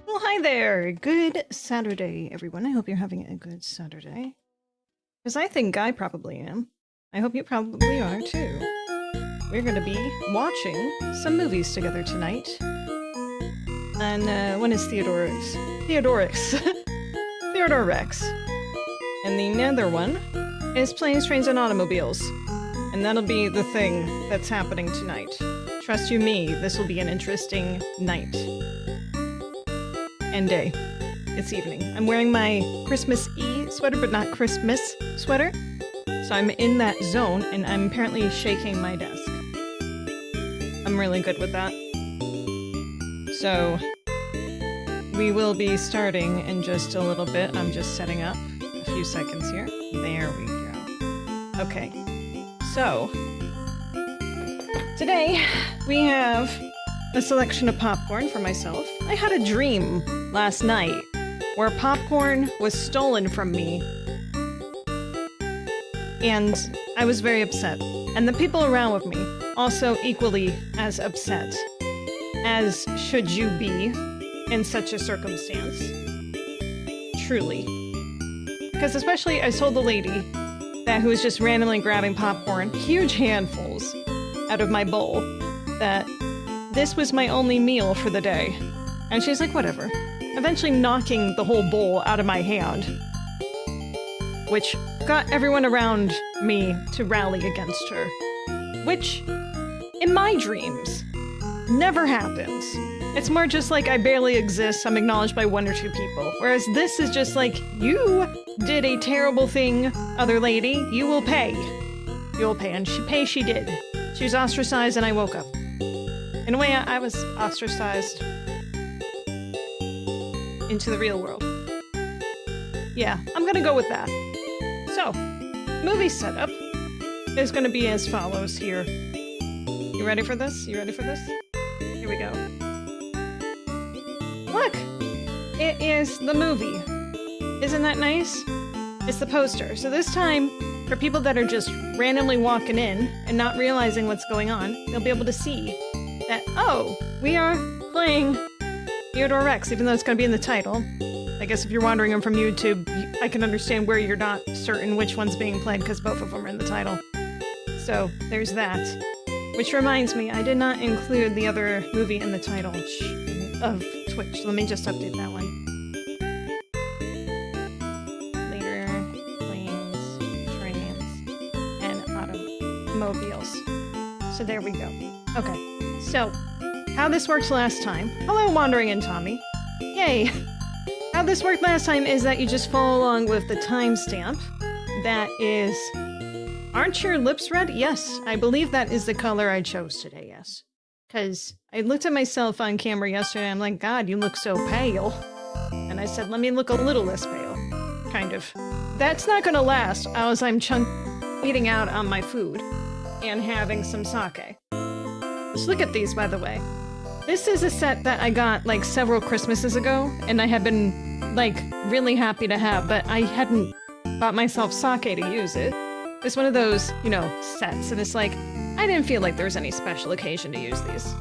Well, hi there. Good Saturday, everyone. I hope you're having a good Saturday. Because I think I probably am. I hope you probably are, too. We're going to be watching some movies together tonight. And one is Theodore Rex. Theodore Rex. And the other one is Planes, Trains, and Automobiles. And that'll be the thing that's happening tonight. Trust you me, this will be an interesting night. And day. It's evening. I'm wearing my Christmas-y sweater, but not Christmas sweater. So I'm in that zone, and I'm apparently shaking my desk. I'm really good with that. So, we will be starting in just a little bit. I'm just setting up a few seconds here. There we go. Okay. So, today we have a selection of popcorn for myself. I had a dream last night where popcorn was stolen from me, and I was very upset. And the people around with me also equally as upset, as should you be in such a circumstance. Truly. Because especially I told the lady that who was just randomly grabbing popcorn, huge handfuls, out of my bowl, that this was my only meal for the day. And she's like, whatever. Eventually knocking the whole bowl out of my hand. Which got everyone around me to rally against her. Which, in my dreams, never happens. It's more just like I barely exist, I'm acknowledged by one or two people. Whereas this is just like, you did a terrible thing, other lady, you will pay. You will pay, and she did. She was ostracized and I woke up. In a way, I was ostracized into the real world. Yeah, I'm gonna go with that. So, movie setup is gonna be as follows here. You ready for this? You ready for this? Here we go. Look! It is the movie. Isn't that nice? It's the poster. So this time, for people that are just randomly walking in and not realizing what's going on, they'll be able to see that, oh, we are playing Theodore Rex, even though it's going to be in the title. I guess if you're wandering in from YouTube, I can understand where you're not certain which one's being played, because both of them are in the title. So, there's that. Which reminds me, I did not include the other movie in the title of Twitch. Let me just update that one. Later, Planes, Trains, and Automobiles. So there we go. Okay, so, how this worked last time. Hello, Wandering in Tommy. Yay! How this worked last time is that you just follow along with the timestamp. That is... Aren't your lips red? Yes, I believe that is the color I chose today, yes. Because I looked at myself on camera yesterday and I'm like, God, you look so pale. And I said, let me look a little less pale. Kind of. That's not gonna last as I'm eating out on my food and having some sake. Just look at these, by the way. This is a set that I got, like, several Christmases ago, and I had been, like, really happy to have, but I hadn't bought myself sake to use it. It's one of those, you know, sets, and it's like, I didn't feel like there was any special occasion to use these.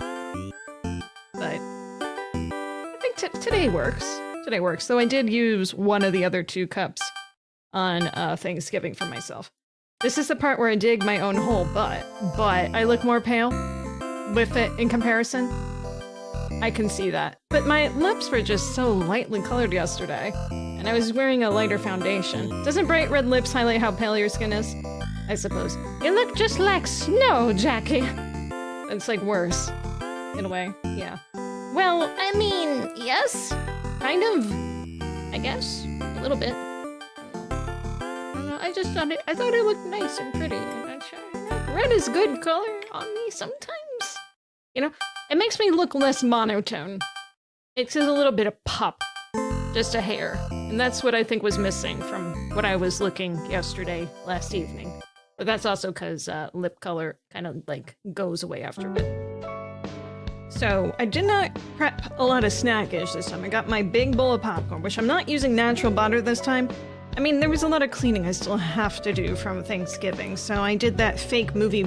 But I think today works. Today works, though I did use one of the other two cups on Thanksgiving for myself. This is the part where I dig my own hole, but I look more pale with it in comparison. I can see that. But my lips were just so lightly colored yesterday, and I was wearing a lighter foundation. Doesn't bright red lips highlight how pale your skin is? I suppose. You look just like snow, Jacki. It's like worse, in a way, yeah. Well, I mean, yes, kind of, I guess, a little bit. I don't know, I just thought I thought it looked nice and pretty. Red is good color on me sometimes. You know, it makes me look less monotone. It's just a little bit of pop. Just a hair. And that's what I think was missing from what I was looking yesterday, last evening. But that's also because lip color kind of, like, goes away after a bit. So, I did not prep a lot of snackage this time. I got my big bowl of popcorn, which I'm not using natural butter this time. I mean, there was a lot of cleaning I still have to do from Thanksgiving, so I did that fake movie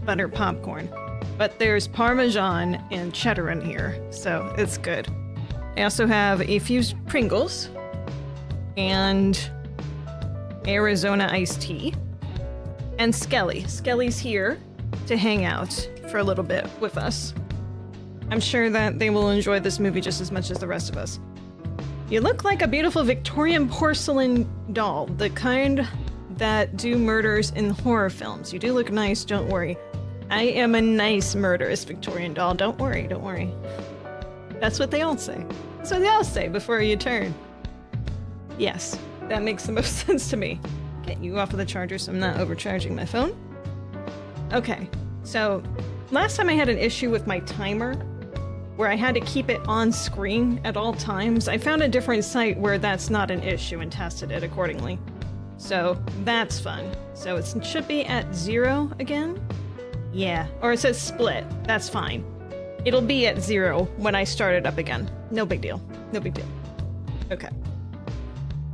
butter popcorn. But there's Parmesan and cheddar in here, so it's good. I also have a few Pringles and Arizona iced tea and Skelly. Skelly's here to hang out for a little bit with us. I'm sure that they will enjoy this movie just as much as the rest of us. You look like a beautiful Victorian porcelain doll, the kind that do murders in horror films. You do look nice, don't worry. I am a nice murderous Victorian doll, don't worry, don't worry. That's what they all say. That's what they all say before you turn. Yes, that makes the most sense to me. Get you off of the charger so I'm not overcharging my phone. Okay, so last time I had an issue with my timer where I had to keep it on screen at all times. I found a different site where that's not an issue and tested it accordingly. So that's fun. So it should be at 0 again? Yeah, or it says split. That's fine. It'll be at 0 when I start it up again. No big deal. No big deal. Okay.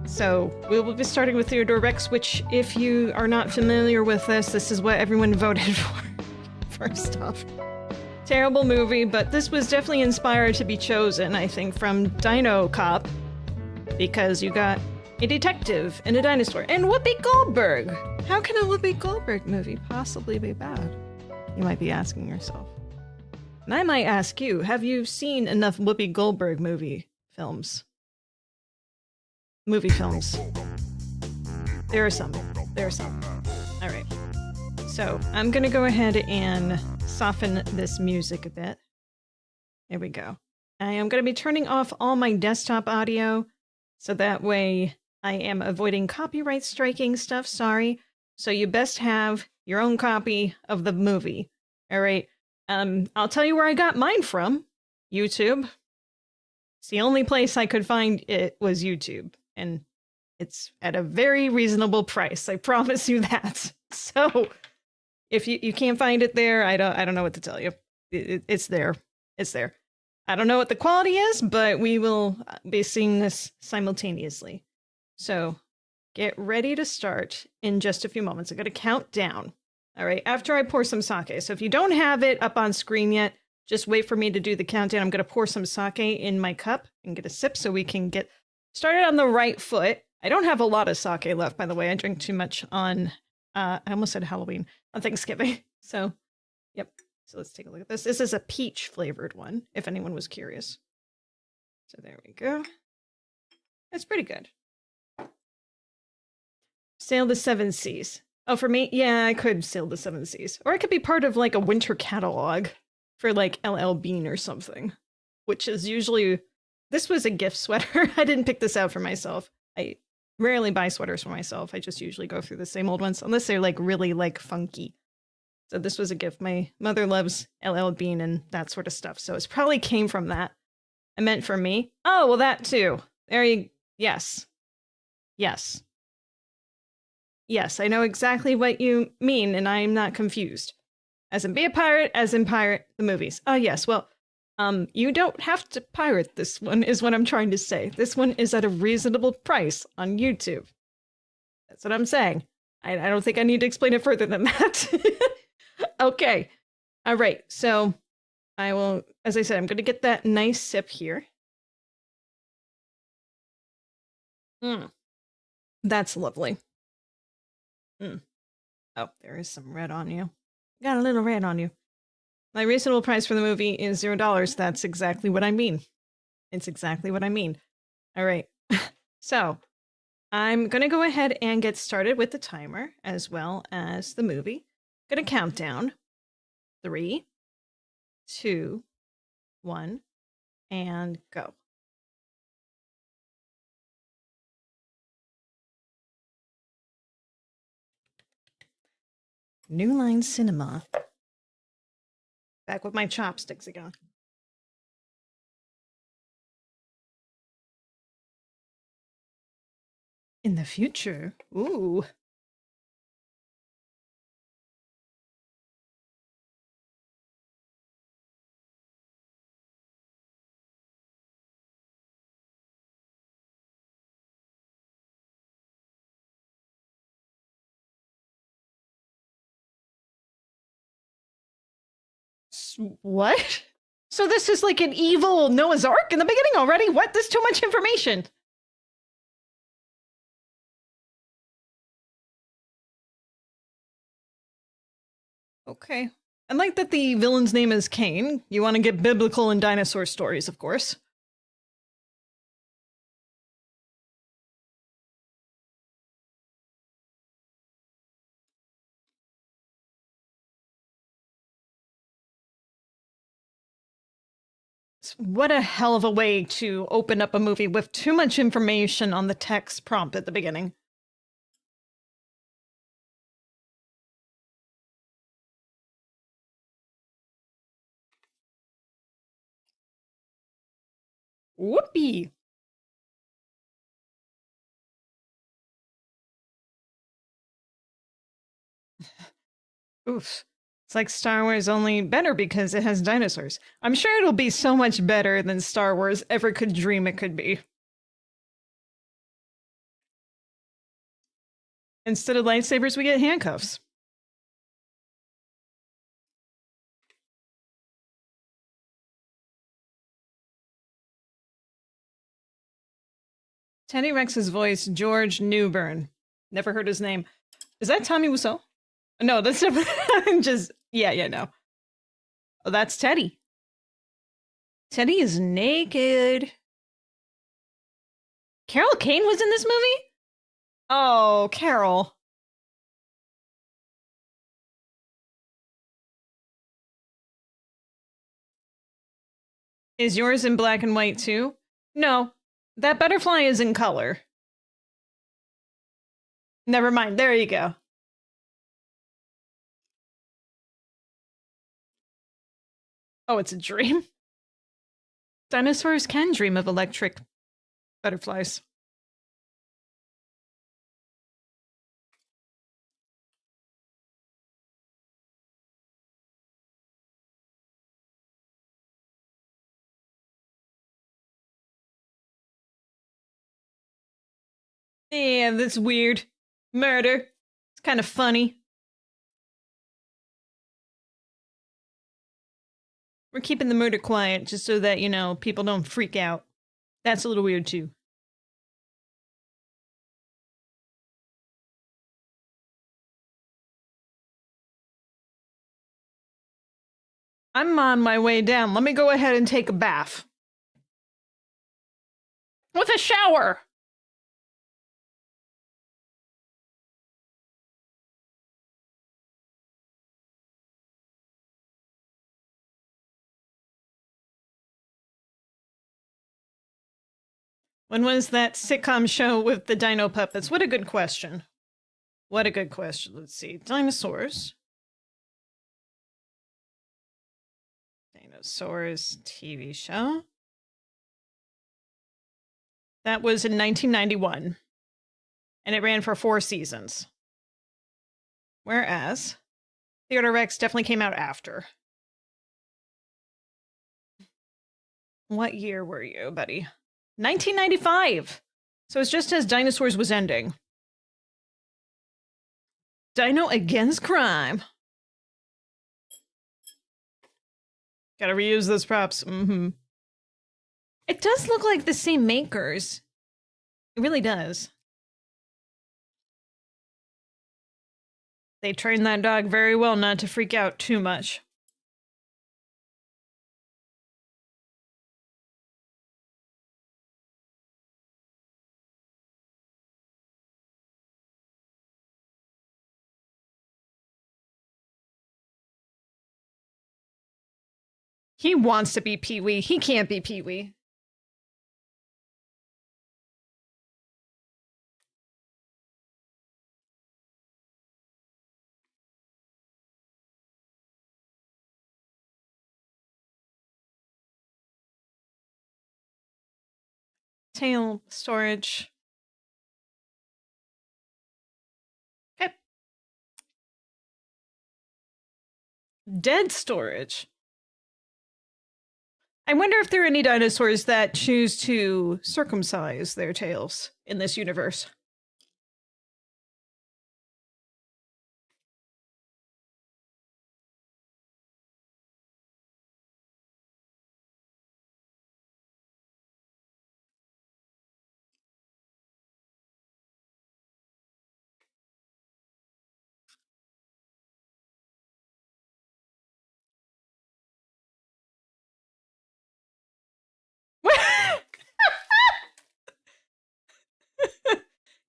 So we will be starting with Theodore Rex, which if you are not familiar with this is what everyone voted for. First off. Terrible movie, but this was definitely inspired to be chosen, I think, from Dino Cop. Because you got a detective and a dinosaur. And Whoopi Goldberg! How can a Whoopi Goldberg movie possibly be bad? You might be asking yourself. And I might ask you, have you seen enough Whoopi Goldberg movie films? Movie films. There are some. There are some. Alright. So, I'm gonna go ahead and soften this music a bit. There we go. I am gonna be turning off all my desktop audio, so that way I am avoiding copyright striking stuff, sorry. So you best have your own copy of the movie. Alright. I'll tell you where I got mine from. YouTube. It's the only place I could find it was YouTube. And it's at a very reasonable price. I promise you that. So if you can't find it there, I don't know what to tell you. It's there. It's there. I don't know what the quality is, but we will be seeing this simultaneously. So get ready to start in just a few moments. I'm going to count down. All right, after I pour some sake. So if you don't have it up on screen yet, just wait for me to do the countdown. I'm going to pour some sake in my cup and get a sip so we can get started on the right foot. I don't have a lot of sake left, by the way. I drink too much on, I almost said Halloween, on Thanksgiving. So, yep. So let's take a look at this. This is a peach flavored one, if anyone was curious. So there we go. That's pretty good. Sail the Seven Seas. Oh, for me? Yeah, I could sail the Seven Seas. Or I could be part of like a winter catalog for like LL Bean or something. Which is usually... This was a gift sweater. I didn't pick this out for myself. I rarely buy sweaters for myself. I just usually go through the same old ones. Unless they're like really like funky. So this was a gift. My mother loves LL Bean and that sort of stuff. So it probably came from that. I meant for me. Oh, well that too. There you... Yes. Yes. Yes, I know exactly what you mean, and I am not confused. As in be a pirate, as in pirate the movies. Oh yes, well, you don't have to pirate this one, is what I'm trying to say. This one is at a reasonable price on YouTube. That's what I'm saying. I don't think I need to explain it further than that. Okay. All right, so I will, as I said, I'm going to get that nice sip here. That's lovely. Oh, there is some red on you. Got a little red on you. My reasonable price for the movie is $0. That's exactly what I mean. It's exactly what I mean. All right. So, I'm going to go ahead and get started with the timer as well as the movie. I'm going to count down. 3, 2, 1, and go. New Line Cinema. Back with my chopsticks again. In the future? Ooh. What? So this is like an evil Noah's Ark in the beginning already? What? There's too much information. Okay. I like that the villain's name is Cain. You want to get biblical and dinosaur stories, of course. What a hell of a way to open up a movie with too much information on the text prompt at the beginning. Whoopee! Oof. It's like Star Wars, only better because it has dinosaurs. I'm sure it'll be so much better than Star Wars ever could dream it could be. Instead of lightsabers, we get handcuffs. Teddy Rex's voice, George Newbern. Never heard his name. Is that Tommy Wiseau? No, that's just yeah, no. Oh, that's Teddy. Teddy is naked. Carol Kane was in this movie? Oh, Carol. Is yours in black and white too? No, that butterfly is in color. Never mind, there you go. Oh, it's a dream? Dinosaurs can dream of electric butterflies. Yeah, that's weird. Murder. It's kind of funny. We're keeping the murder quiet just so that, you know, people don't freak out. That's a little weird too. I'm on my way down. Let me go ahead and take a bath. With a shower! When was that sitcom show with the dino puppets? What a good question. What a good question. Let's see. Dinosaurs. Dinosaurs TV show. That was in 1991. And it ran for 4 seasons. Whereas Theodore Rex definitely came out after. What year were you, buddy? 1995! So it's just as Dinosaurs was ending. Dino Against Crime. Gotta reuse those props. Mm-hmm. It does look like the same makers. It really does. They trained that dog very well not to freak out too much. He wants to be Pee-wee. He can't be Pee-wee. Tail storage. Okay. Dead storage. I wonder if there are any dinosaurs that choose to circumcise their tails in this universe.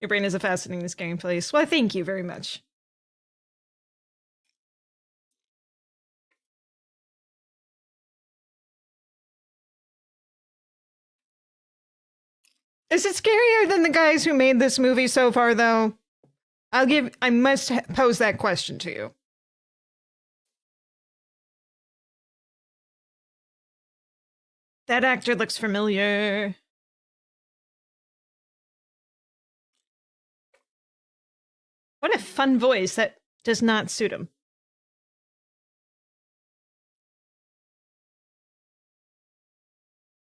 Your brain is a fascinating, scary place. Well, thank you very much. Is it scarier than the guys who made this movie so far, though? I must pose that question to you. That actor looks familiar. What a fun voice that does not suit him.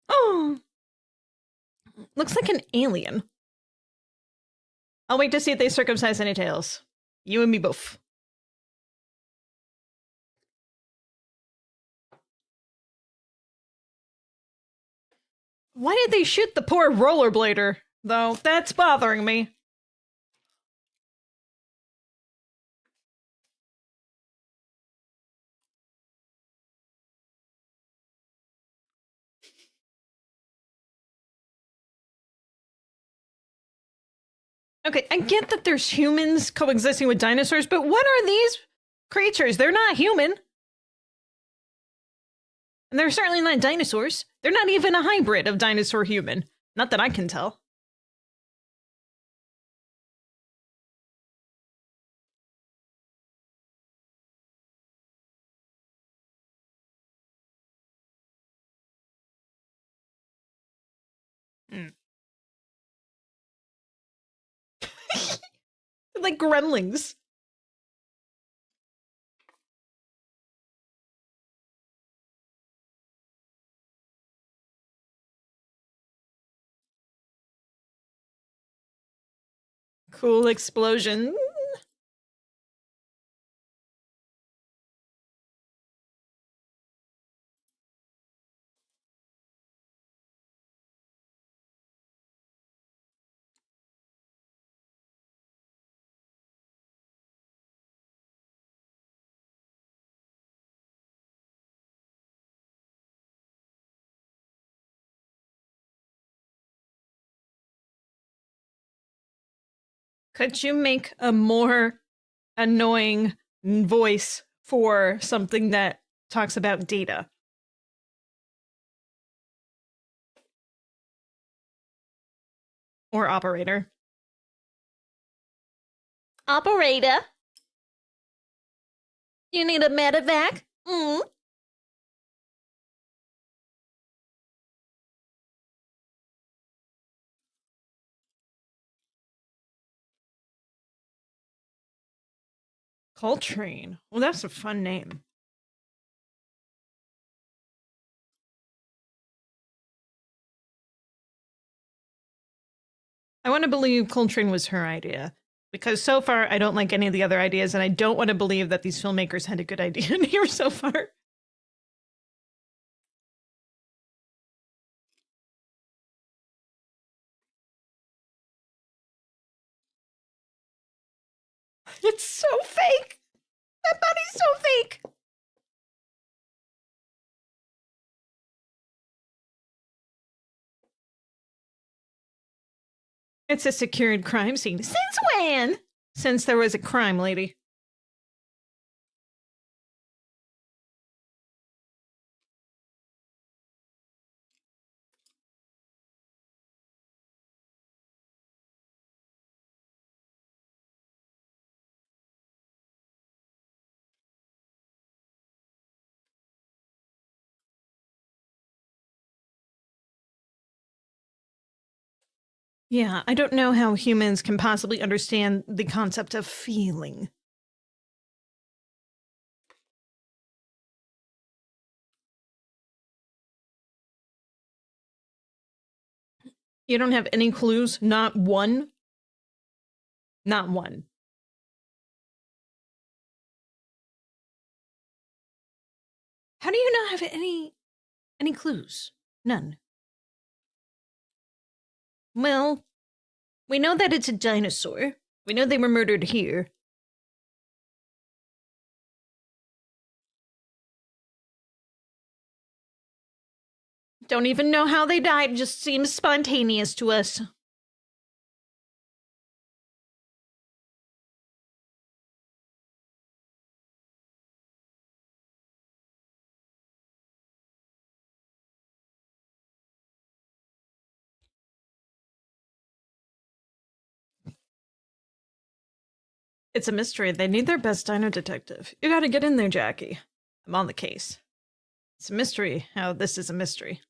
Oh! Looks like an alien. I'll wait to see if they circumcise any tails. You and me both. Why did they shoot the poor rollerblader, though? That's bothering me. Okay, I get that there's humans coexisting with dinosaurs, but what are these creatures? They're not human. And they're certainly not dinosaurs. They're not even a hybrid of dinosaur-human. Not that I can tell. Like gremlins. Cool explosion. Could you make a more annoying voice for something that talks about data? Or operator? Operator? You need a medevac? Coltrane. Well, that's a fun name. I want to believe Coltrane was her idea. Because so far, I don't like any of the other ideas, and I don't want to believe that these filmmakers had a good idea in here so far. It's so fake! That body's so fake! It's a secured crime scene. Since when? Since there was a crime, lady. Yeah, I don't know how humans can possibly understand the concept of feeling. You don't have any clues? Not one? Not one. How do you not have any clues? None. Well, we know that it's a dinosaur. We know they were murdered here. Don't even know how they died, just seems spontaneous to us. It's a mystery. They need their best dino detective. You gotta get in there, Jacki. I'm on the case. It's a mystery how this is a mystery.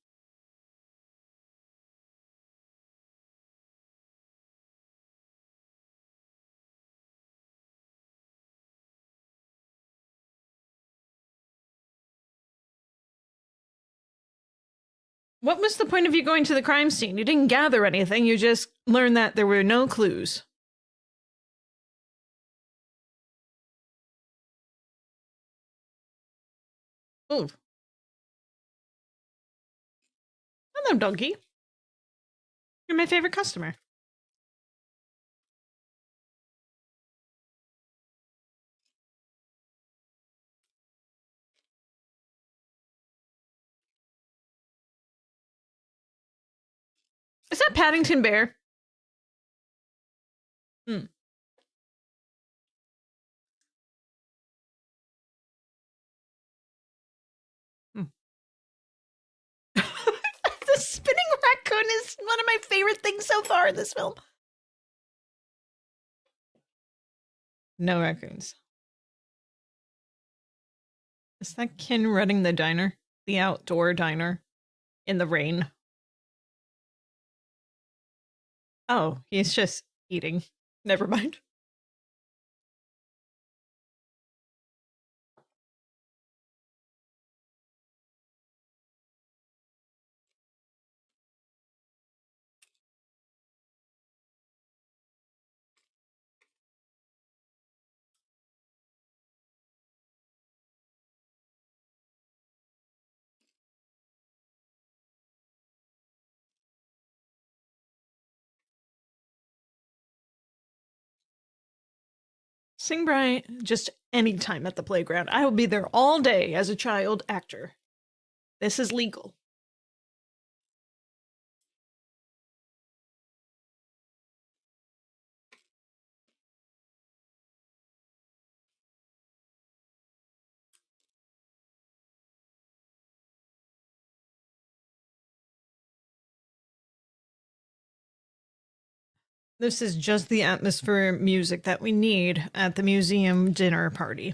What was the point of you going to the crime scene? You didn't gather anything, you just learned that there were no clues. Ooh. Hello, doggy. You're my favorite customer. Is that Paddington Bear? Hmm. Hmm. The spinning raccoon is one of my favorite things so far in this film. No raccoons. Is that Kin running the diner? The outdoor diner? In the rain? Oh, he's just eating. Never mind. Sing Bright just any time at the playground. I will be there all day as a child actor. This is legal. This is just the atmosphere music that we need at the museum dinner party.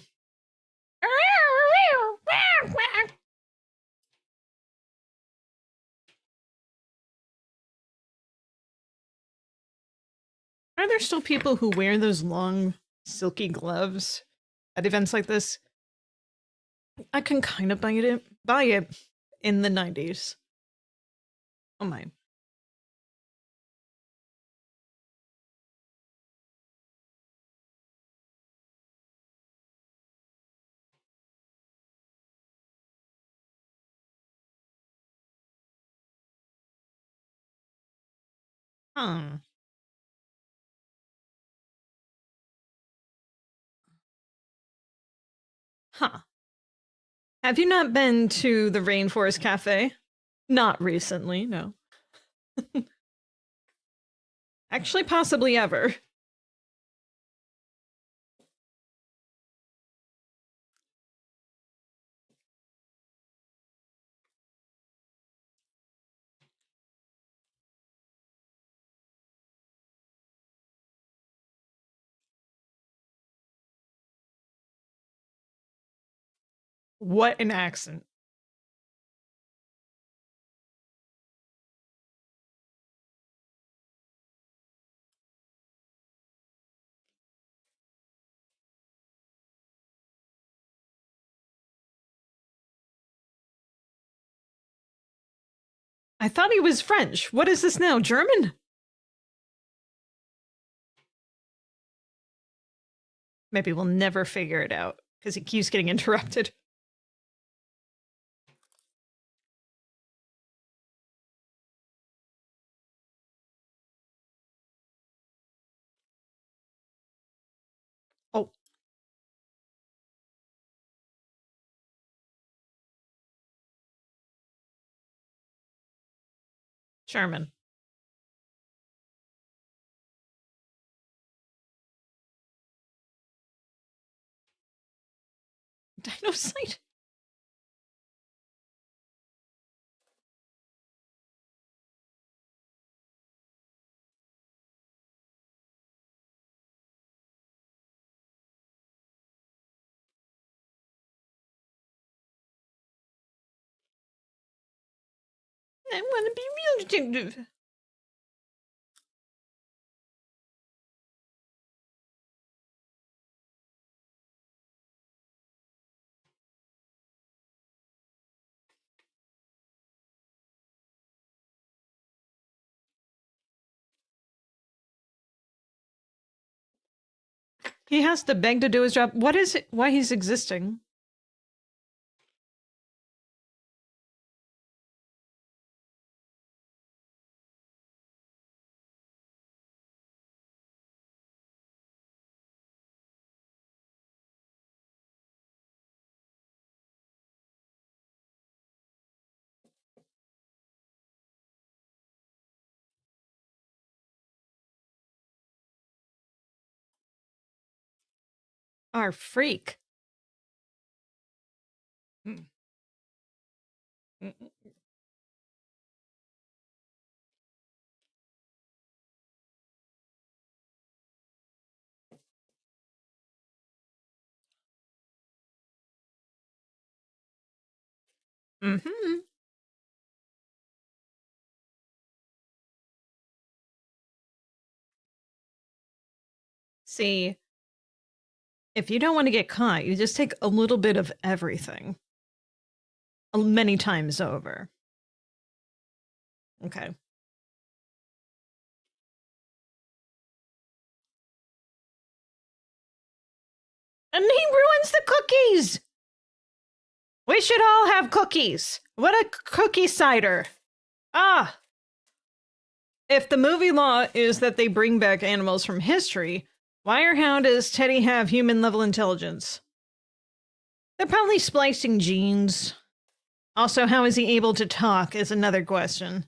Are there still people who wear those long, silky gloves at events like this? I can kind of buy it in the 90s. Oh my. Huh. Huh. Have you not been to the Rainforest Cafe? Not recently, no. Actually, possibly ever. What an accent. I thought he was French. What is this now? German? Maybe we'll never figure it out because he keeps getting interrupted. Oh, German. Dinocyte? I want to be real detective. He has to beg to do his job. What is it? Why he's existing? Our freak. Mm-hmm. See, if you don't want to get caught, you just take a little bit of everything. Many times over. Okay. And he ruins the cookies! We should all have cookies! What a cookie cider! Ah! If the movie law is that they bring back animals from history, why or how does Teddy have human level intelligence? They're probably splicing genes. Also, how is he able to talk is another question.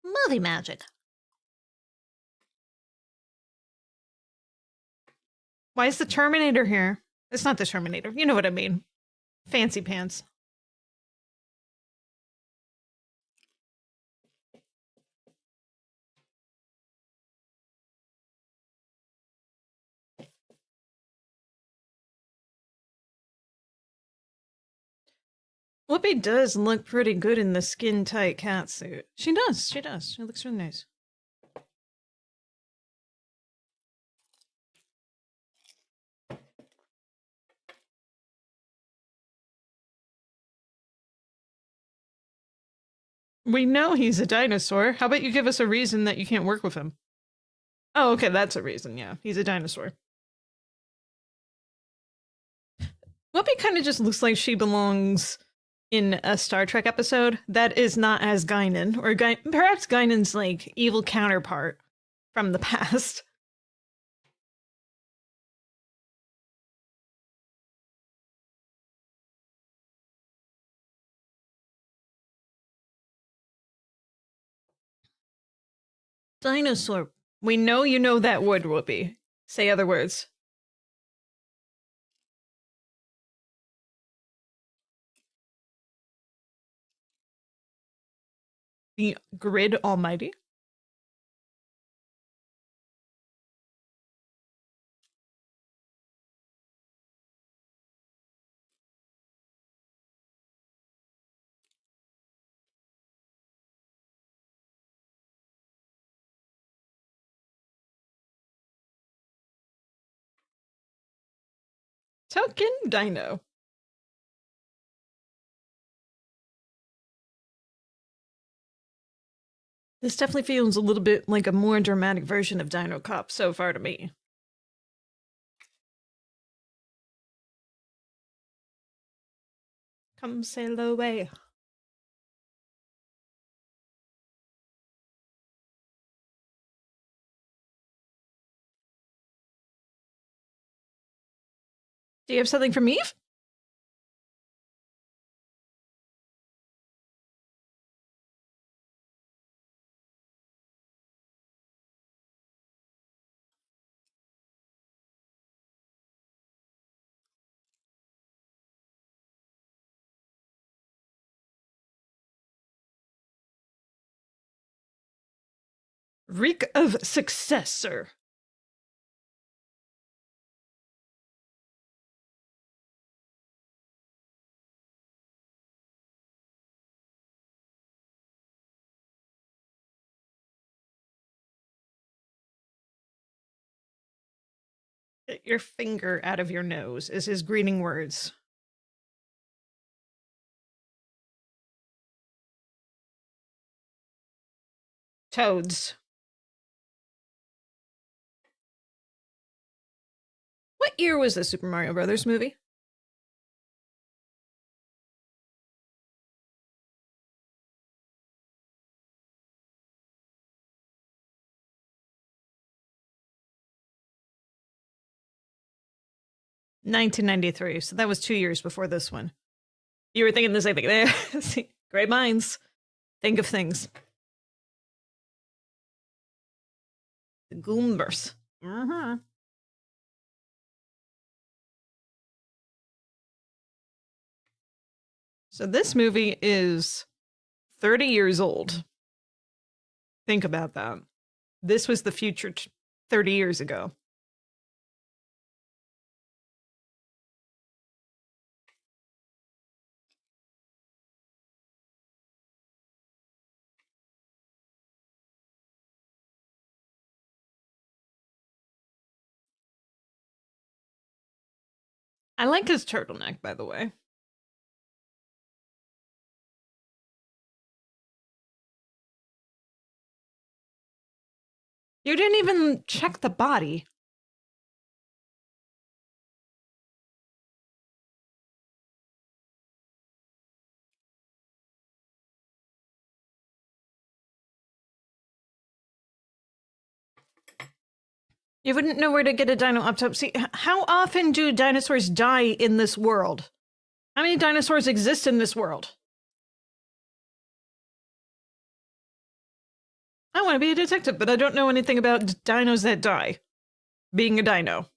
Movie magic. Why is the Terminator here? It's not the Terminator. You know what I mean. Fancy pants. Whoopi does look pretty good in the skin-tight catsuit. She does. She does. She looks really nice. We know he's a dinosaur. How about you give us a reason that you can't work with him? Oh, okay, that's a reason, yeah. He's a dinosaur. Whoopi kind of just looks like she belongs in a Star Trek episode that is not as Guinan, or perhaps Guinan's, like, evil counterpart from the past. Dinosaur. We know you know that word, Whoopi. Say other words. The Grid Almighty? Token Dino. This definitely feels a little bit like a more dramatic version of Dino Cop so far to me. Come sail away. Do you have something for me? Reek of success, sir. Get your finger out of your nose is his greeting words. Toads. What year was the Super Mario Brothers movie? $1993, so that was 2 years before this one. You were thinking the same thing. See, great minds think of things. The Goombers. Mm-hmm. So this movie is 30 years old. Think about that. This was the future 30 years ago. I like his turtleneck, by the way. You didn't even check the body. You wouldn't know where to get a dino autopsy. How often do dinosaurs die in this world? How many dinosaurs exist in this world? I want to be a detective, but I don't know anything about dinos that die. Being a dino.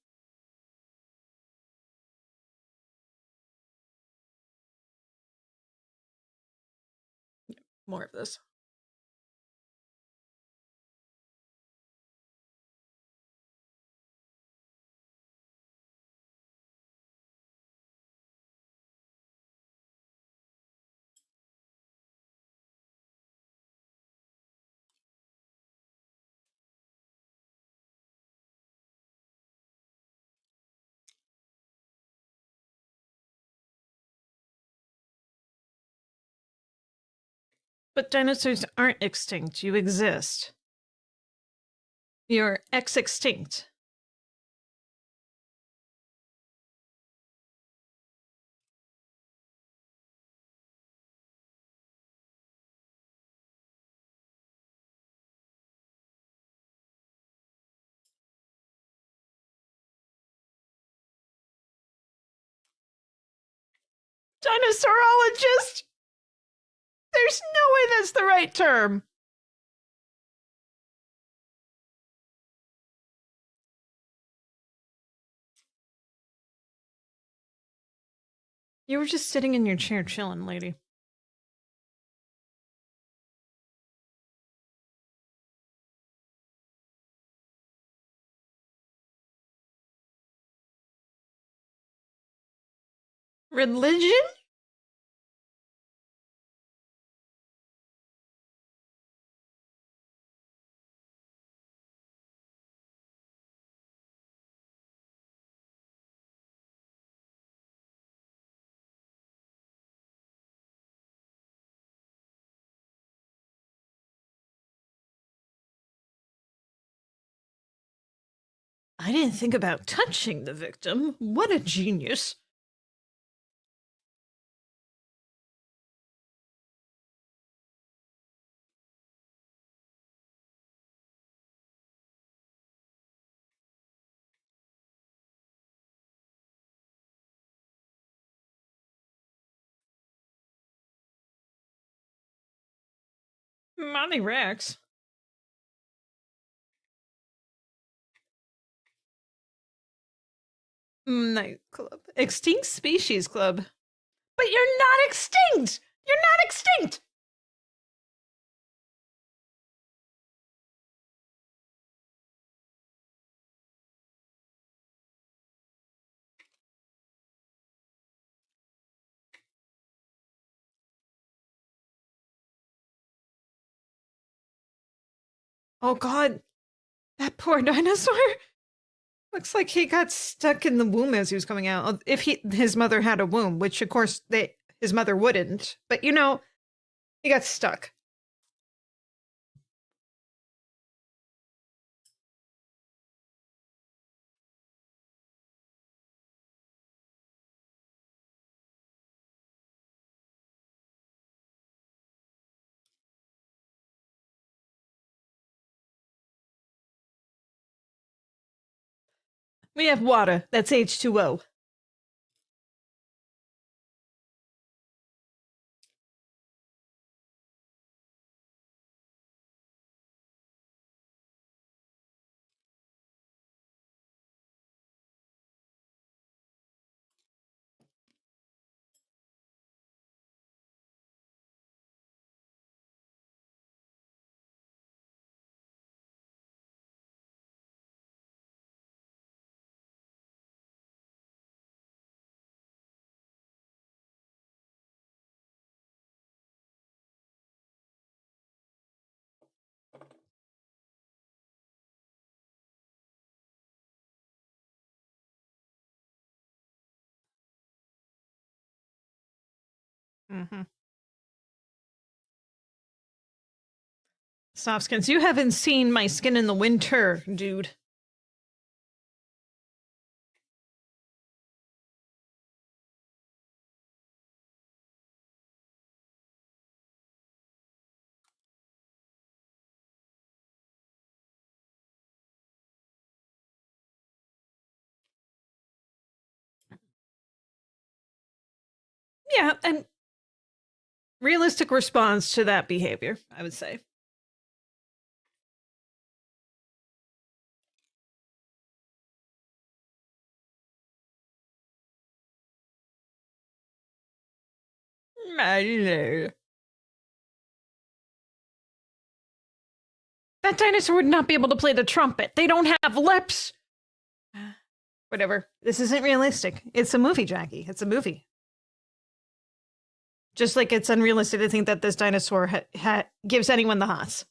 More of this. But dinosaurs aren't extinct. You exist. You're ex-extinct. Dinosaurologist! There's no way that's the right term. You were just sitting in your chair chilling, lady. Religion? I didn't think about touching the victim. What a genius. Monty Rex. Nightclub. Extinct Species Club. But you're not extinct! You're not extinct! Oh god. That poor dinosaur. Looks like he got stuck in the womb as he was coming out. If his mother had a womb, which of course his mother wouldn't. But you know, he got stuck. We have water. That's H2O. Mm-hmm. Soft skins. You haven't seen my skin in the winter, dude. Yeah, and realistic response to that behavior, I would say. That dinosaur would not be able to play the trumpet. They don't have lips. Whatever. This isn't realistic. It's a movie, Jacki. It's a movie. Just like it's unrealistic to think that this dinosaur gives anyone the hots.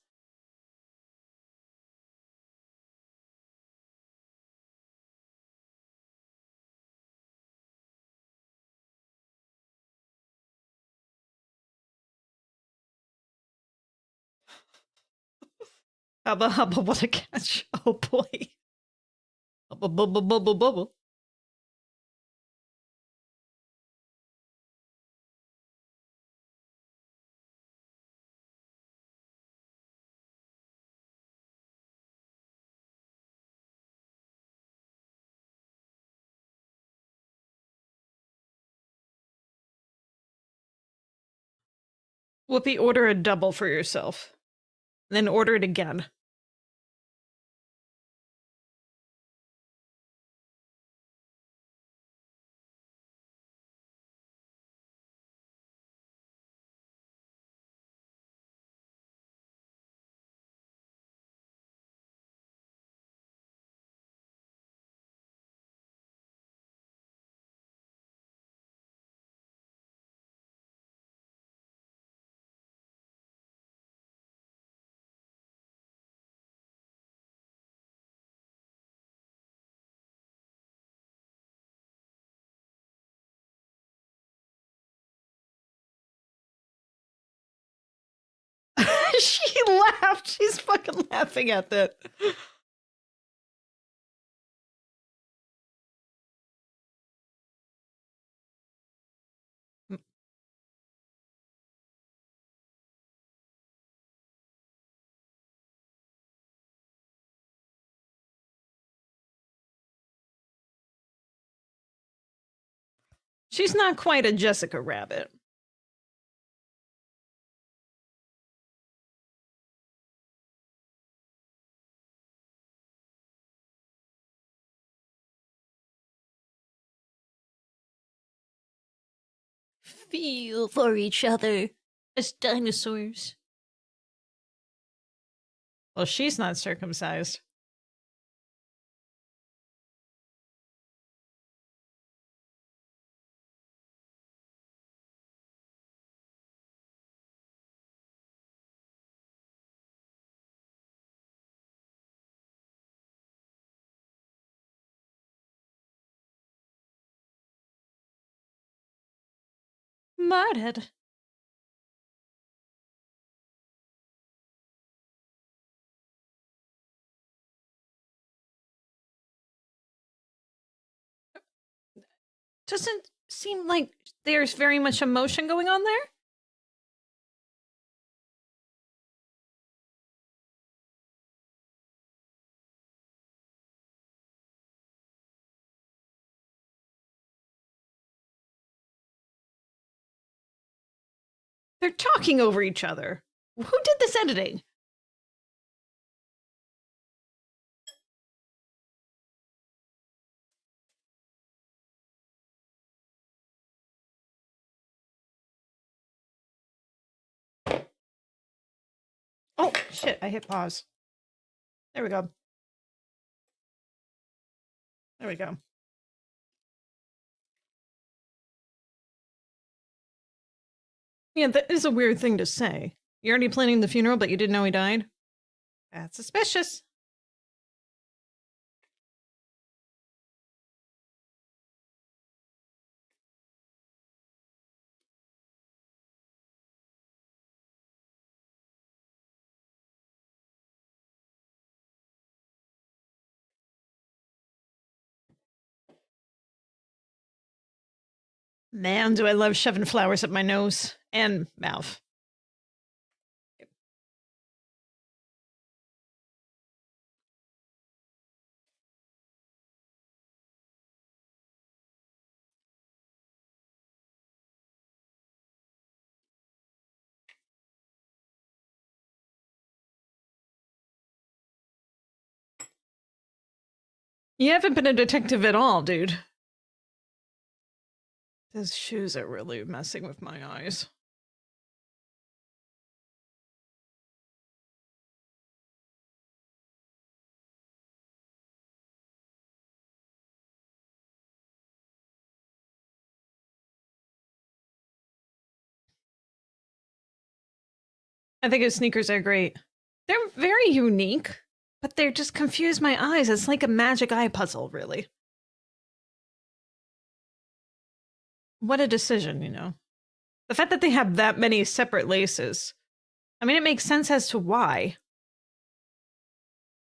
Hubba hubba, what a catch. Oh boy. Hubba bubble bubble bubble. Whoopi, order a double for yourself. Then order it again. She laughed. She's fucking laughing at that. She's not quite a Jessica Rabbit. Feel for each other as dinosaurs. Well, she's not circumcised. Murdered. Doesn't seem like there's very much emotion going on there. They're talking over each other. Who did this editing? Oh, shit, I hit pause. There we go. There we go. Yeah, that is a weird thing to say. You're already planning the funeral, but you didn't know he died? That's suspicious. Man, do I love shoving flowers up my nose and mouth. You haven't been a detective at all, dude. Those shoes are really messing with my eyes. I think his sneakers are great. They're very unique, but they're just confuse my eyes. It's like a magic eye puzzle, really. What a decision, you know. The fact that they have that many separate laces. I mean, it makes sense as to why.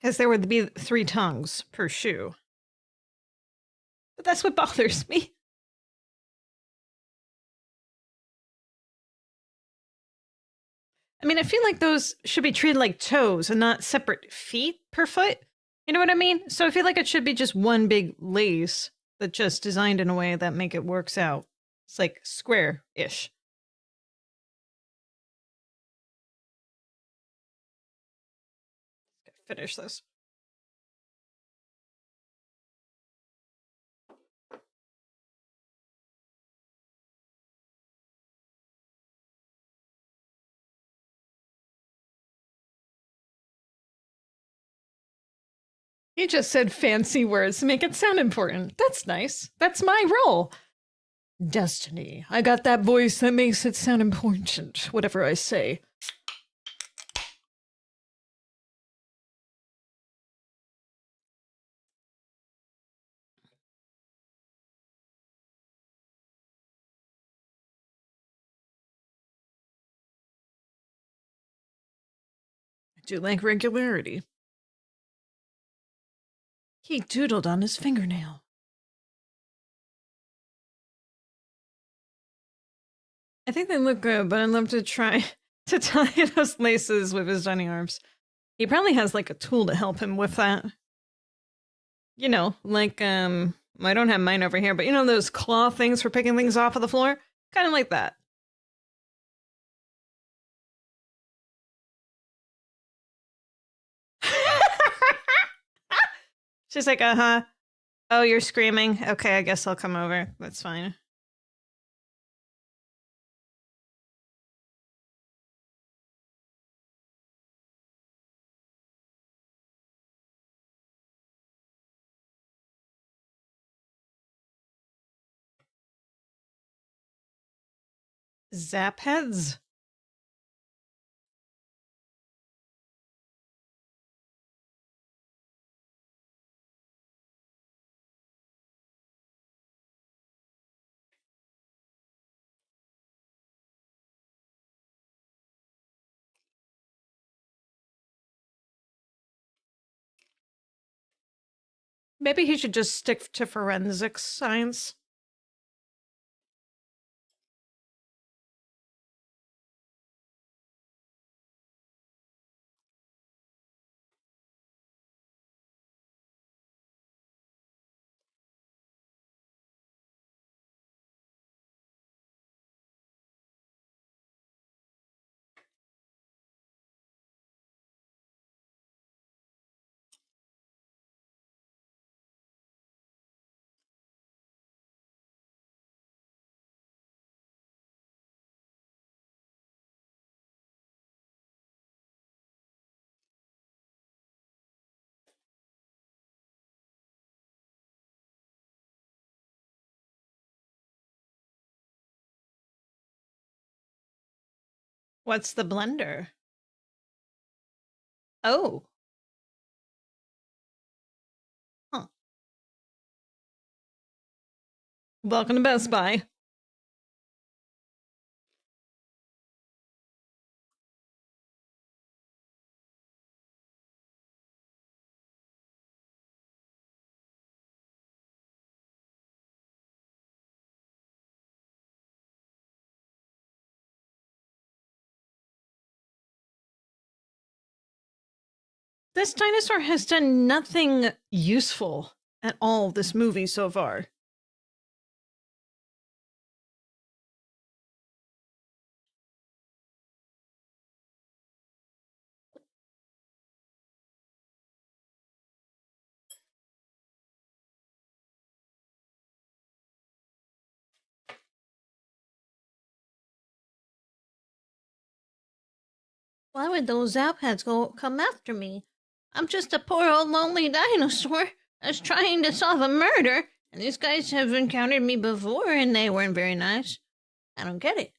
Because there would be 3 tongues per shoe. But that's what bothers me. I mean, I feel like those should be treated like toes and not separate feet per foot. You know what I mean? So I feel like it should be just one big lace that's just designed in a way that make it works out. It's like square-ish. Finish this. You just said fancy words to make it sound important. That's nice. That's my role. Destiny. I got that voice that makes it sound important, whatever I say. I do like regularity. He doodled on his fingernail. I think they look good, but I'd love to try to tie those laces with his tiny arms. He probably has like a tool to help him with that. You know, like I don't have mine over here, but you know those claw things for picking things off of the floor? Kind of like that. She's like, uh-huh. Oh, you're screaming? Okay, I guess I'll come over. That's fine. Zap heads? Maybe he should just stick to forensics science. What's the blender? Oh. Huh. Welcome to Best Buy. This dinosaur has done nothing useful at all this movie so far. Why would those zapheads come after me? I'm just a poor old lonely dinosaur that's trying to solve a murder, and these guys have encountered me before and they weren't very nice. I don't get it.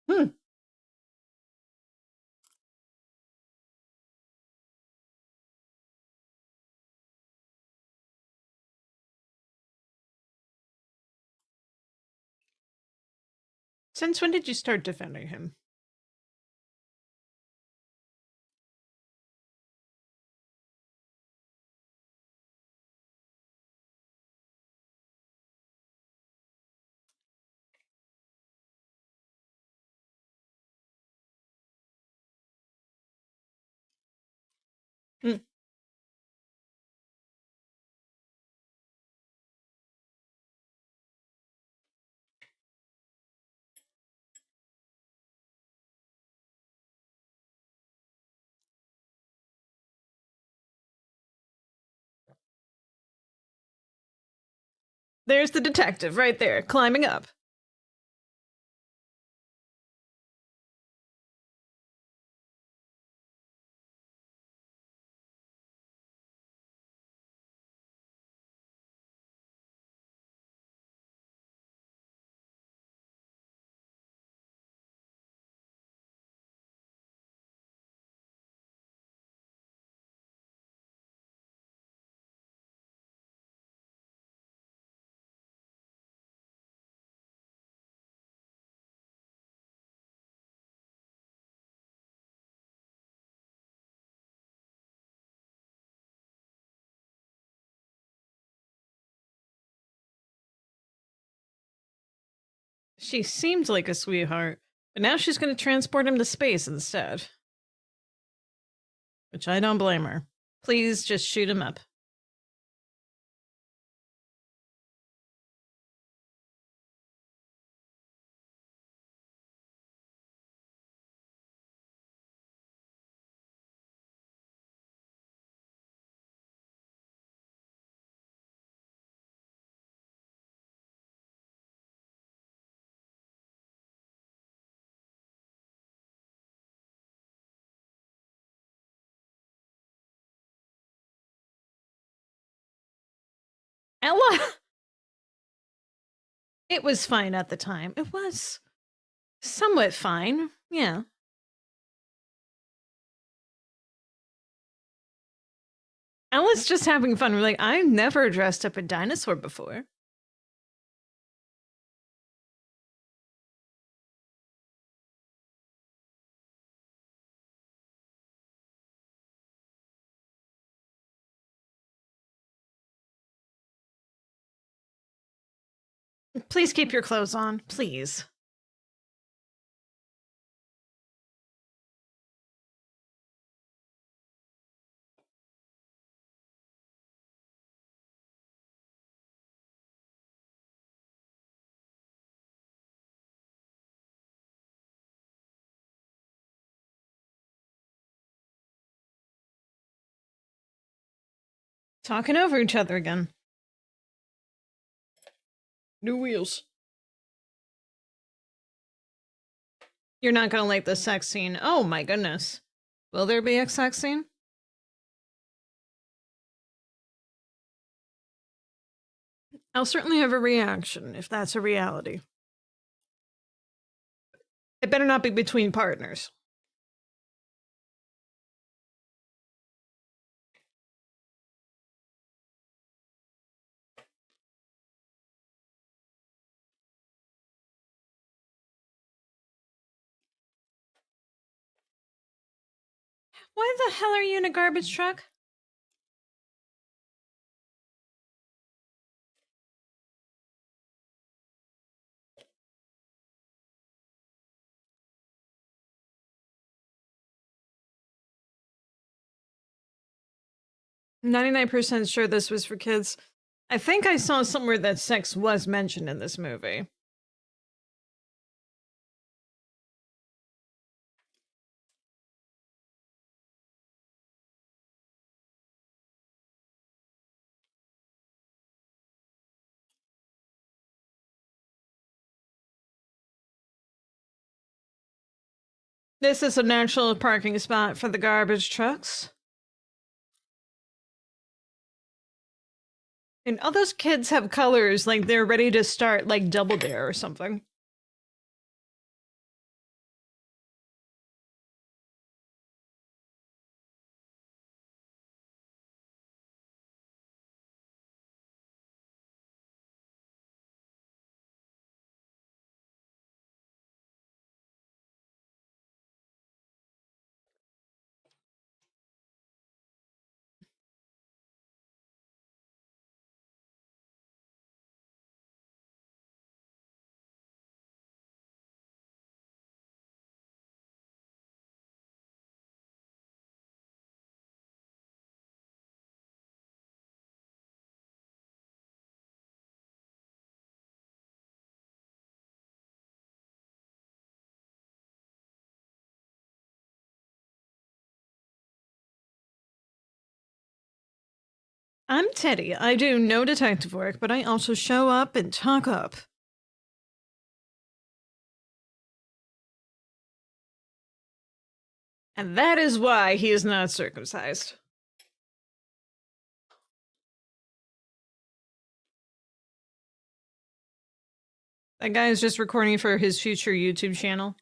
Hmm. Since when did you start defending him? Hmm. There's the detective right there, climbing up. She seemed like a sweetheart, but now she's going to transport him to space instead. Which I don't blame her. Please just shoot him up. Ella! It was fine at the time. It was. Somewhat fine, yeah. Ella's just having fun. We're like, I've never dressed up a dinosaur before. Please keep your clothes on, please. Talking over each other again. New wheels. You're not gonna like the sex scene. Oh my goodness. Will there be a sex scene? I'll certainly have a reaction if that's a reality. It better not be between partners. Why the hell are you in a garbage truck? I'm 99% sure this was for kids. I think I saw somewhere that sex was mentioned in this movie. This is a natural parking spot for the garbage trucks. And all those kids have colors like they're ready to start like Double Dare or something. I'm Teddy. I do no detective work, but I also show up and talk up. And that is why he is not circumcised. That guy is just recording for his future YouTube channel.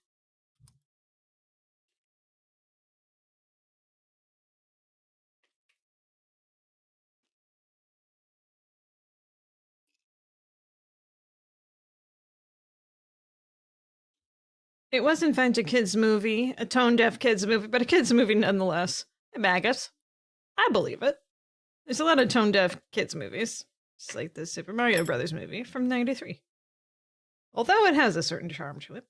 It was, in fact, a kids' movie, a tone-deaf kids' movie, but a kids' movie nonetheless. Hey, maggots. I believe it. There's a lot of tone-deaf kids' movies. It's like the Super Mario Brothers movie from '93. Although it has a certain charm to it.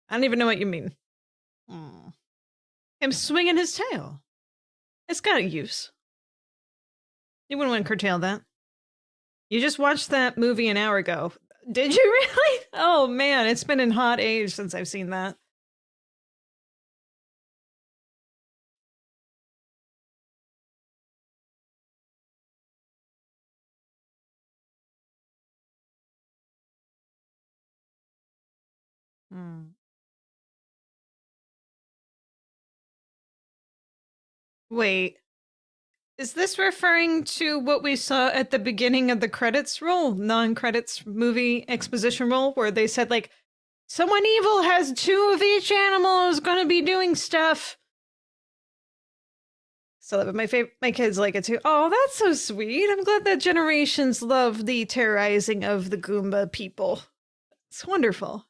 I don't even know what you mean. Him swinging his tail. It's got a use. You wouldn't want to curtail that. You just watched that movie an hour ago. Did you really? Oh man, it's been in hot age since I've seen that. Wait. Is this referring to what we saw at the beginning of the credits roll, non-credits movie exposition roll, where they said like, Someone evil has 2 of each animal is gonna be doing stuff. So my kids like it too. Oh, that's so sweet. I'm glad that generations love the terrorizing of the Goomba people. It's wonderful.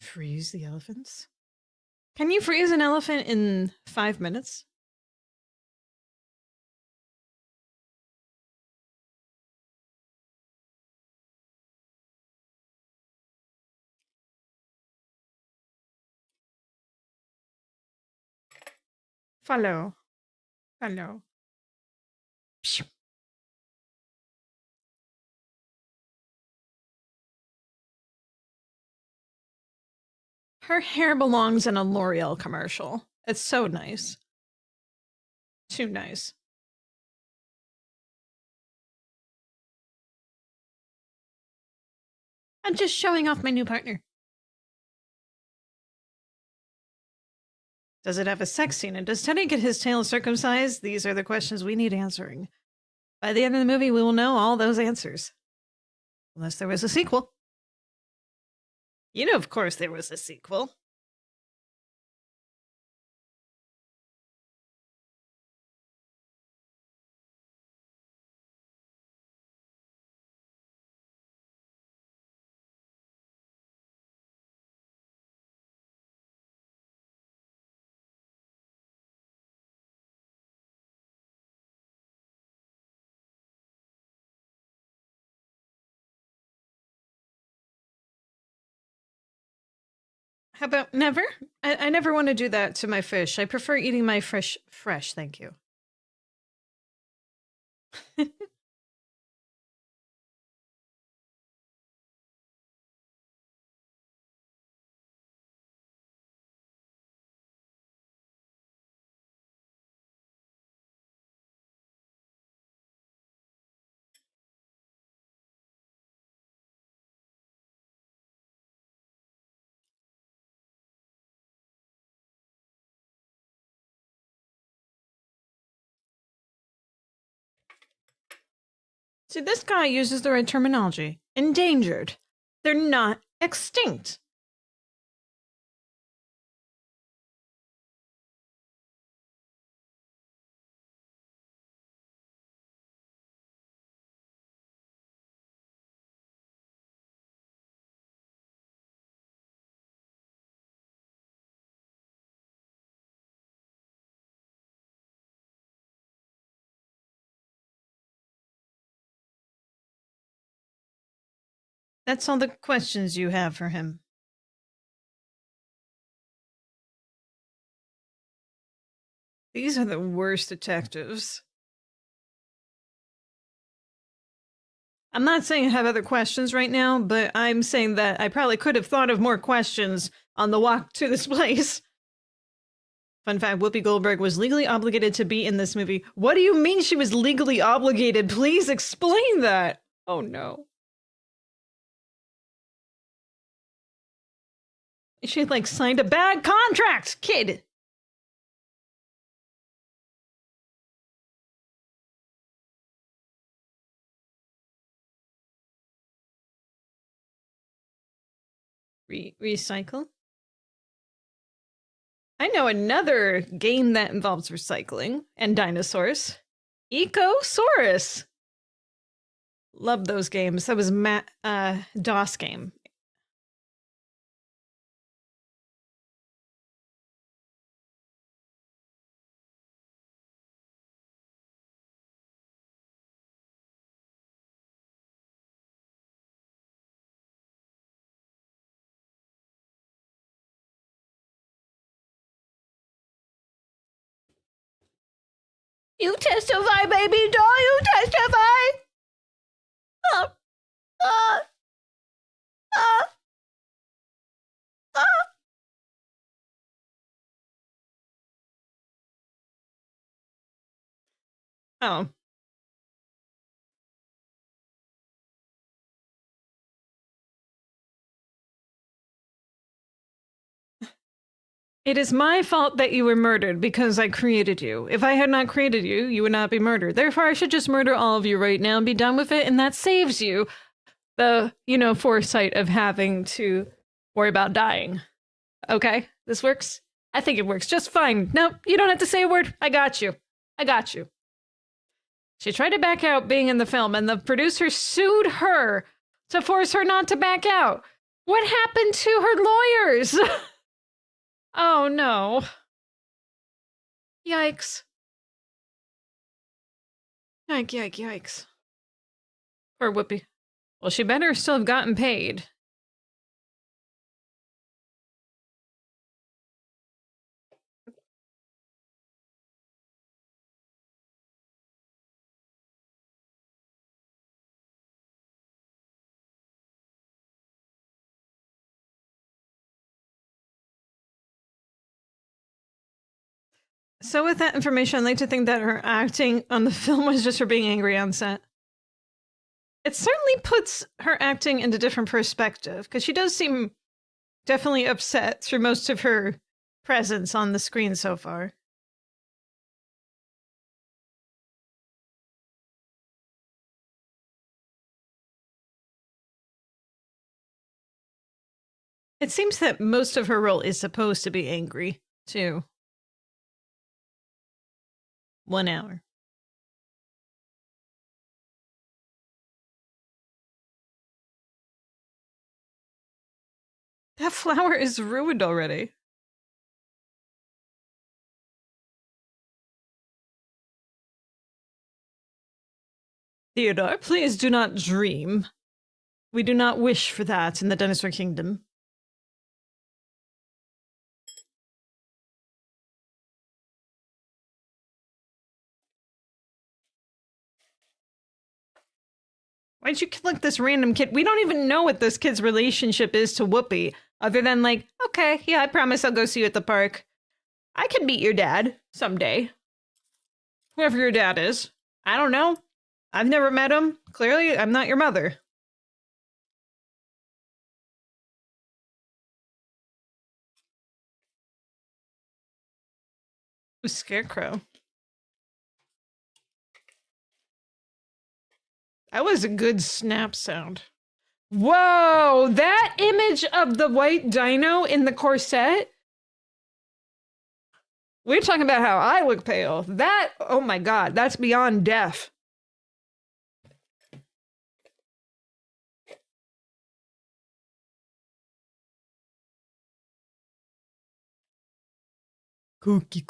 Freeze the elephants? Can you freeze an elephant in 5 minutes? Follow. Follow. Pshh. Her hair belongs in a L'Oreal commercial. It's so nice. Too nice. I'm just showing off my new partner. Does it have a sex scene? And does Teddy get his tail circumcised? These are the questions we need answering. By the end of the movie, we will know all those answers. Unless there was a sequel. You know, of course, there was a sequel. How about never? I never want to do that to my fish. I prefer eating my fish fresh, thank you. See, this guy uses the right terminology. Endangered. They're not extinct. That's all the questions you have for him. These are the worst detectives. I'm not saying I have other questions right now, but I'm saying that I probably could have thought of more questions on the walk to this place. Fun fact, Whoopi Goldberg was legally obligated to be in this movie. What do you mean she was legally obligated? Please explain that. Oh no. She like signed a bad contract, kid. Recycle? I know another game that involves recycling and dinosaurs. Ecosaurus. Love those games. That was DOS game. You testify, baby doll. You testify. Uh, uh, uh, uh. Oh. It is my fault that you were murdered because I created you. If I had not created you, you would not be murdered. Therefore, I should just murder all of you right now and be done with it, and that saves you the, foresight of having to worry about dying. Okay? This works? I think it works just fine. Nope, you don't have to say a word. I got you. I got you. She tried to back out being in the film, and the producer sued her to force her not to back out. What happened to her lawyers? Oh, no. Yikes. Yikes. Poor Whoopi. Well, she better still have gotten paid. So with that information, I'd like to think that her acting on the film was just her being angry on set. It certainly puts her acting into different perspective, because she does seem definitely upset through most of her presence on the screen so far. It seems that most of her role is supposed to be angry, too. 1 hour. That flower is ruined already. Theodore, please do not dream. We do not wish for that in the Dinosaur Kingdom. Why'd you collect this random kid? We don't even know what this kid's relationship is to Whoopi, other than like, okay, yeah, I promise I'll go see you at the park. I can meet your dad someday. Whoever your dad is. I don't know. I've never met him. Clearly, I'm not your mother. Ooh, Scarecrow. That was a good snap sound. Whoa, that image of the white dino in the corset. We're talking about how I look pale. That, oh my god, that's beyond death. Cookie.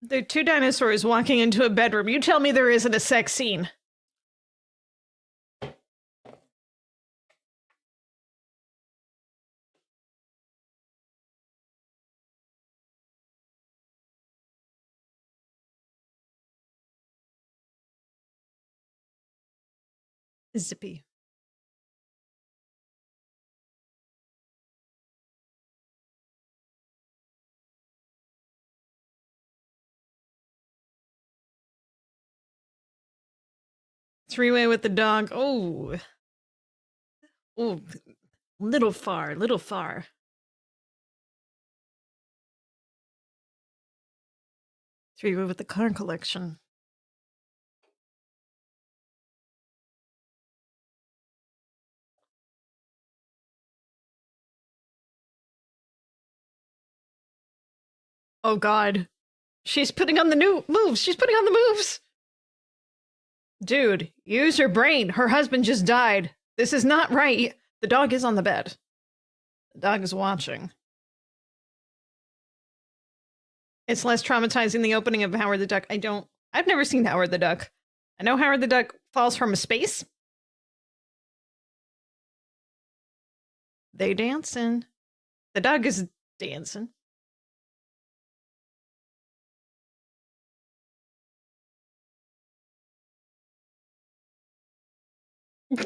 There are 2 dinosaurs walking into a bedroom. You tell me there isn't a sex scene. Zippy. Three-way with the dog. Oh. Oh, little far. Three-way with the car collection. Oh god. She's putting on the new moves. She's putting on the moves. Dude, use your brain. Her husband just died. This is not right. The dog is on the bed. The dog is watching. It's less traumatizing the opening of Howard the Duck. I've never seen Howard the Duck. I know Howard the Duck falls from a space. They dancing. The dog is dancing. Those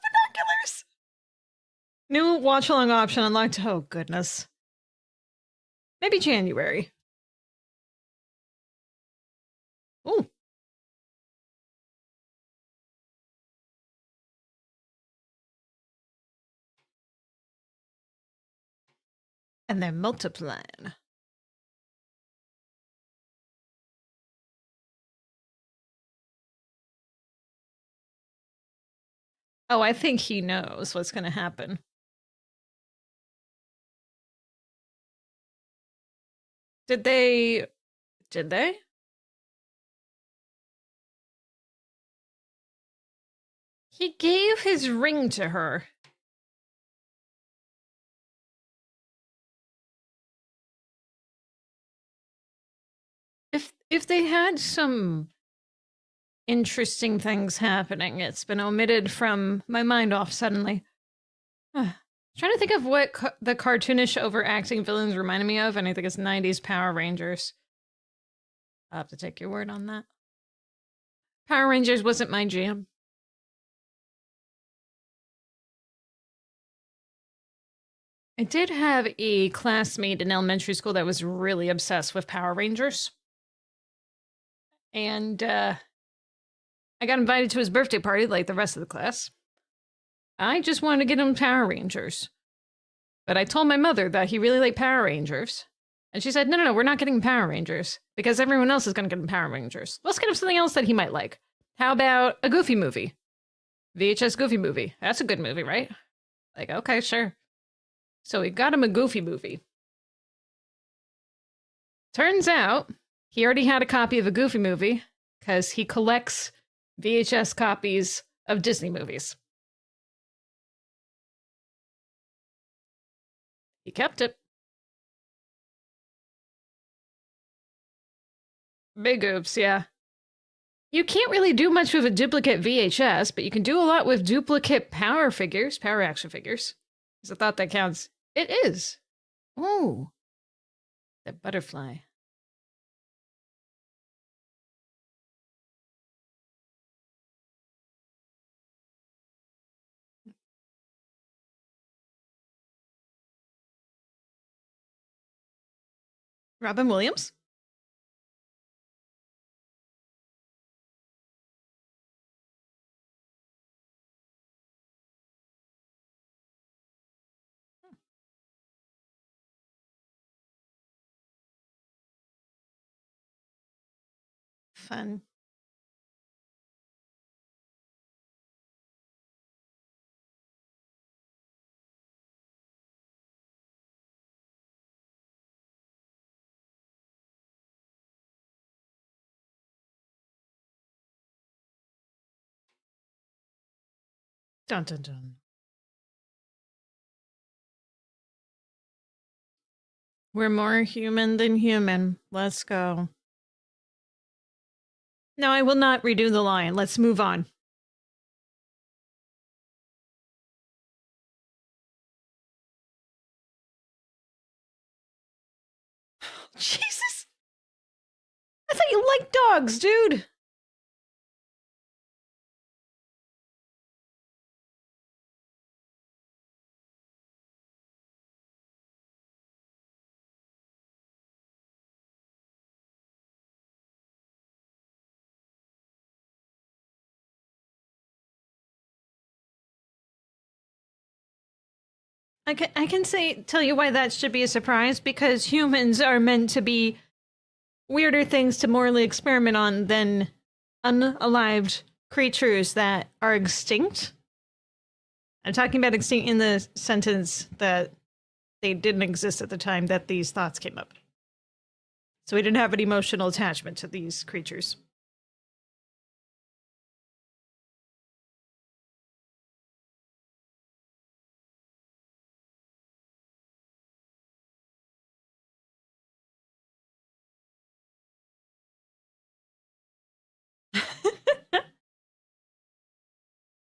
binoculars. New watch-along option unlocked. Oh, goodness. Maybe January. And they're multiplying. Oh, I think he knows what's going to happen. Did they? Did they? He gave his ring to her. If they had some interesting things happening, it's been omitted from my mind off suddenly. Trying to think of what the cartoonish overacting villains reminded me of, and I think it's 90s Power Rangers. I'll have to take your word on that. Power Rangers wasn't my jam. I did have a classmate in elementary school that was really obsessed with Power Rangers. And I got invited to his birthday party like the rest of the class. I just wanted to get him Power Rangers. But I told my mother that he really liked Power Rangers. And she said, no, we're not getting Power Rangers because everyone else is going to get him Power Rangers. Let's get him something else that he might like. How about a Goofy movie? VHS Goofy movie. That's a good movie, right? Like, okay, sure. So we got him a Goofy movie. Turns out he already had a copy of a Goofy movie because he collects VHS copies of Disney movies. He kept it. Big oops, yeah. You can't really do much with a duplicate VHS, but you can do a lot with duplicate power figures, power action figures. Is the thought that counts? It is. Oh, the butterfly. Robin Williams? Fun. Dun dun dun. We're more human than human. Let's go. No, I will not redo the line. Let's move on. Jesus! I thought you liked dogs, dude! I can tell you why that should be a surprise, because humans are meant to be weirder things to morally experiment on than unalived creatures that are extinct. I'm talking about extinct in the sentence that they didn't exist at the time that these thoughts came up. So we didn't have an emotional attachment to these creatures.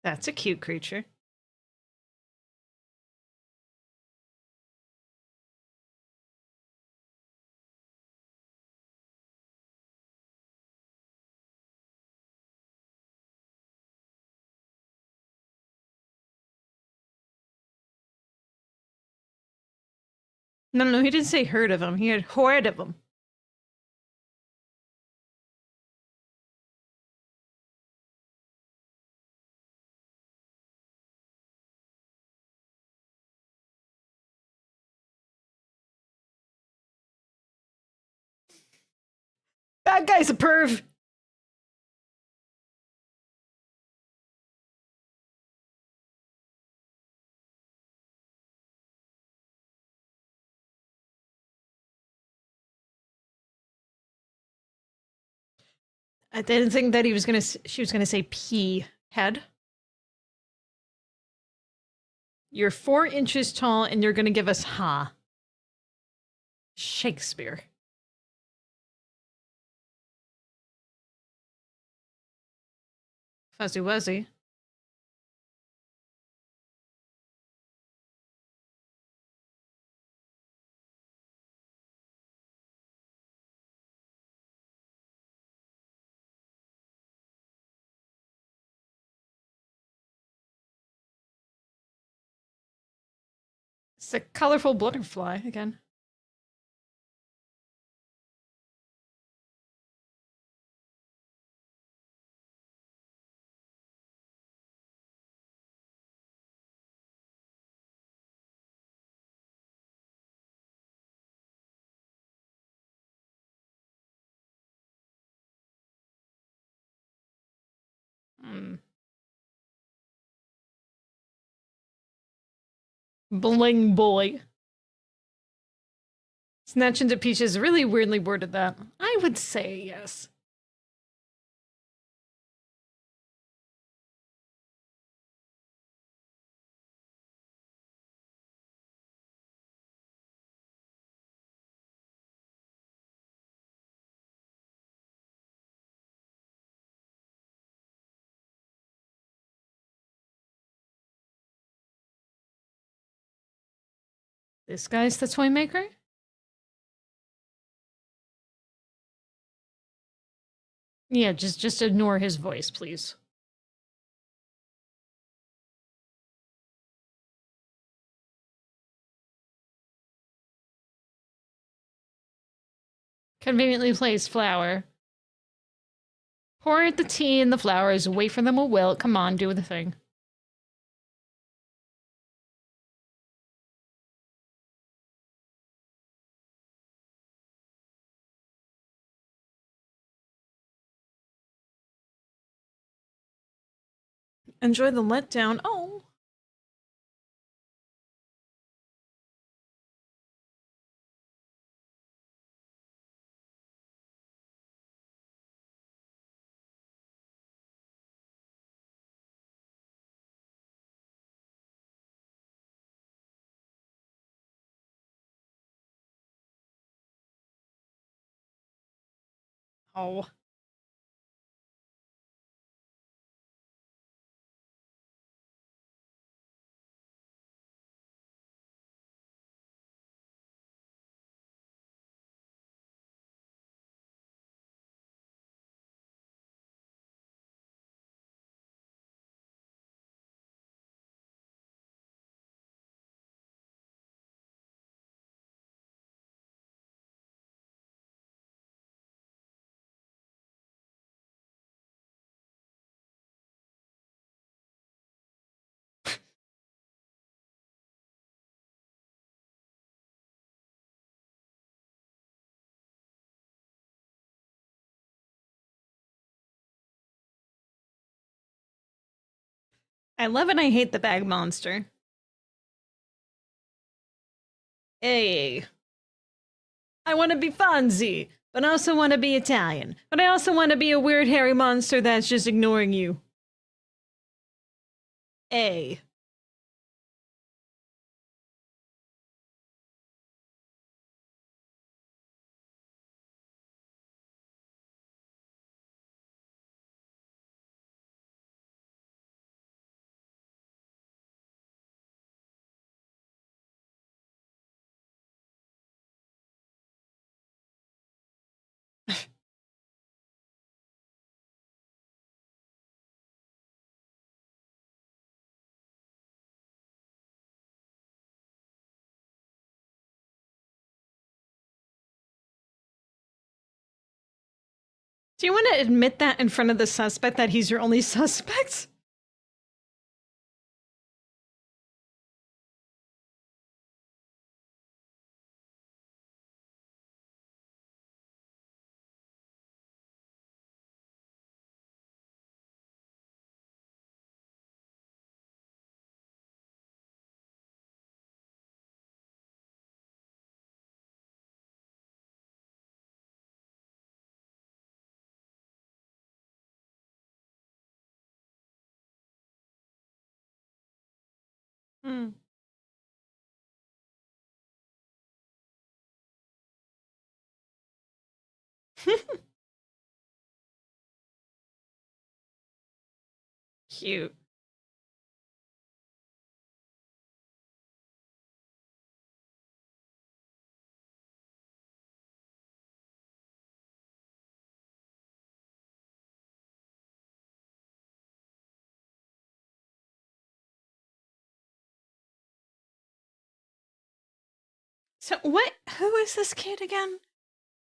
That's a cute creature. No, he didn't say heard of him. He had heard of him. That guy's a perv. I didn't think that she was gonna say pea head. You're 4 inches tall and you're gonna give us ha. Shakespeare. Fuzzy Wuzzy. It's a colorful butterfly again. Bling boy. Snatch into Peaches really weirdly worded that. I would say yes. This guy's the toy maker? Yeah, just ignore his voice, please. Conveniently placed flower. Pour the tea in the flowers, wait for them to wilt. Come on, do the thing. Enjoy the letdown. Oh. Oh. I love and I hate the bag monster. Hey. I want to be Fonzie, but I also want to be Italian. But I also want to be a weird hairy monster that's just ignoring you. A. Do you want to admit that in front of the suspect that he's your only suspect? Hmm. Cute. So what? Who is this kid again?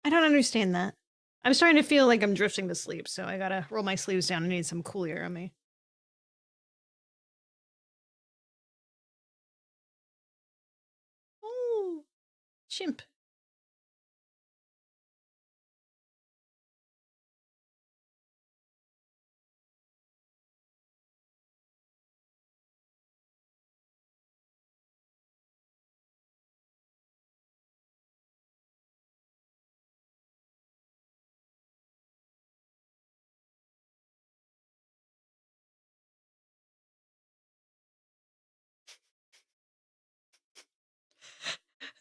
I don't understand that. I'm starting to feel like I'm drifting to sleep, so I gotta roll my sleeves down. I need some cool air on me. Oh, chimp.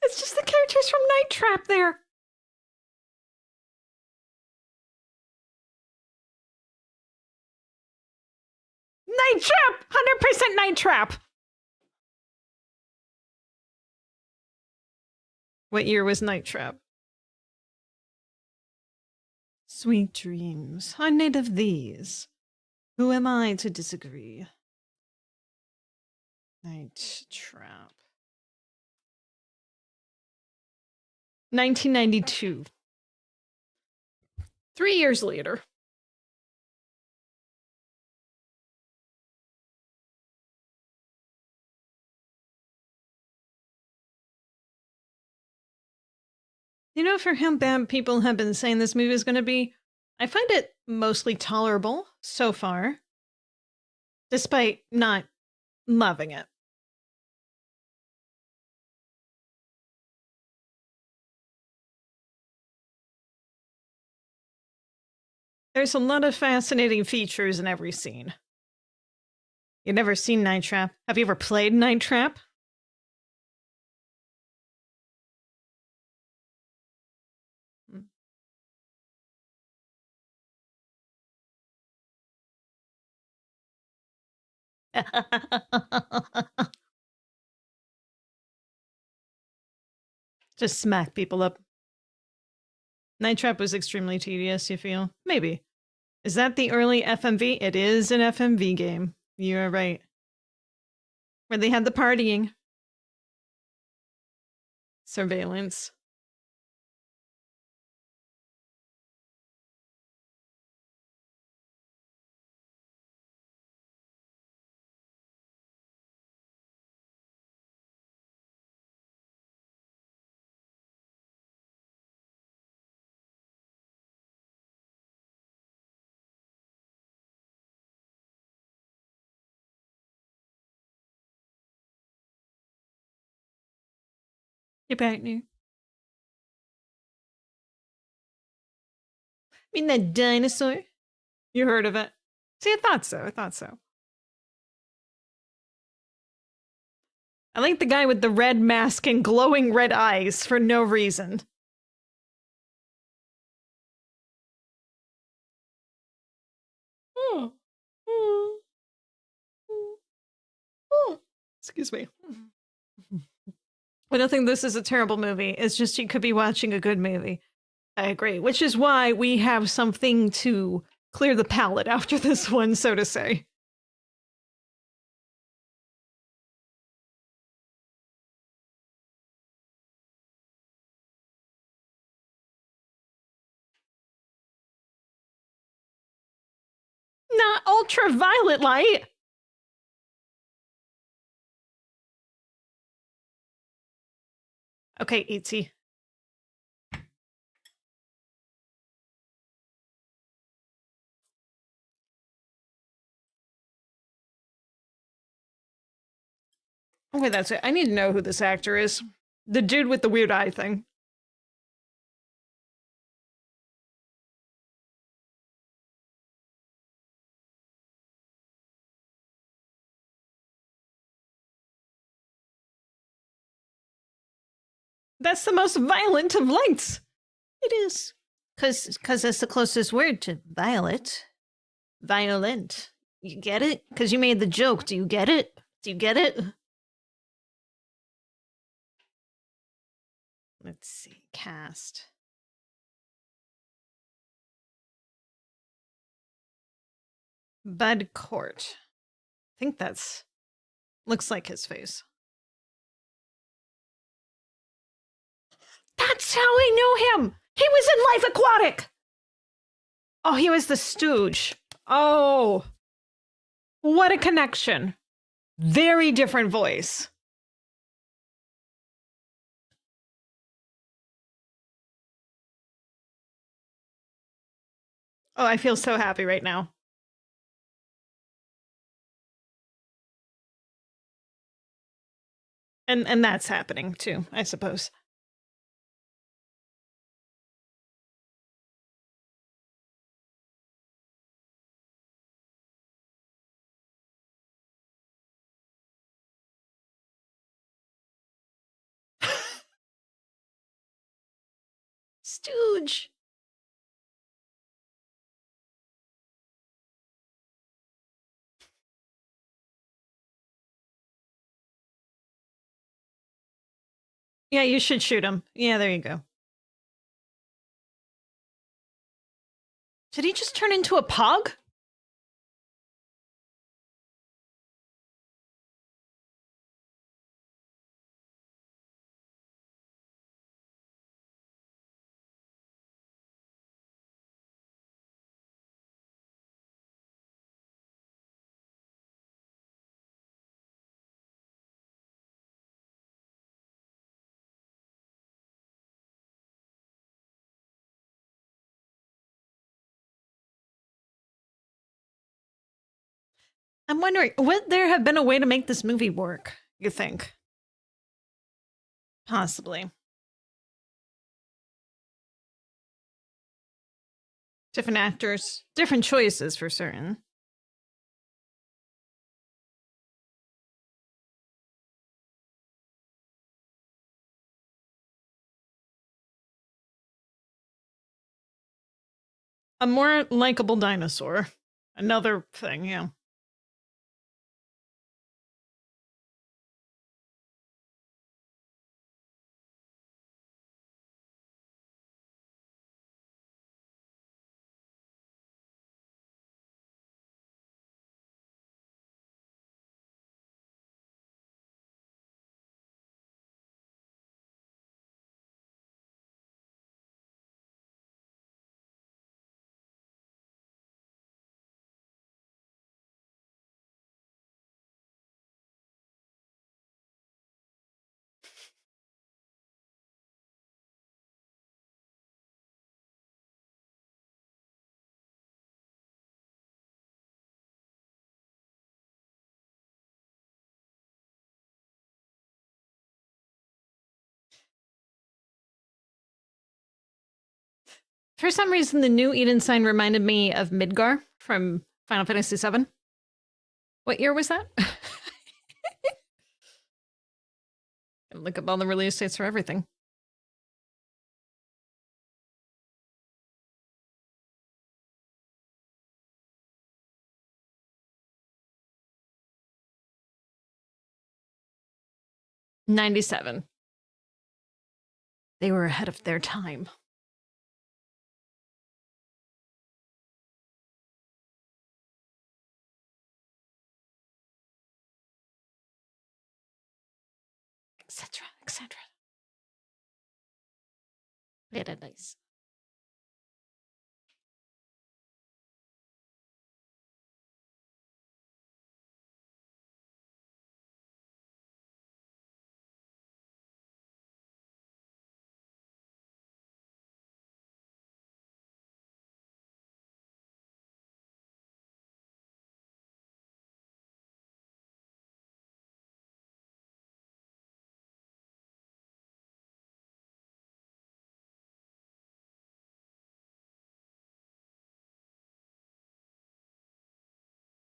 It's just the characters from Night Trap there. Night Trap! 100% Night Trap! What year was Night Trap? Sweet dreams are made of these. Who am I to disagree? Night Trap. 1992. 3 years later. You know, for how bad people have been saying this movie is going to be, I find it mostly tolerable so far, despite not loving it. There's a lot of fascinating features in every scene. You've never seen Night Trap? Have you ever played Night Trap? Just smack people up. Night Trap was extremely tedious, you feel? Maybe. Is that the early FMV? It is an FMV game. You are right. Where they had the partying. Surveillance. Get back new. I mean that dinosaur? You heard of it? See, I thought so. I thought so. I like the guy with the red mask and glowing red eyes for no reason. Oh. Oh. Oh. Excuse me. I don't think this is a terrible movie. It's just you could be watching a good movie. I agree. Which is why we have something to clear the palate after this one, so to say. Not ultraviolet light. Okay, Itzy. Okay, that's it. I need to know who this actor is. The dude with the weird eye thing. That's the most violent of lights. It is. Because that's the closest word to violet. Violent. You get it? Because you made the joke. Do you get it? Do you get it? Let's see. Cast. Bud Court. I think that's... looks like his face. That's how I know him! He was in Life Aquatic! Oh, he was the stooge. Oh. What a connection. Very different voice. Oh, I feel so happy right now. And that's happening too, I suppose. Stooge. Yeah, you should shoot him. Yeah, there you go. Did he just turn into a pug? I'm wondering, would there have been a way to make this movie work, you think? Possibly. Different actors, different choices for certain. A more likable dinosaur. Another thing, yeah. For some reason, the new Eden sign reminded me of Midgar from Final Fantasy VII. What year was that? Look up all the release dates for everything. '97. They were ahead of their time. Etc. Etc. Very nice.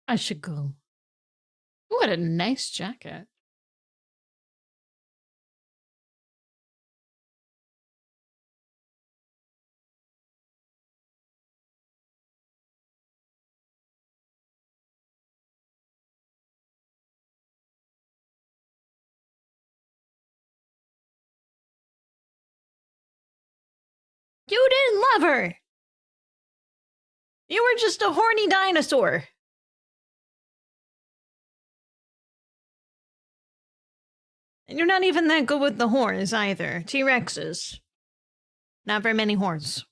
I should go. What a nice jacket. You didn't love her. You were just a horny dinosaur. And you're not even that good with the horns either. T-Rexes. Not very many horns.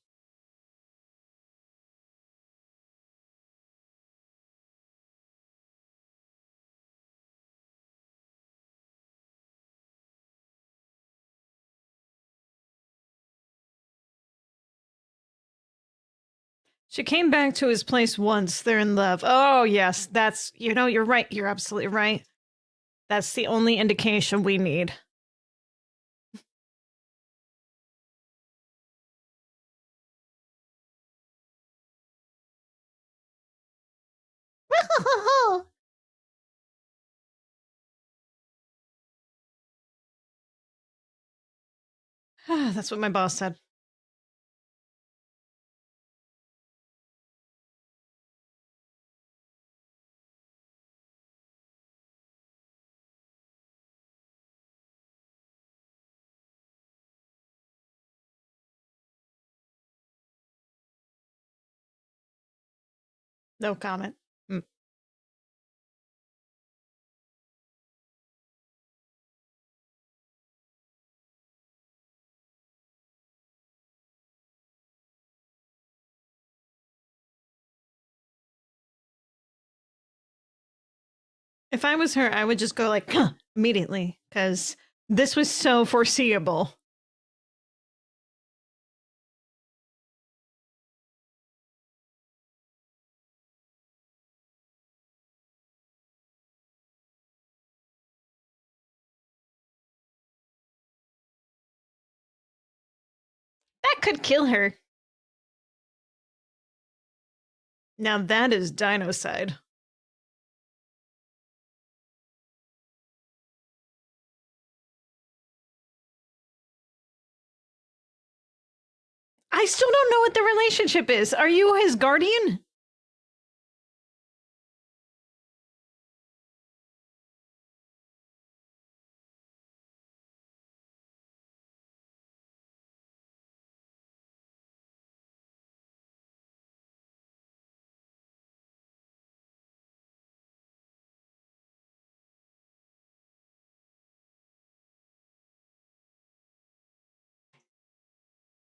She came back to his place once. They're in love. Oh, yes. That's, you're right. You're absolutely right. That's the only indication we need. That's what my boss said. No comment. If I was her, I would just go like, huh, immediately, because this was so foreseeable. That could kill her. Now that is dinocide. I still don't know what the relationship is. Are you his guardian?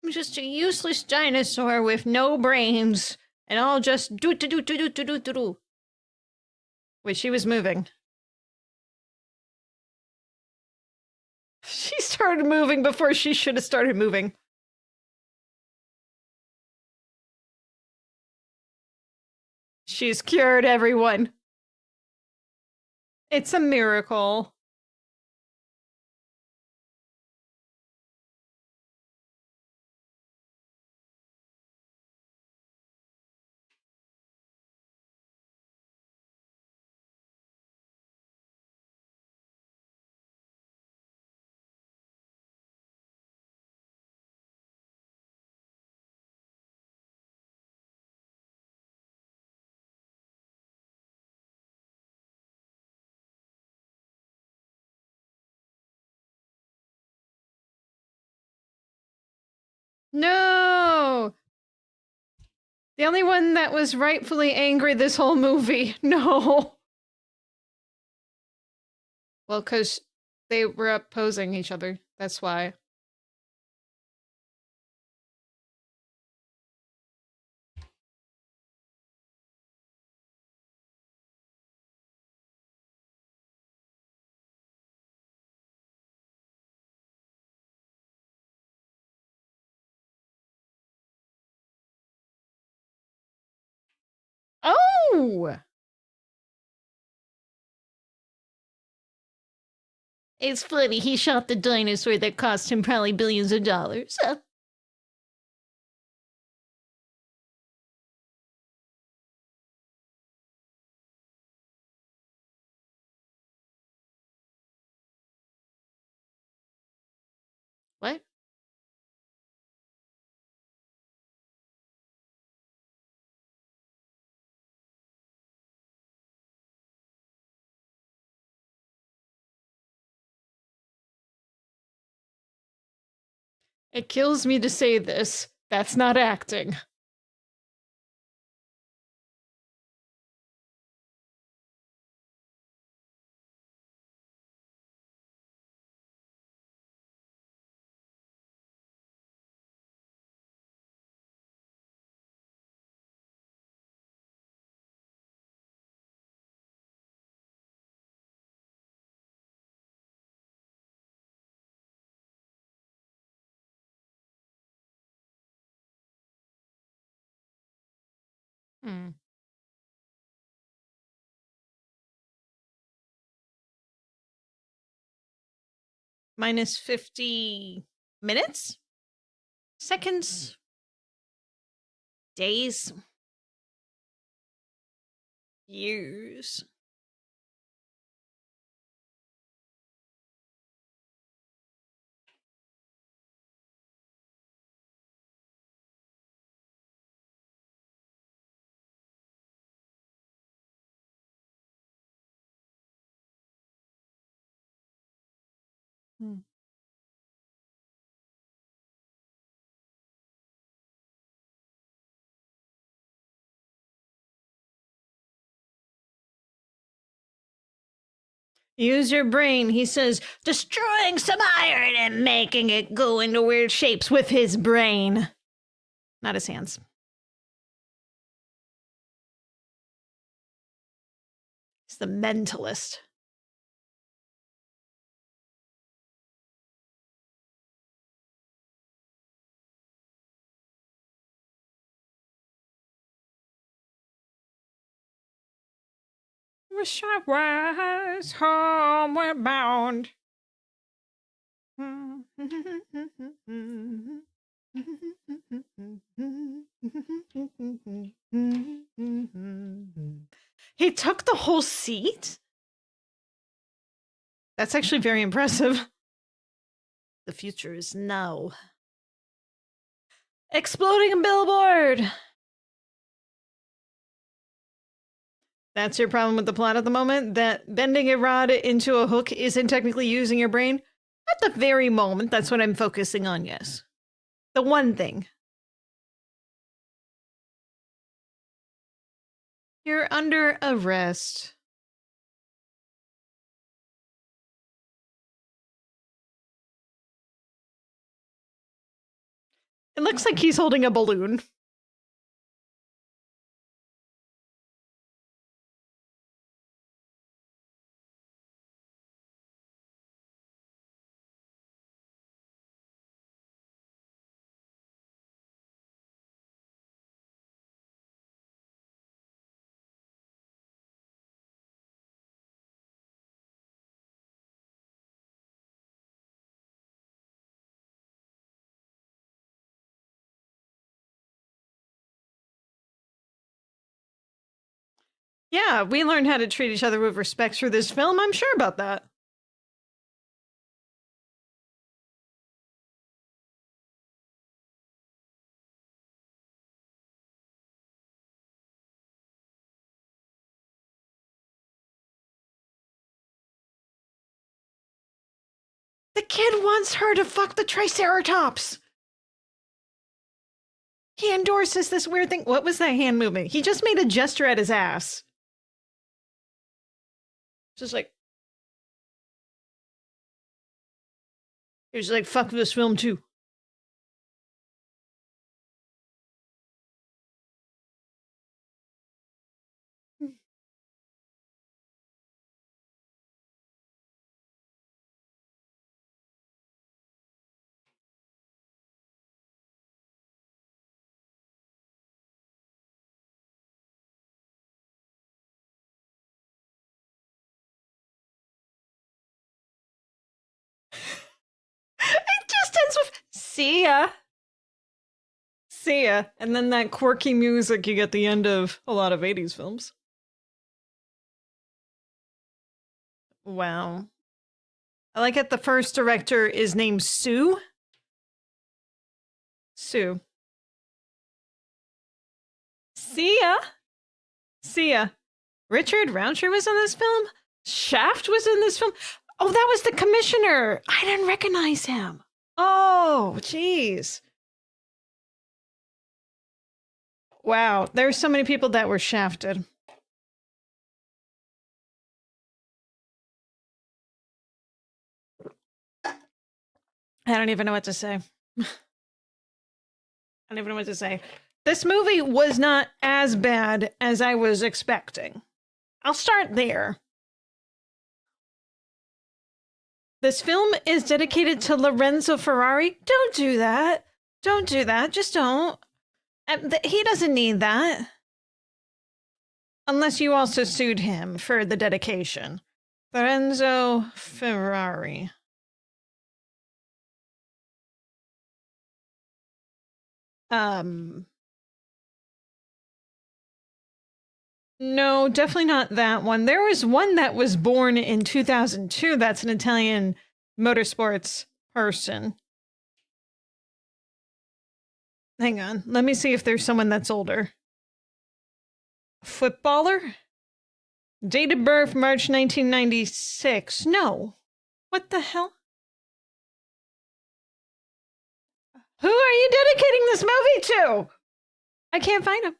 I'm just a useless dinosaur with no brains, and I'll just do. Wait, she was moving. She started moving before she should have started moving. She's cured everyone. It's a miracle. No! The only one that was rightfully angry this whole movie. No. Well, because they were opposing each other. That's why. Oh! It's funny, he shot the dinosaur that cost him probably billions of dollars. What? It kills me to say this, That's not acting. Hmm. Minus 50 minutes? Seconds? Days? Years? Hmm. Use your brain. He says, destroying some iron and making it go into weird shapes with his brain. Not his hands. He's the mentalist. Wish I was homeward bound. He took the whole seat? That's actually very impressive. The future is now. Exploding a billboard! That's your problem with the plot at the moment? That bending a rod into a hook isn't technically using your brain? At the very moment, that's what I'm focusing on, yes. The one thing. You're under arrest. It looks like he's holding a balloon. Yeah, we learned how to treat each other with respect through this film. I'm sure about that. The kid wants her to fuck the Triceratops. He endorses this weird thing. What was that hand movement? He just made a gesture at his ass. Just like, he was like, fuck this film too. It just ends with, see ya. See ya. And then that quirky music you get at the end of a lot of 80s films. Wow. I like it. The first director is named Sue. Sue. See ya. See ya. Richard Roundtree was in this film? Shaft was in this film? Oh, that was the commissioner. I didn't recognize him. Oh, jeez. Wow, there's so many people that were shafted. I don't even know what to say. I don't even know what to say. This movie was not as bad as I was expecting. I'll start there. This film is dedicated to Lorenzo Ferrari. Don't do that. Don't do that. Just don't. He doesn't need that. Unless you also sued him for the dedication. Lorenzo Ferrari. No, definitely not that one. There was one that was born in 2002. That's an Italian motorsports person. Hang on. Let me see if there's someone that's older. Footballer? Date of birth, March 1996. No. What the hell? Who are you dedicating this movie to? I can't find him.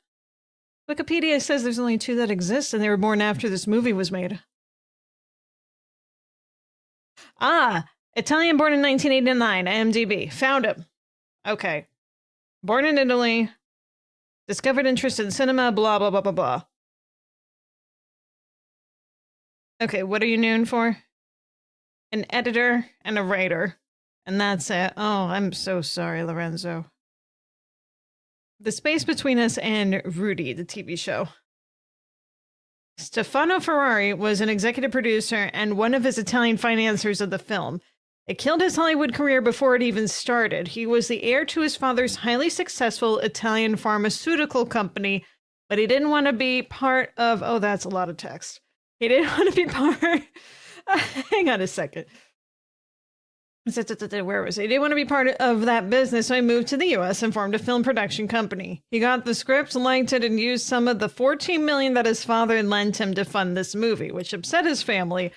Wikipedia says there's only 2 that exist, and they were born after this movie was made. Ah, Italian born in 1989, IMDb. Found him. Okay. Born in Italy. Discovered interest in cinema, blah, blah, blah, blah, blah. Okay, what are you known for? An editor and a writer. And that's it. Oh, I'm so sorry, Lorenzo. The space between us and Rudy, the TV show. Stefano Ferrari was an executive producer and one of his Italian financiers of the film. It killed his Hollywood career before it even started. He was the heir to his father's highly successful Italian pharmaceutical company, but he didn't want to be part of... Oh, that's a lot of text. He didn't want to be part... Hang on a second. Where was he? He didn't want to be part of that business, so he moved to the US and formed a film production company. He got the script, liked it, and used some of the $14 million that his father lent him to fund this movie, which upset his family.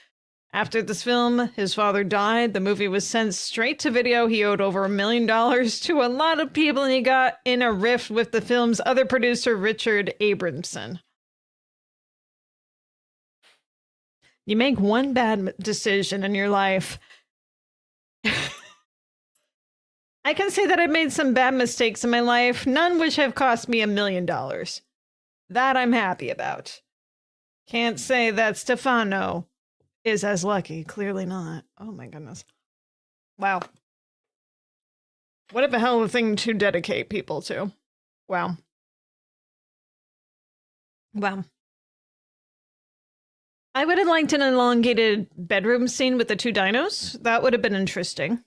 After this film, his father died. The movie was sent straight to video. He owed over $1 million to a lot of people, and he got in a rift with the film's other producer, Richard Abramson. You make one bad decision in your life. I can say that I've made some bad mistakes in my life, none which have cost me $1 million. That I'm happy about. Can't say that Stefano is as lucky. Clearly not. Oh my goodness. Wow. What a hell of a thing to dedicate people to. Wow. Wow. I would have liked an elongated bedroom scene with the 2 dinos. That would have been interesting.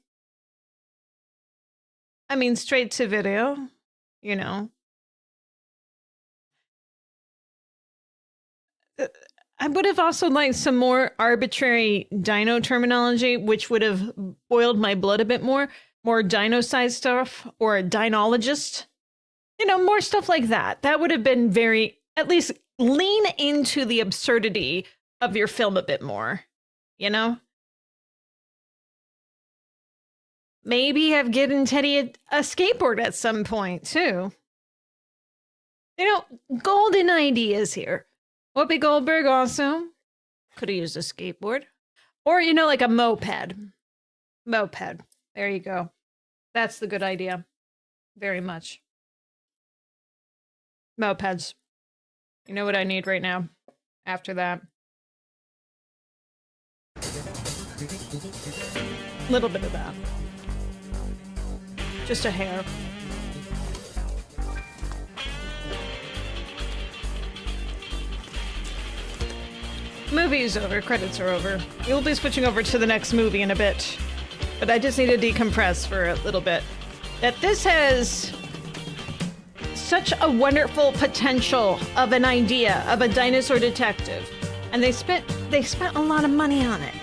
I mean, straight to video, you know. I would have also liked some more arbitrary dino terminology, which would have boiled my blood a bit more. More dino-sized stuff, or a dinologist. You know, more stuff like that. That would have been very, at least lean into the absurdity of your film a bit more, you know? Maybe have given Teddy a skateboard at some point, too. You know, golden ideas here. Whoopi Goldberg also could have used a skateboard. Or, you know, like a moped. Moped. There you go. That's the good idea. Very much. Mopeds. You know what I need right now after that? Little bit of that. Just a hair. Movie is over. Credits are over. We'll be switching over to the next movie in a bit. But I just need to decompress for a little bit. That this has such a wonderful potential of an idea of a dinosaur detective. And they spent a lot of money on it.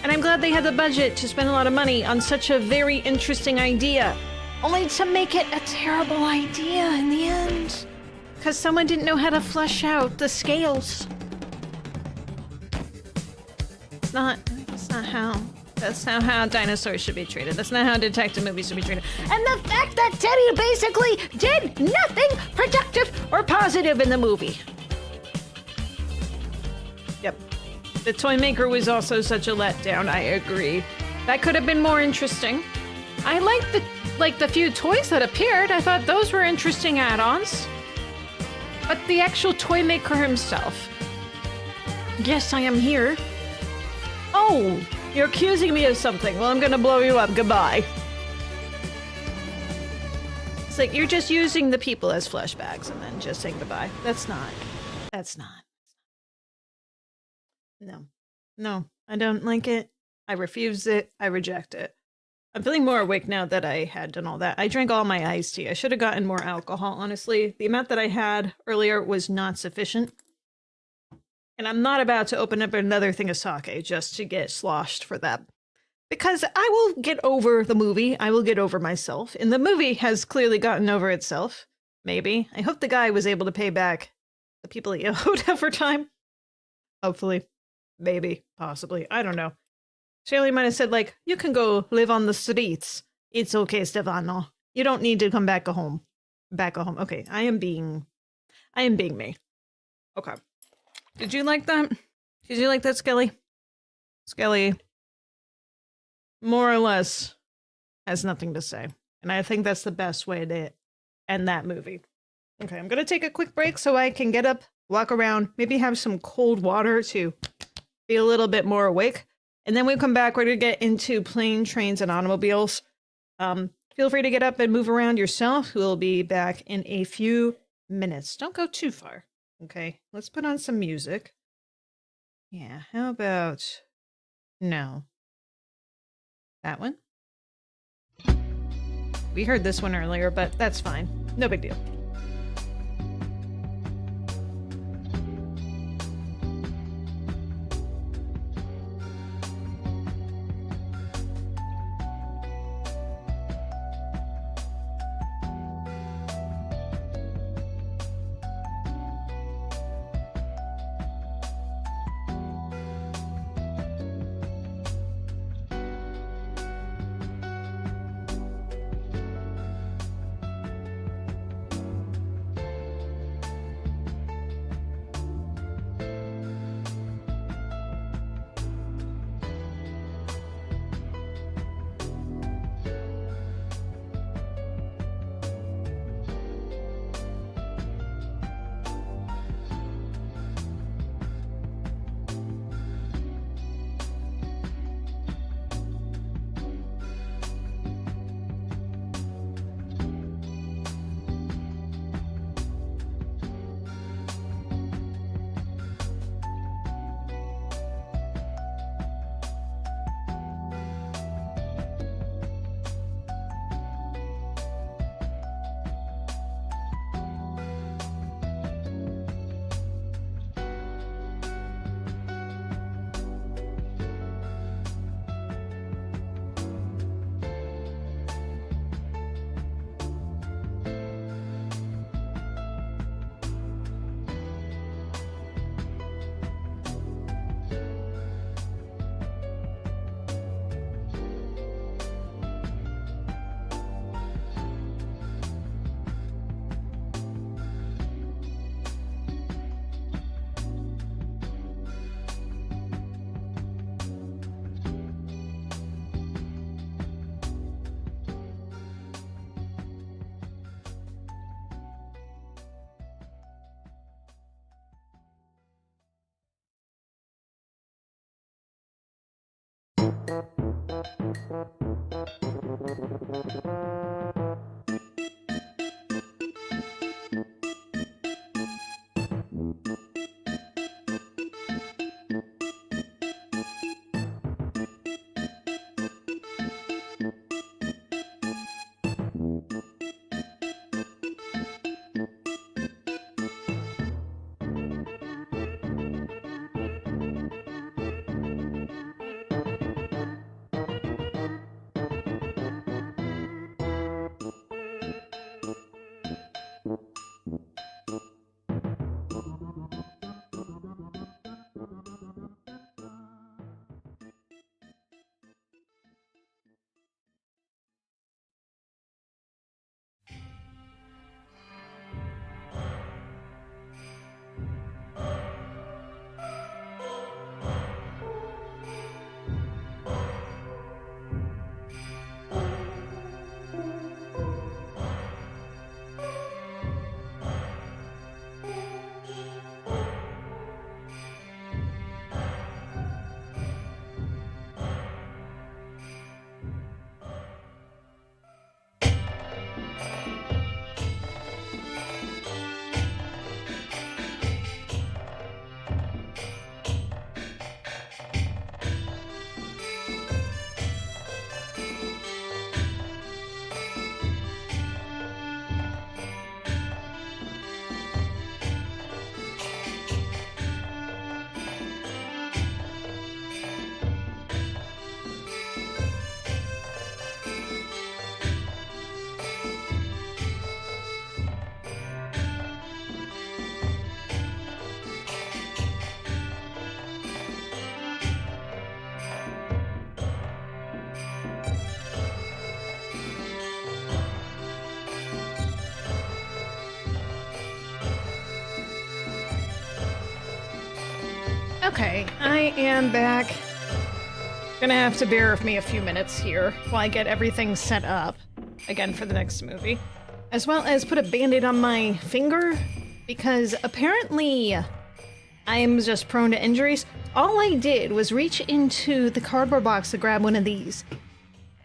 And I'm glad they had the budget to spend a lot of money on such a very interesting idea, only to make it a terrible idea in the end. Because someone didn't know how to flesh out the scales. That's not how That's not how dinosaurs should be treated. That's not how detective movies should be treated. And the fact that Teddy basically did nothing productive or positive in the movie. Yep. The toy maker was also such a letdown, I agree. That could have been more interesting. I liked the few toys that appeared. I thought those were interesting add-ons. But the actual toy maker himself. Yes, I am here. Oh, you're accusing me of something. Well, I'm gonna blow you up. Goodbye. It's like you're just using the people as flashbacks and then just saying goodbye. That's not. No, I don't like it. I refuse it. I reject it. I'm feeling more awake now that I had done all that. I drank all my iced tea. I should have gotten more alcohol, honestly. The amount that I had earlier was not sufficient. And I'm not about to open up another thing of sake just to get sloshed for that. Because I will get over the movie. I will get over myself. And the movie has clearly gotten over itself. Maybe. I hope the guy was able to pay back the people he owed over time. Hopefully. Maybe. Possibly. I don't know. Shirley might have said, like, you can go live on the streets. It's okay, Stefano. You don't need to come back home. Okay, I am being me. Okay. Did you like that? Did you like that, Skelly? Skelly, more or less, has nothing to say. And I think that's the best way to end that movie. Okay, I'm going to take a quick break so I can get up, walk around, maybe have some cold water to be a little bit more awake. And then we come back, we're going to get into plane, trains, and automobiles. Feel free to get up and move around yourself. We'll be back in a few minutes. Don't go too far. Okay, let's put on some music. Yeah, how about... No. That one? We heard this one earlier, but that's fine. No big deal. Okay, I am back. Gonna have to bear with me a few minutes here while I get everything set up again for the next movie. As well as put a band-aid on my finger, because apparently I am just prone to injuries. All I did was reach into the cardboard box to grab one of these.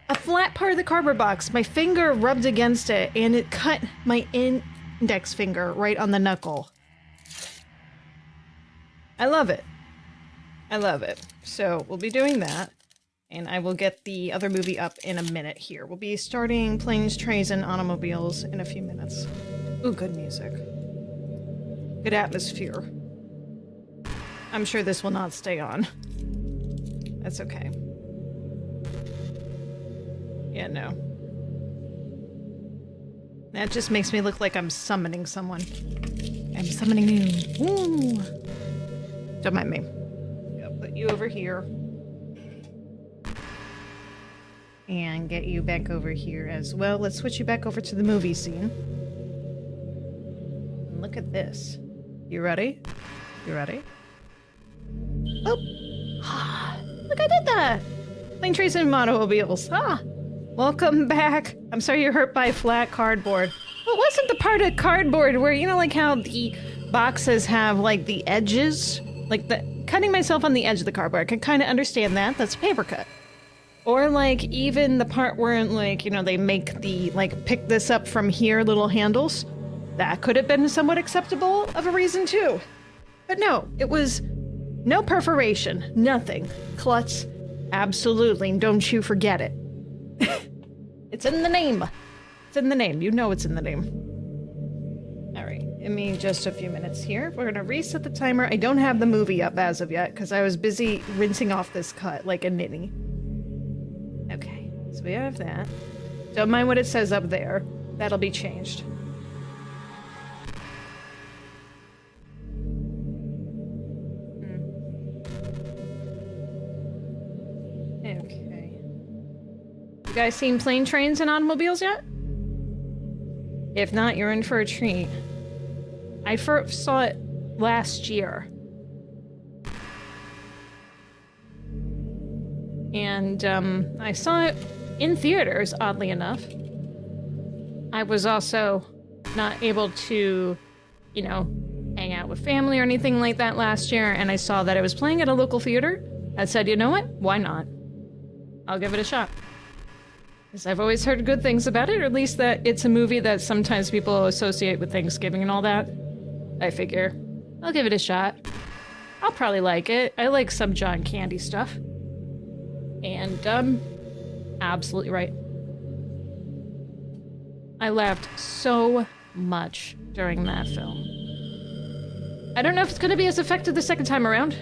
A flat part of the cardboard box, my finger rubbed against it, and it cut my index finger right on the knuckle. I love it. I love it. So we'll be doing that, and I will get the other movie up in a minute here. We'll be starting Planes, Trains, and Automobiles in a few minutes. Ooh, good music. Good atmosphere. I'm sure this will not stay on. That's okay. Yeah, no. That just makes me look like I'm summoning someone. I'm summoning you. Woo! Don't mind me. I'll put you over here. And get you back over here as well. Let's switch you back over to the movie scene. And look at this. You ready? You ready? Oh! Look, I did that! Plane, Trains, and Automobiles. Welcome back. I'm sorry you're hurt by flat cardboard. Well, it wasn't the part of cardboard where, you know, like how the boxes have, like, the edges? Like, cutting myself on the edge of the cardboard. I can kind of understand that. That's a paper cut. Or, like, even the part where, like, you know, they make the, like, pick this up from here little handles. That could have been somewhat acceptable of a reason, too. But no, it was no perforation. Nothing. Klutz. Absolutely. Don't you forget it. It's in the name. It's in the name. You know it's in the name. Alright, give me just a few minutes here. We're gonna reset the timer. I don't have the movie up as of yet, because I was busy rinsing off this cut like a ninny. Okay, so we have that. Don't mind what it says up there. That'll be changed. Okay. You guys seen Plane, Trains, and Automobiles yet? If not, you're in for a treat. I first saw it last year. And, I saw it in theaters, oddly enough. I was also not able to, you know, hang out with family or anything like that last year, and I saw that it was playing at a local theater. I said, you know what? Why not? I'll give it a shot. Because I've always heard good things about it, or at least that it's a movie that sometimes people associate with Thanksgiving and all that. I figure, I'll give it a shot. I'll probably like it. I like some John Candy stuff. And, absolutely right. I laughed so much during that film. I don't know if it's gonna be as effective the second time around.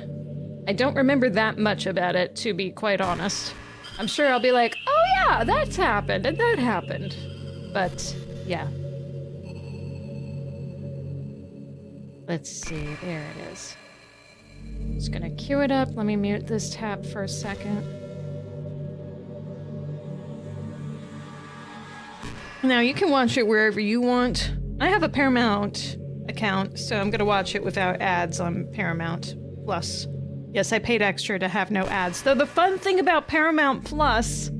I don't remember that much about it, to be quite honest. I'm sure I'll be like, oh yeah, that's happened, and that happened. But, yeah. Let's see, there it is. Just gonna queue it up. Let me mute this tab for a second. Now, you can watch it wherever you want. I have a Paramount account, so I'm gonna watch it without ads on Paramount Plus. Yes, I paid extra to have no ads. Though the fun thing about Paramount Plus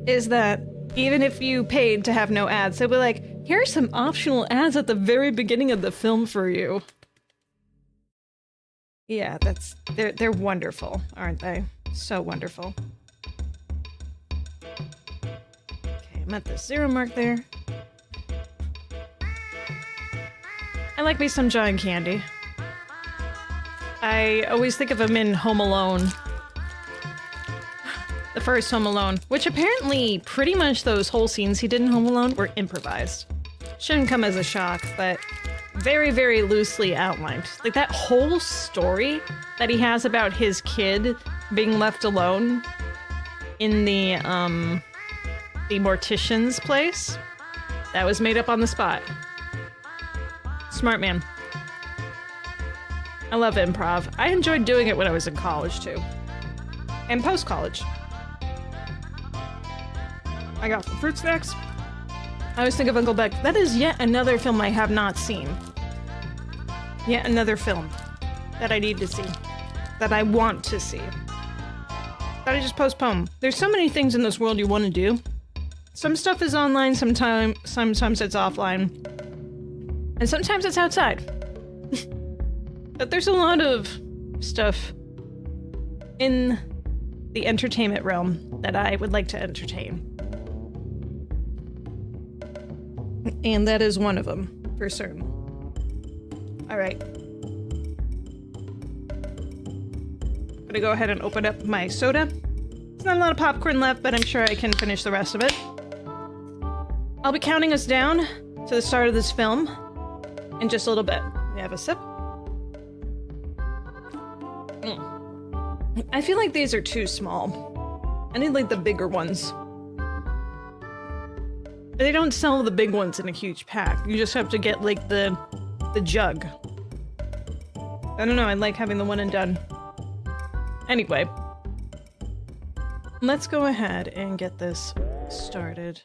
is that even if you paid to have no ads, they'll be like, here's some optional ads at the very beginning of the film for you. Yeah, they're wonderful, aren't they? So wonderful. Okay, I'm at the 0 mark there. I like me some John Candy. I always think of him in Home Alone. The first Home Alone, which apparently pretty much those whole scenes he did in Home Alone were improvised. Shouldn't come as a shock, but very, very loosely outlined. Like that whole story that he has about his kid being left alone in the mortician's place, that was made up on the spot. Smart man. I love improv. I enjoyed doing it when I was in college, too. And post-college. I got some fruit snacks. I always think of Uncle Beck. That is yet another film I have not seen. Yet another film that I need to see. that I want to see. That I just postpone. There's so many things in this world you want to do. Some stuff is online, sometimes it's offline. And sometimes it's outside. But there's a lot of stuff in the entertainment realm that I would like to entertain. And that is one of them, for certain. Alright. Gonna go ahead and open up my soda. There's not a lot of popcorn left, but I'm sure I can finish the rest of it. I'll be counting us down to the start of this film in just a little bit. You have a sip. I feel like these are too small. I need like the bigger ones. They don't sell the big ones in a huge pack. You just have to get like the jug. I don't know, I like having the one and done. Anyway. Let's go ahead and get this started.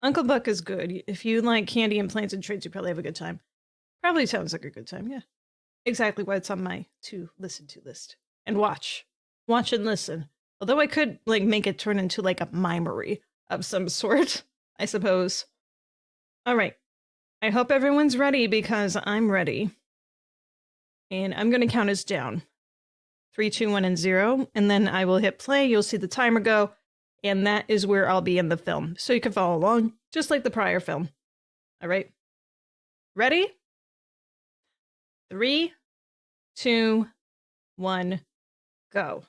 Uncle Buck is good. If you like candy and planes and treats, you probably have a good time. Probably sounds like a good time, yeah. Exactly why it's on my to listen to list. And watch. Watch and listen. Although I could, like, make it turn into, like, a mimery of some sort, I suppose. Alright. I hope everyone's ready, because I'm ready. And I'm gonna count us down. 3, 2, 1, and 0. And then I will hit play, you'll see the timer go, and that is where I'll be in the film. So you can follow along, just like the prior film. Alright? Ready? 3, 2, 1, go.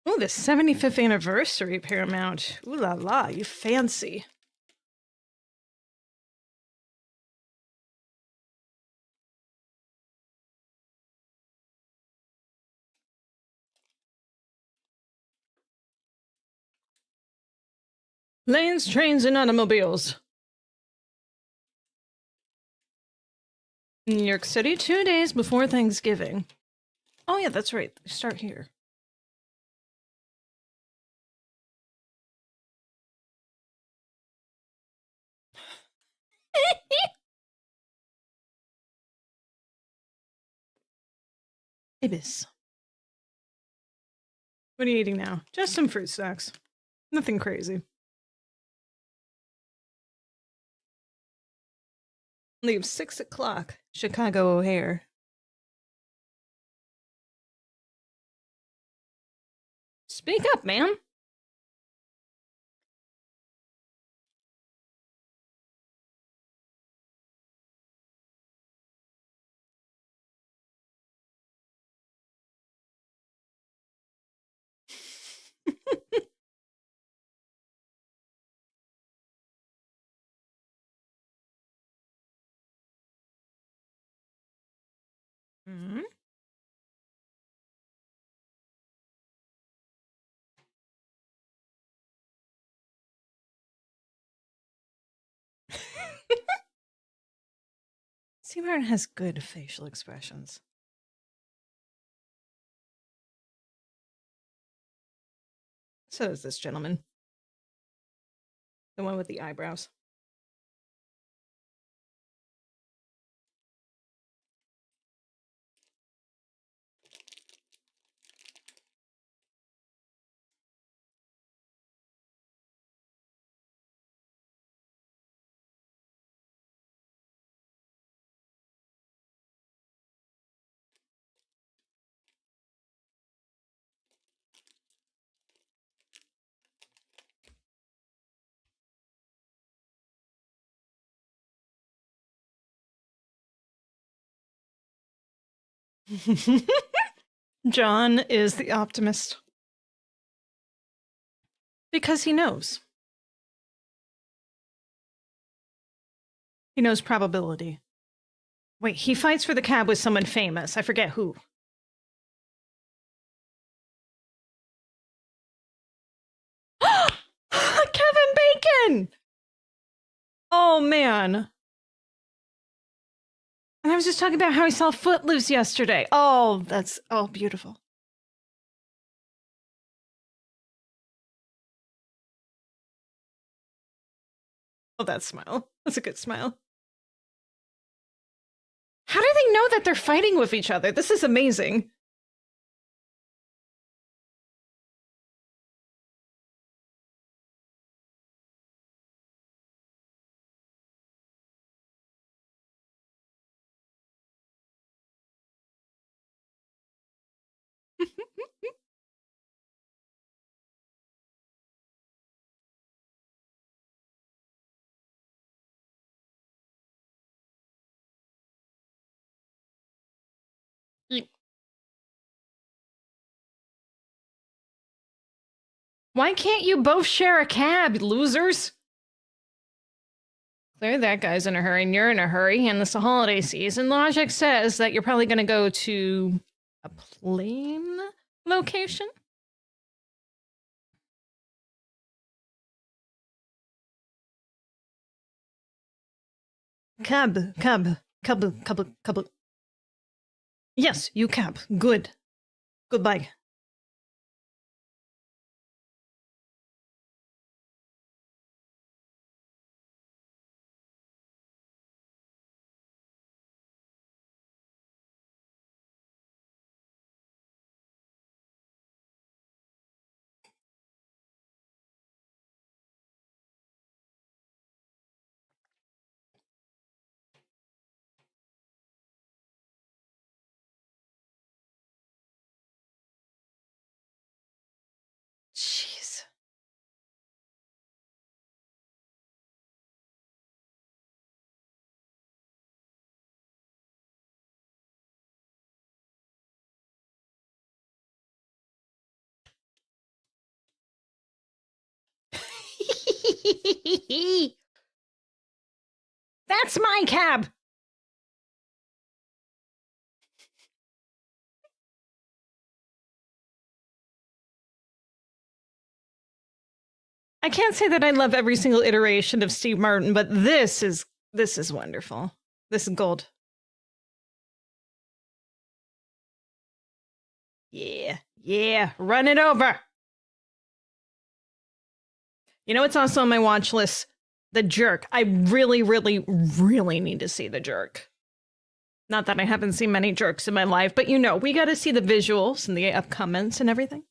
Oh, the 75th anniversary, Paramount. Ooh la la, you fancy. Planes, trains, and automobiles. New York City, 2 days before Thanksgiving. Oh yeah, that's right. They start here. Ibis. What are you eating now? Just some fruit snacks. Nothing crazy. Leave 6 o'clock. Chicago O'Hare. Speak up, ma'am. Mm-hmm. Seaburn has good facial expressions. So does this gentleman. The one with the eyebrows. John is the optimist. Because he knows. He knows probability. Wait, he fights for the cab with someone famous. I forget who. Kevin Bacon! Oh, man. And I was just talking about how I saw Footloose yesterday. Oh, that's beautiful. Oh, that smile. That's a good smile. How do they know that they're fighting with each other? This is amazing. Why can't you both share a cab, losers? Clearly that guy's in a hurry and you're in a hurry, and it's the holiday season. Logic says that you're probably going to go to a plane location? Cab. Yes, you cab. Good. Goodbye. Jeez. That's my cab. I can't say that I love every single iteration of Steve Martin, but this is wonderful. This is gold. Yeah, run it over. You know what's also on my watch list? The Jerk. I really, really, really need to see The Jerk. Not that I haven't seen many jerks in my life, but we got to see the visuals and the comments and everything.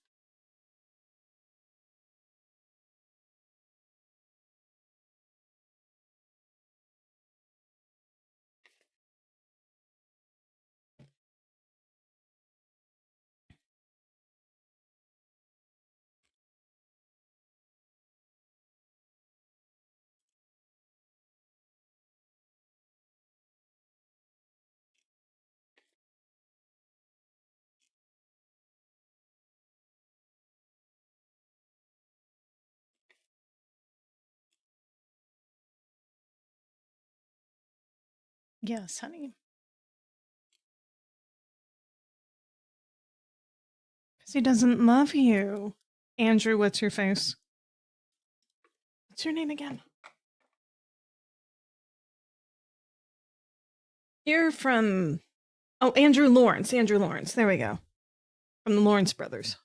Yes, honey. Because he doesn't love you. Andrew, what's your face? What's your name again? You're from... Oh, Andrew Lawrence. Andrew Lawrence. There we go. From the Lawrence brothers.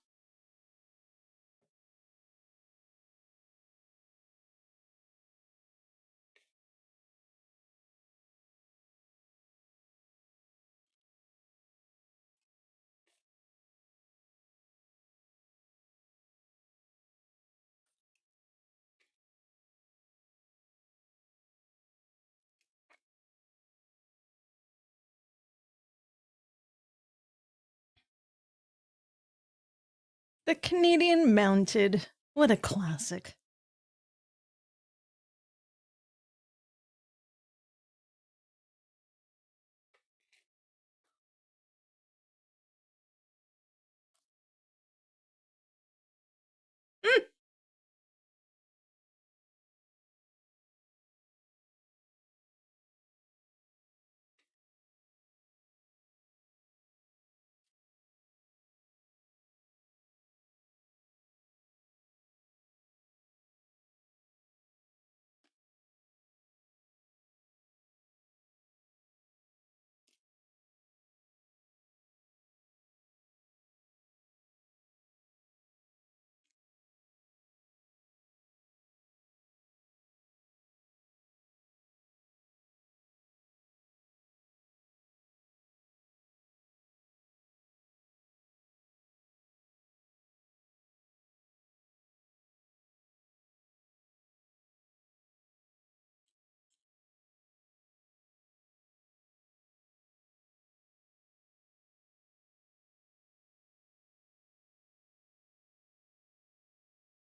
The Canadian Mounted. What a classic.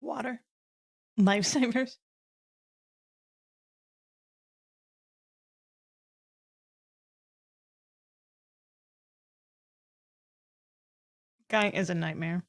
Water. Lifesavers. Guy is a nightmare.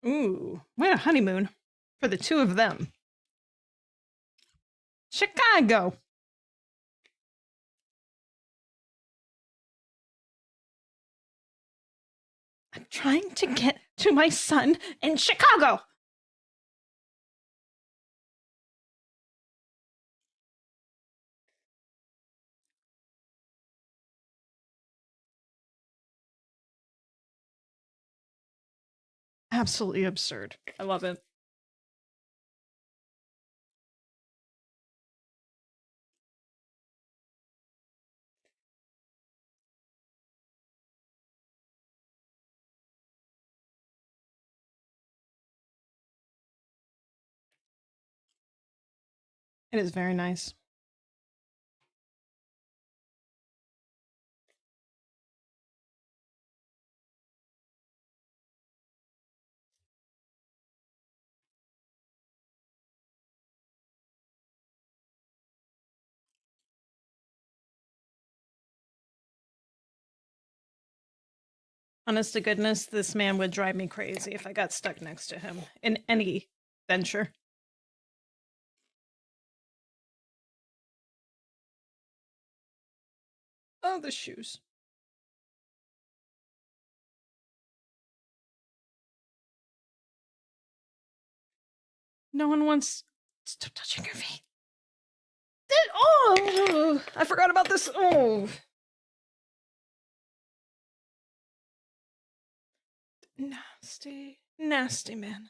Ooh, what a honeymoon for the two of them. Chicago. I'm trying to get to my son in Chicago. Absolutely absurd. I love it. It is very nice. Honest to goodness, this man would drive me crazy if I got stuck next to him in any venture. Oh, the shoes. No one wants... Stop touching your feet. Oh! I forgot about this. Oh! Nasty. Nasty man.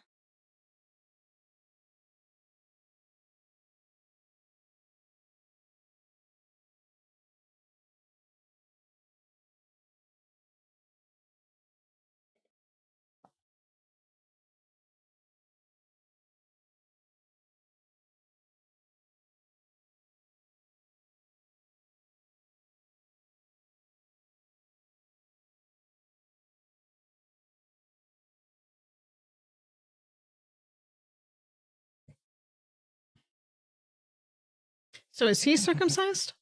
So is he circumcised?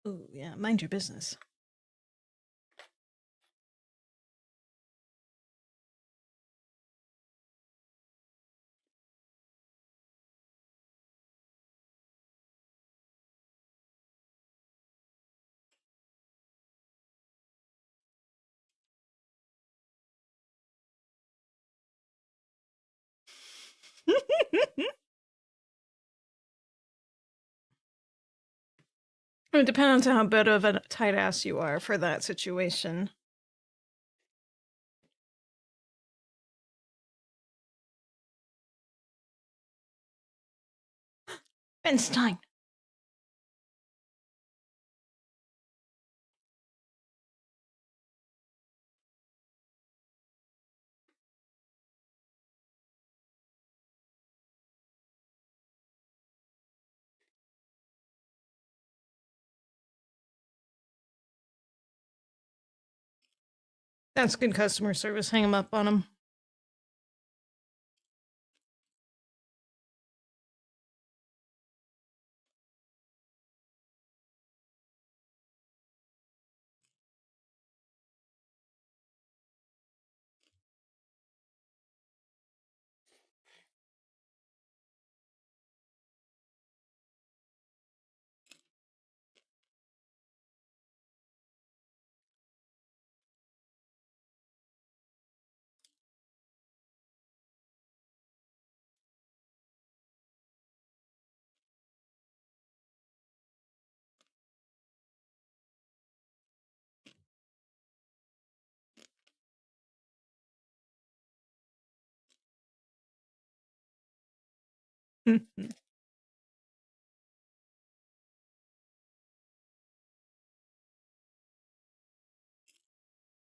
Ooh, yeah, mind your business. It would depend on how bit of a tight ass you are for that situation. Ben Stein. That's good customer service. Hang him up on him.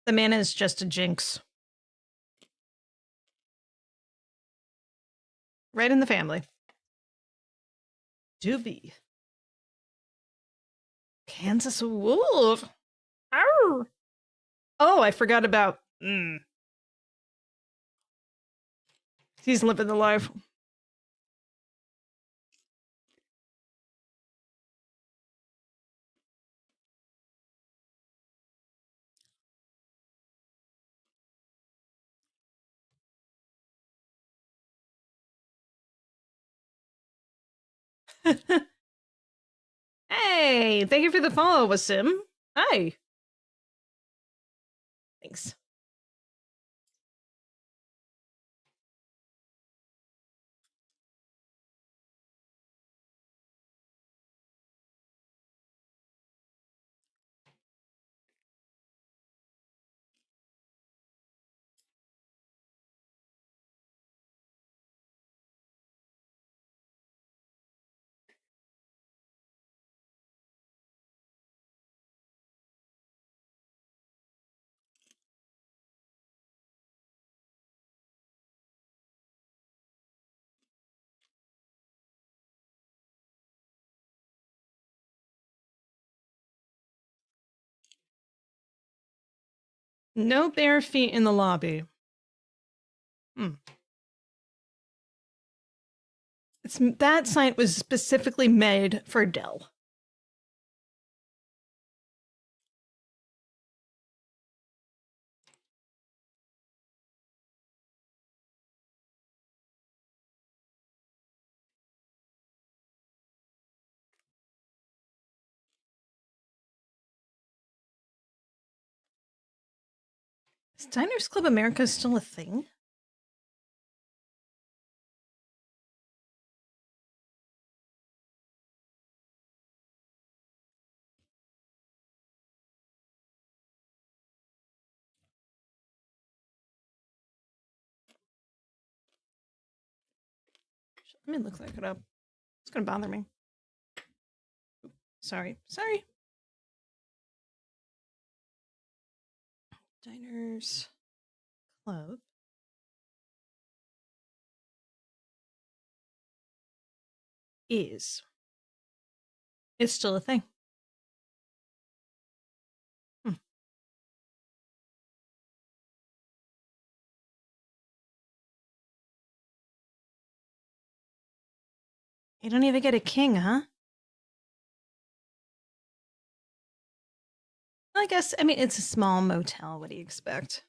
The man is just a jinx. Right in the family. Doobie. Kansas wolf. Arr. Oh, I forgot about. He's living the life. Hey, thank you for the follow, Wasim. Hi. Thanks. No bare feet in the lobby. That sign was specifically made for Dell. Is Diners Club America still a thing? Let me look it up. It's gonna bother me. Sorry. Diners Club is. It's still a thing. You don't even get a king, huh? I guess, I mean, it's a small motel. What do you expect?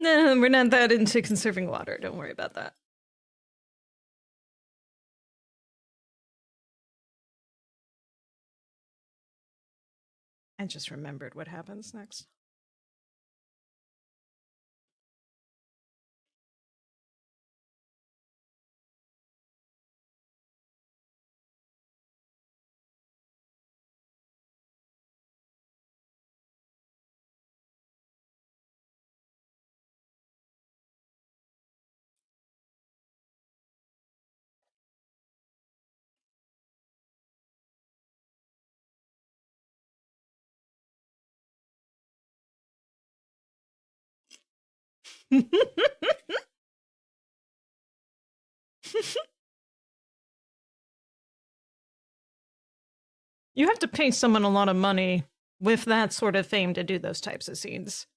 No, we're not that into conserving water. Don't worry about that. I just remembered what happens next. You have to pay someone a lot of money with that sort of fame to do those types of scenes.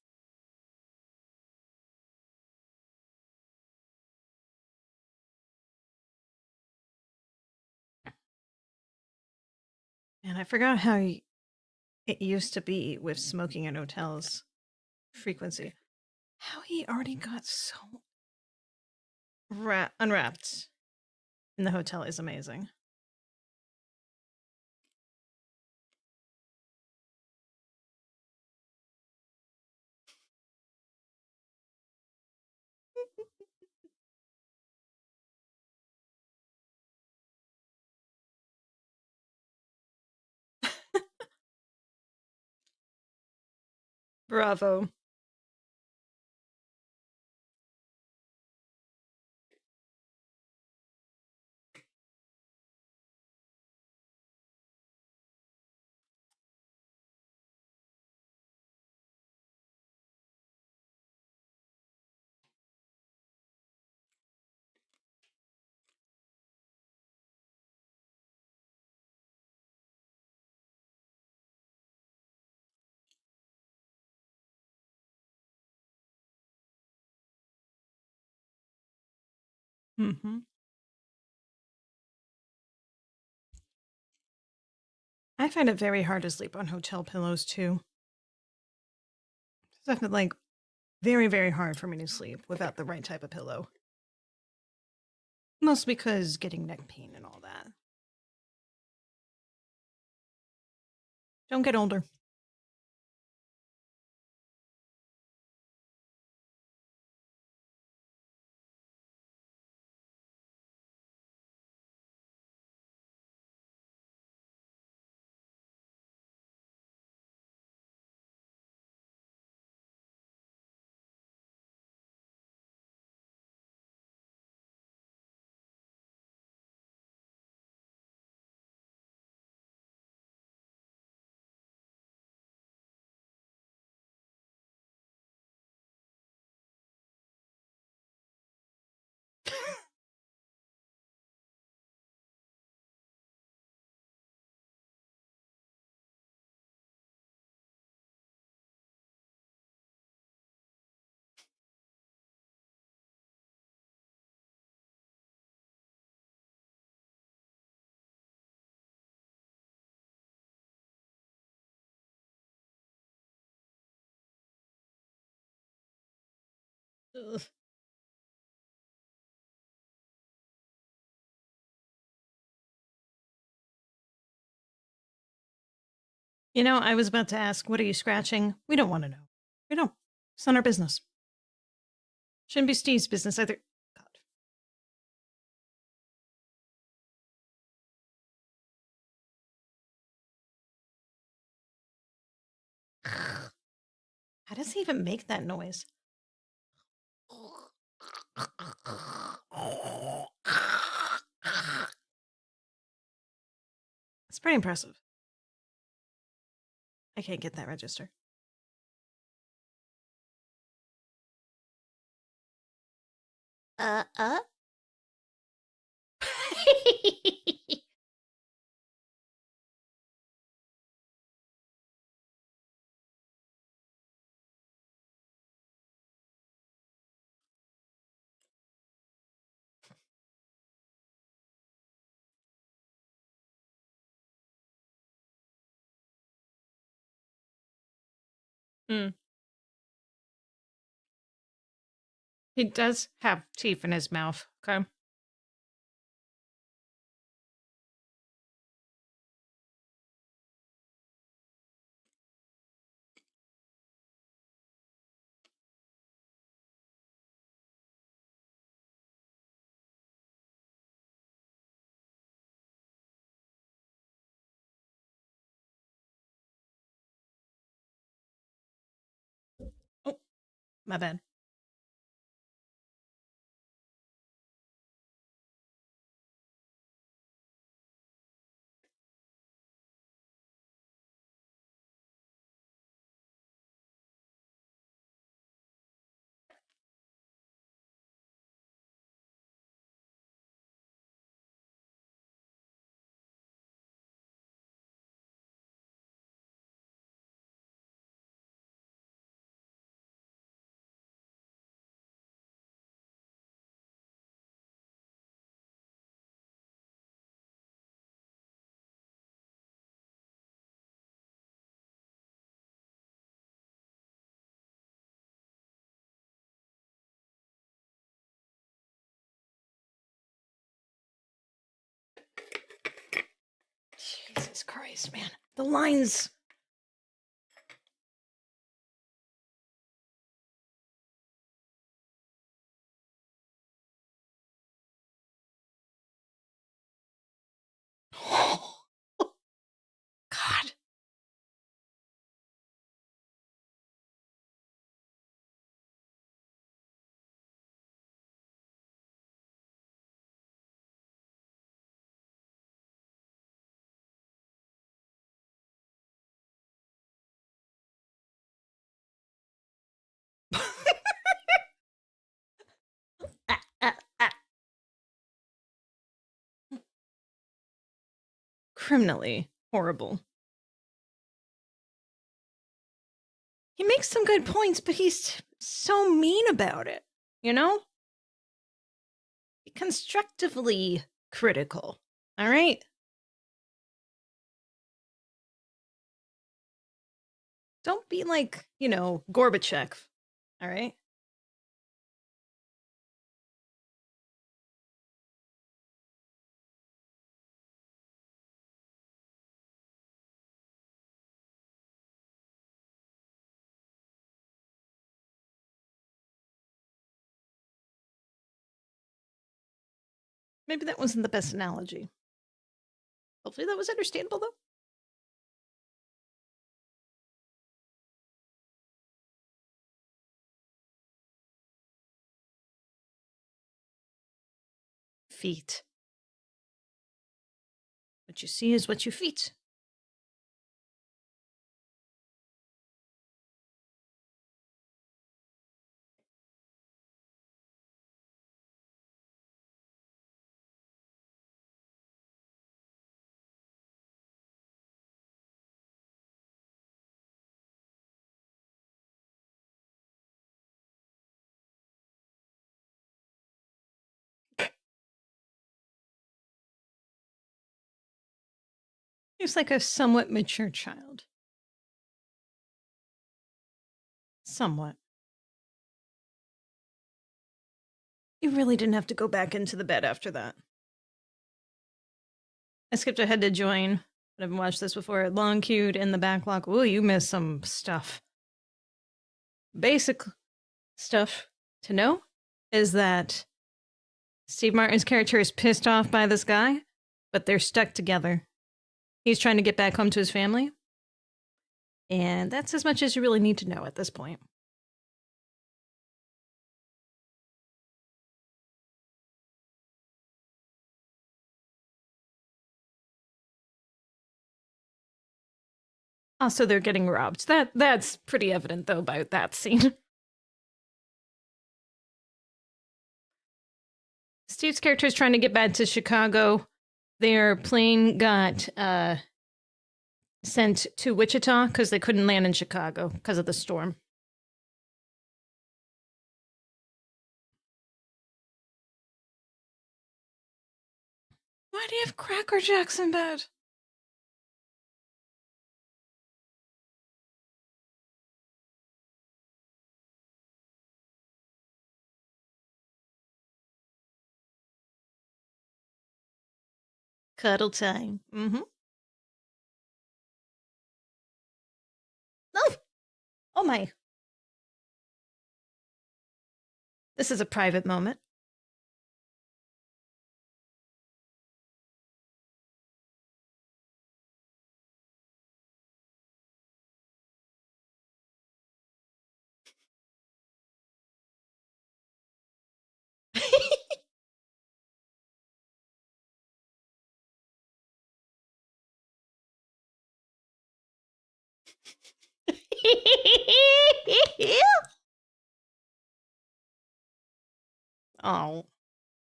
And I forgot how it used to be with smoking in hotels frequency. How he already got so unwrapped in the hotel is amazing. Bravo. Mm-hmm. I find it very hard to sleep on hotel pillows too. It's definitely like very, very hard for me to sleep without the right type of pillow. Mostly because getting neck pain and all that. Don't get older. Ugh. You know, I was about to ask, what are you scratching? We don't want to know. We don't. It's none of our business. Shouldn't be Steve's business either. God. How does he even make that noise? It's pretty impressive. I can't get that register. Uh. Hmm. He does have teeth in his mouth. Okay. Oh, my bad. Jesus Christ, man. The lines. God. Ah, ah, ah. Criminally horrible. He makes some good points, but he's so mean about it, you know? Be constructively critical, all right? Don't be like, you know, Gorbachev, all right? Maybe that wasn't the best analogy. Hopefully that was understandable, though. Feet. What you see is what you feet. He's like a somewhat mature child. Somewhat. You really didn't have to go back into the bed after that. I skipped ahead to join, but I've watched this before. Long queued in the backlog. Ooh, you missed some stuff. Basic stuff to know is that Steve Martin's character is pissed off by this guy, but they're stuck together. He's trying to get back home to his family. And that's as much as you really need to know at this point. Also, they're getting robbed. That's pretty evident, though, by that scene. Steve's character is trying to get back to Chicago. Their plane got sent to Wichita because they couldn't land in Chicago because of the storm. Why do you have Cracker Jacks in bed? Cuddle time. Mm-hmm. Oh! Oh my. This is a private moment.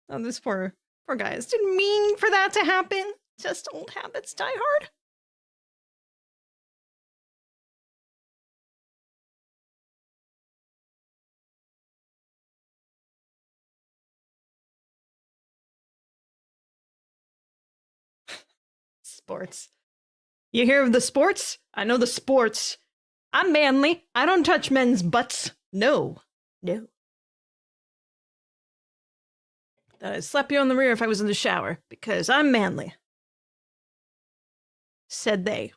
Oh, this poor guy. Didn't mean for that to happen. Just old habits die hard. Sports. You hear of the sports? I know the sports. I'm manly. I don't touch men's butts. No. No. I'd slap you on the rear if I was in the shower, because I'm manly. said they.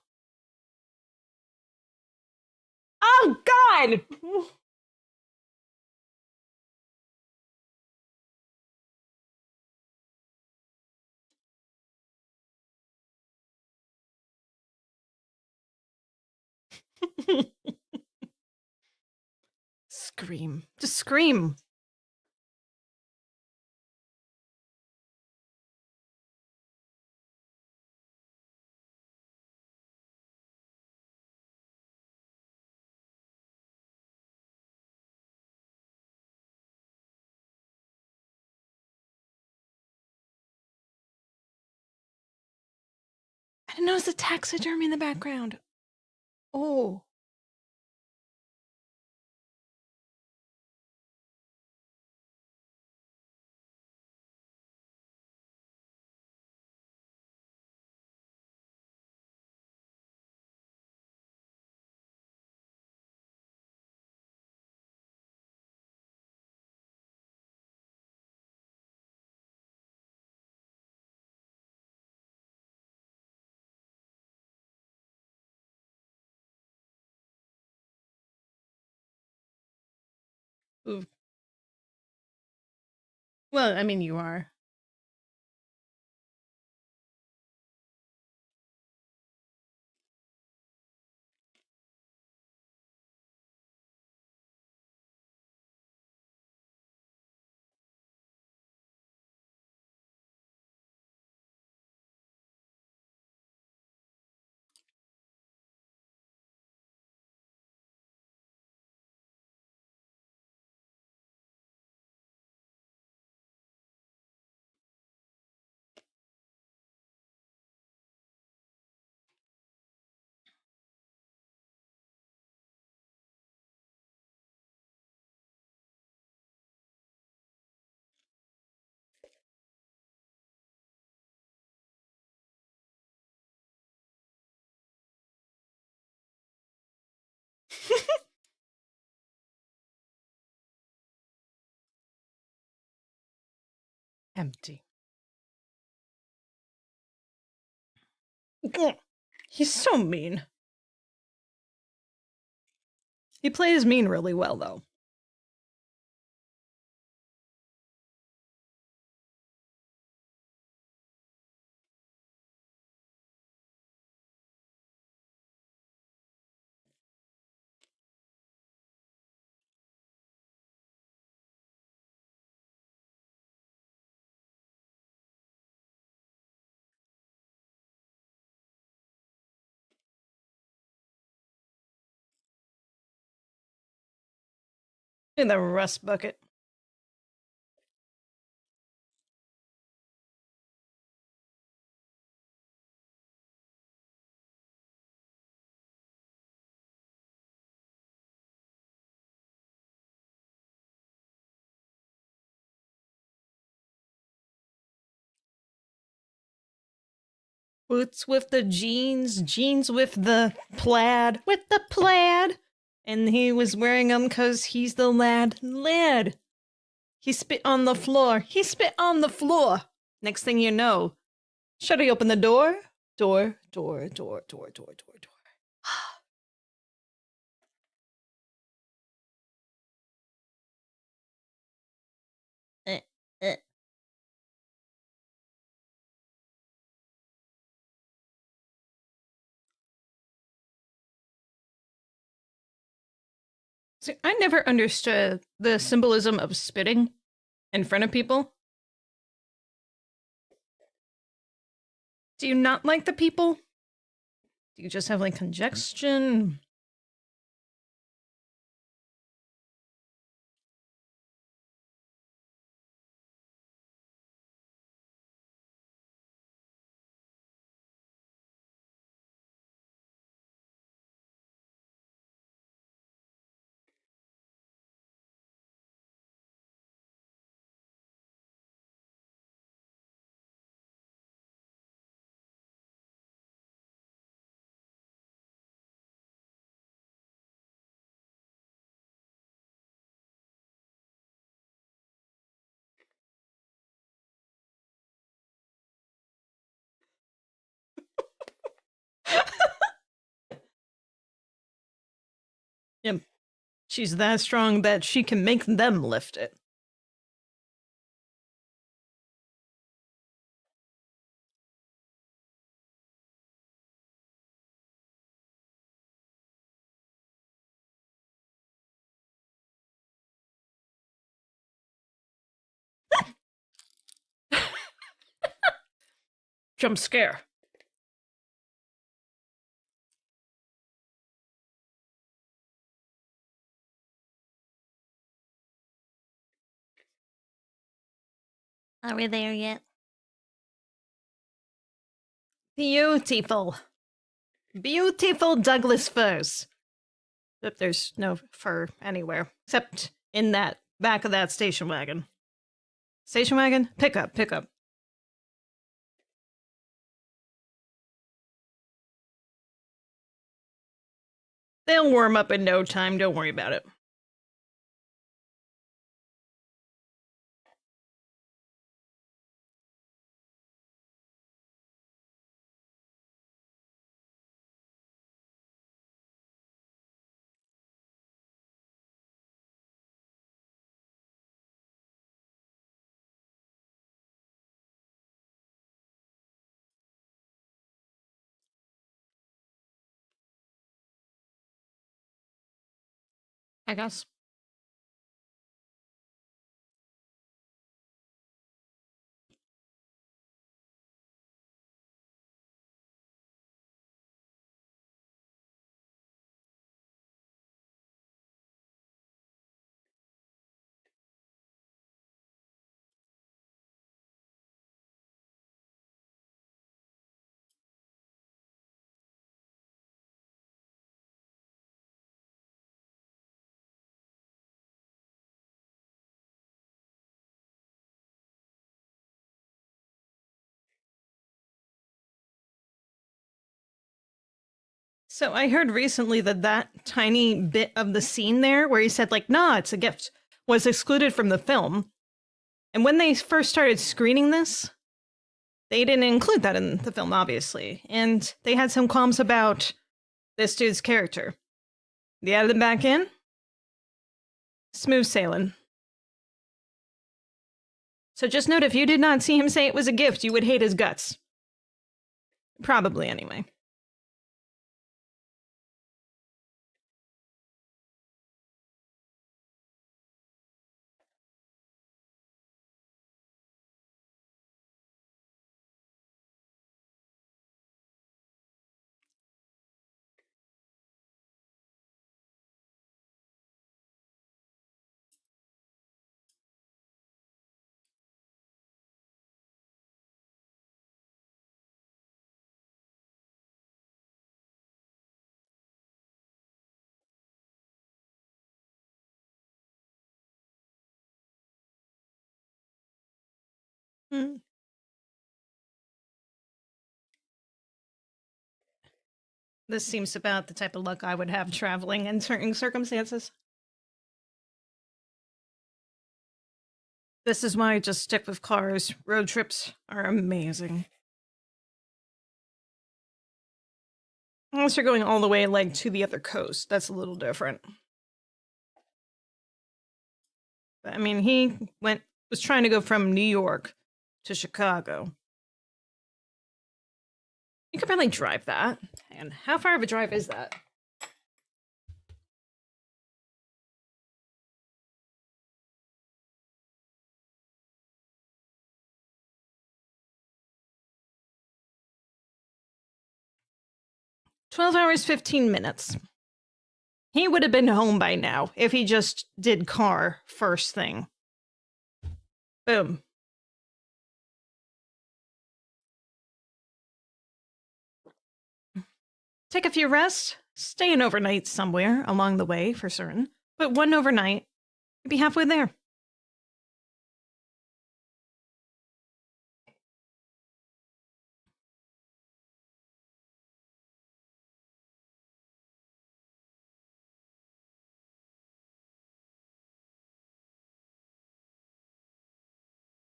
Oh, God! Scream. Just scream. I didn't notice the taxidermy in the background. Oh. Ooh. Well, I mean, you are. Empty. He's so mean. He plays mean really well, though. In the rust bucket. Boots with the jeans, jeans with the plaid, And he was wearing them because he's the lad. He spit on the floor. Next thing you know, should he open the door? Door. eh, eh. See, I never understood the symbolism of spitting in front of people. Do you not like the people? Do you just have like congestion? Yep. She's that strong that she can make them lift it. Jump scare. Are we there yet? Beautiful. Beautiful Douglas firs. Except there's no fur anywhere. Except in that back of that station wagon. Station wagon? Pickup, pickup. They'll warm up in no time, don't worry about it. I guess. So I heard recently that that tiny bit of the scene there where he said, like, nah, it's a gift, was excluded from the film. And when they first started screening this, they didn't include that in the film, obviously. And they had some qualms about this dude's character. They added him back in. Smooth sailing. So just note, if you did not see him say it was a gift, you would hate his guts. Probably, anyway. Hmm. This seems about the type of luck I would have traveling in certain circumstances. This is why I just stick with cars. Road trips are amazing. Unless you're going all the way, like, to the other coast. That's a little different. But, I mean, he was trying to go from New York to Chicago. You could probably drive that. And how far of a drive is that? "12 hours, 15 minutes. He would have been home by now if he just did car first thing. Boom. Take a few rests, stay an overnight somewhere along the way for certain, but one overnight, you'd be halfway there.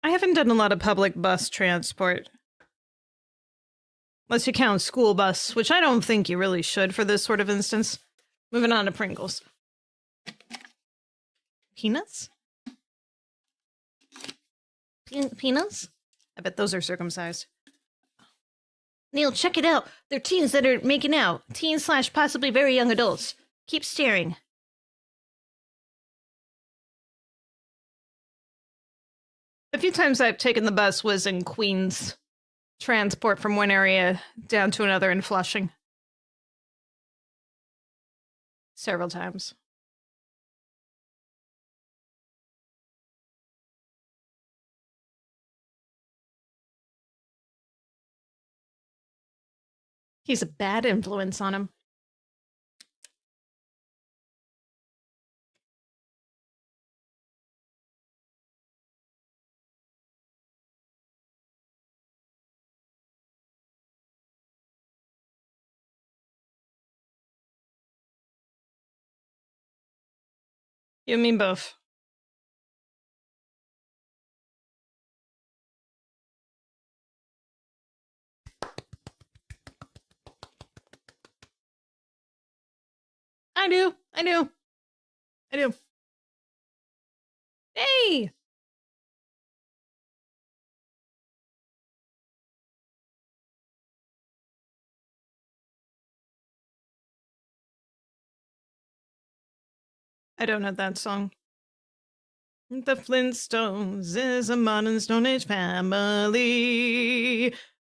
I haven't done a lot of public bus transport. Unless you count school bus, which I don't think you really should for this sort of instance. Moving on to Pringles. Peanuts? Peanuts? I bet those are circumcised. Neil, check it out. They're teens that are making out. Teens slash possibly very young adults. Keep staring. A few times I've taken the bus was in Queens. Transport from one area down to another in Flushing. Several times. He's a bad influence on him. You mean both? I do. I do. I do. Hey! I don't know that song. The Flintstones is a modern Stone Age family.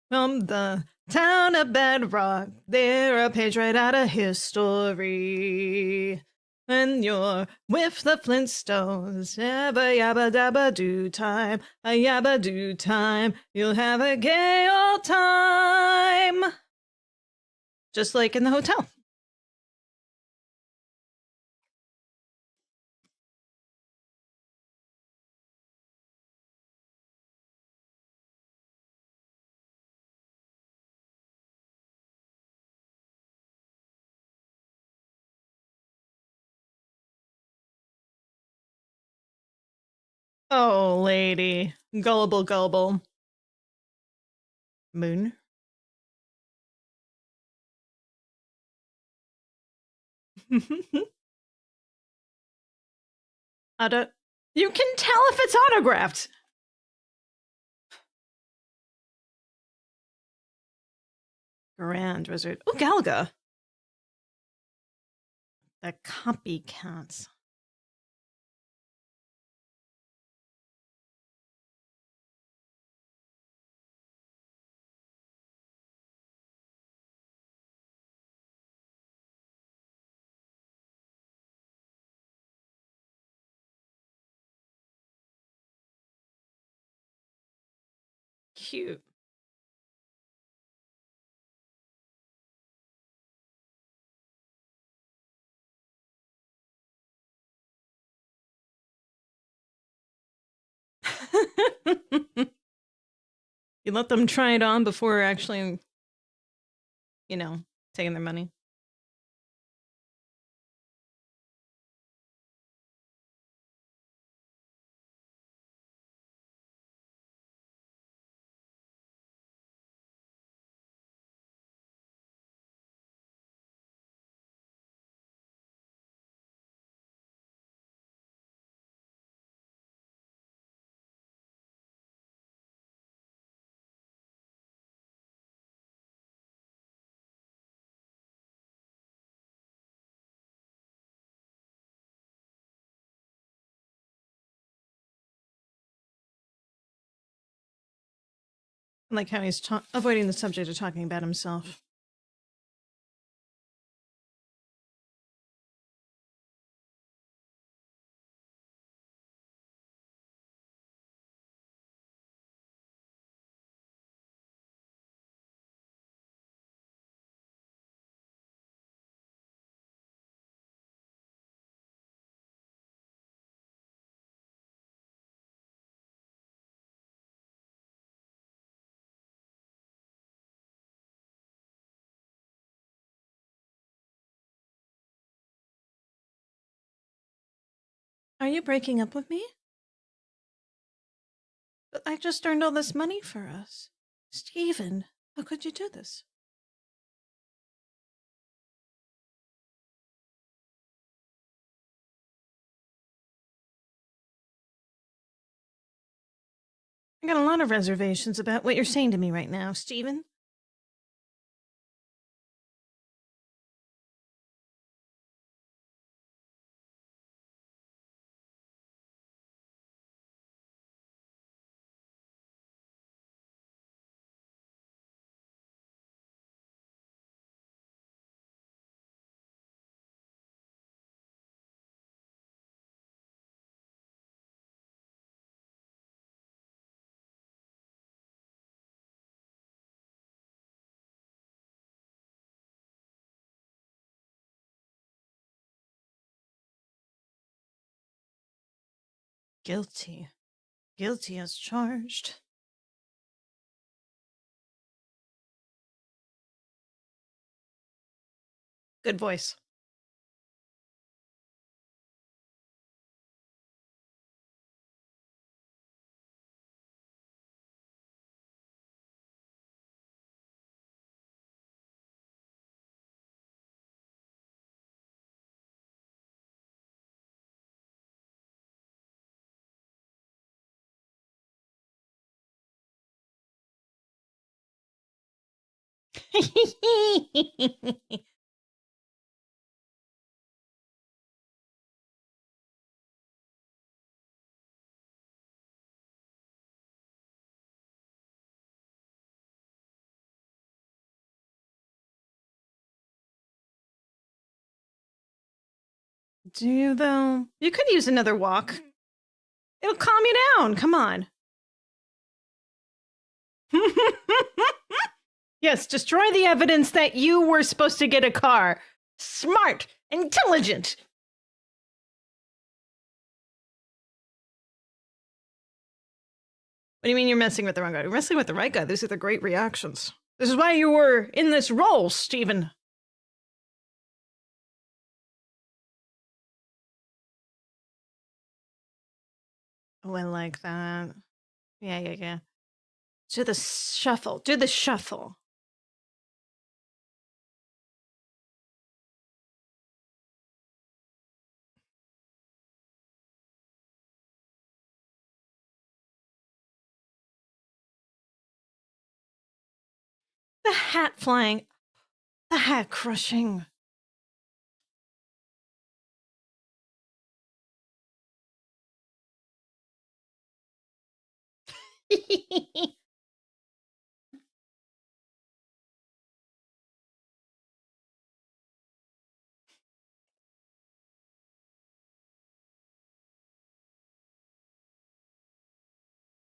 From the town of Bedrock, they're a page right out of history. When you're with the Flintstones, yabba yabba dabba do time, a yabba do time, you'll have a gay old time. Just like in the hotel. Oh, lady. Gullible, gullible. Moon? You can tell if it's autographed. Grand Wizard. Oh, Galga. The copycats. Cute. You let them try it on before actually, you know, taking their money. I like how he's avoiding the subject of talking about himself. Are you breaking up with me? But I just earned all this money for us. Steven, how could you do this? I got a lot of reservations about what you're saying to me right now, Steven. Guilty. Guilty as charged. Good voice. Do you, though? You could use another walk. It'll calm you down. Come on. Yes, destroy the evidence that you were supposed to get a car. Smart, intelligent. What do you mean you're messing with the wrong guy? You're messing with the right guy. These are the great reactions. This is why you were in this role, Steven. Oh, I like that. Yeah. Do the shuffle. Do the shuffle. The hat flying. The hat crushing.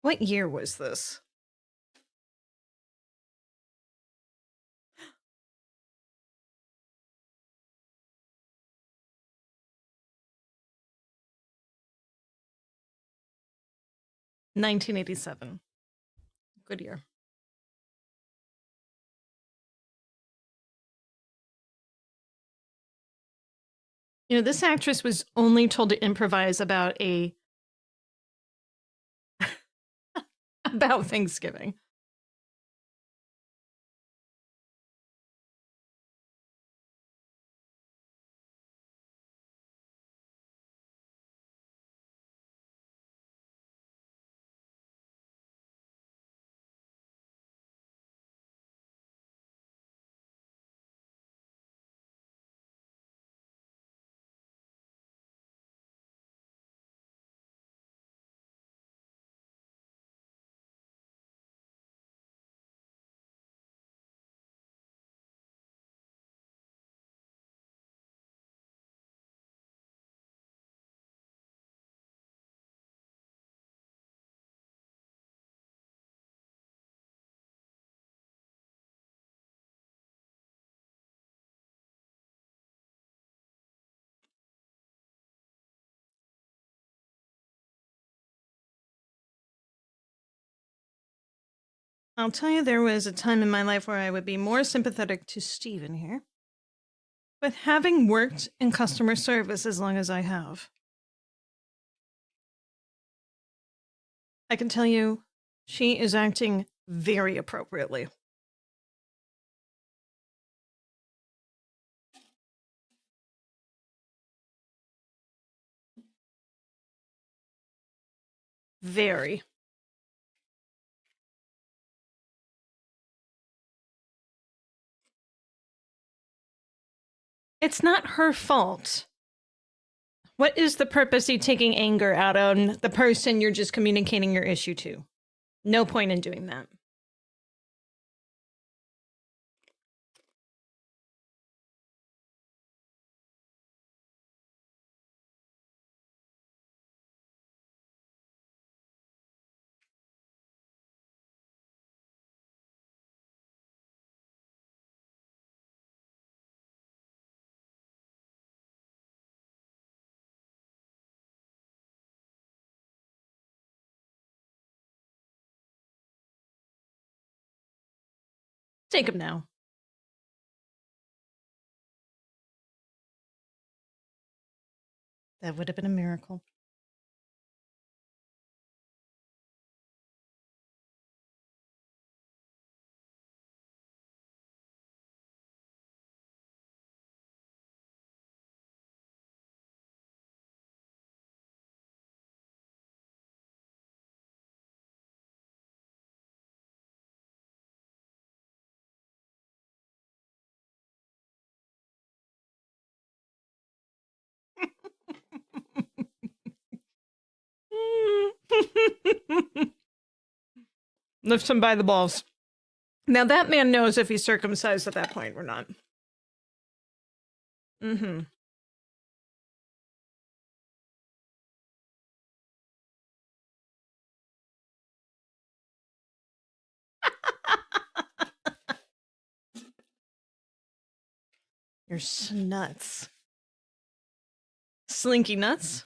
What year was this? $1987. Good year. You know, this actress was only told to improvise about about Thanksgiving. I'll tell you, there was a time in my life where I would be more sympathetic to Steven here. But having worked in customer service as long as I have, I can tell you she is acting very appropriately. Very. It's not her fault. What is the purpose of taking anger out on the person you're just communicating your issue to? No point in doing that. Take him now. That would have been a miracle. Lift him by the balls. Now that man knows if he's circumcised at that point or not. Mm-hmm. You're nuts. Slinky nuts.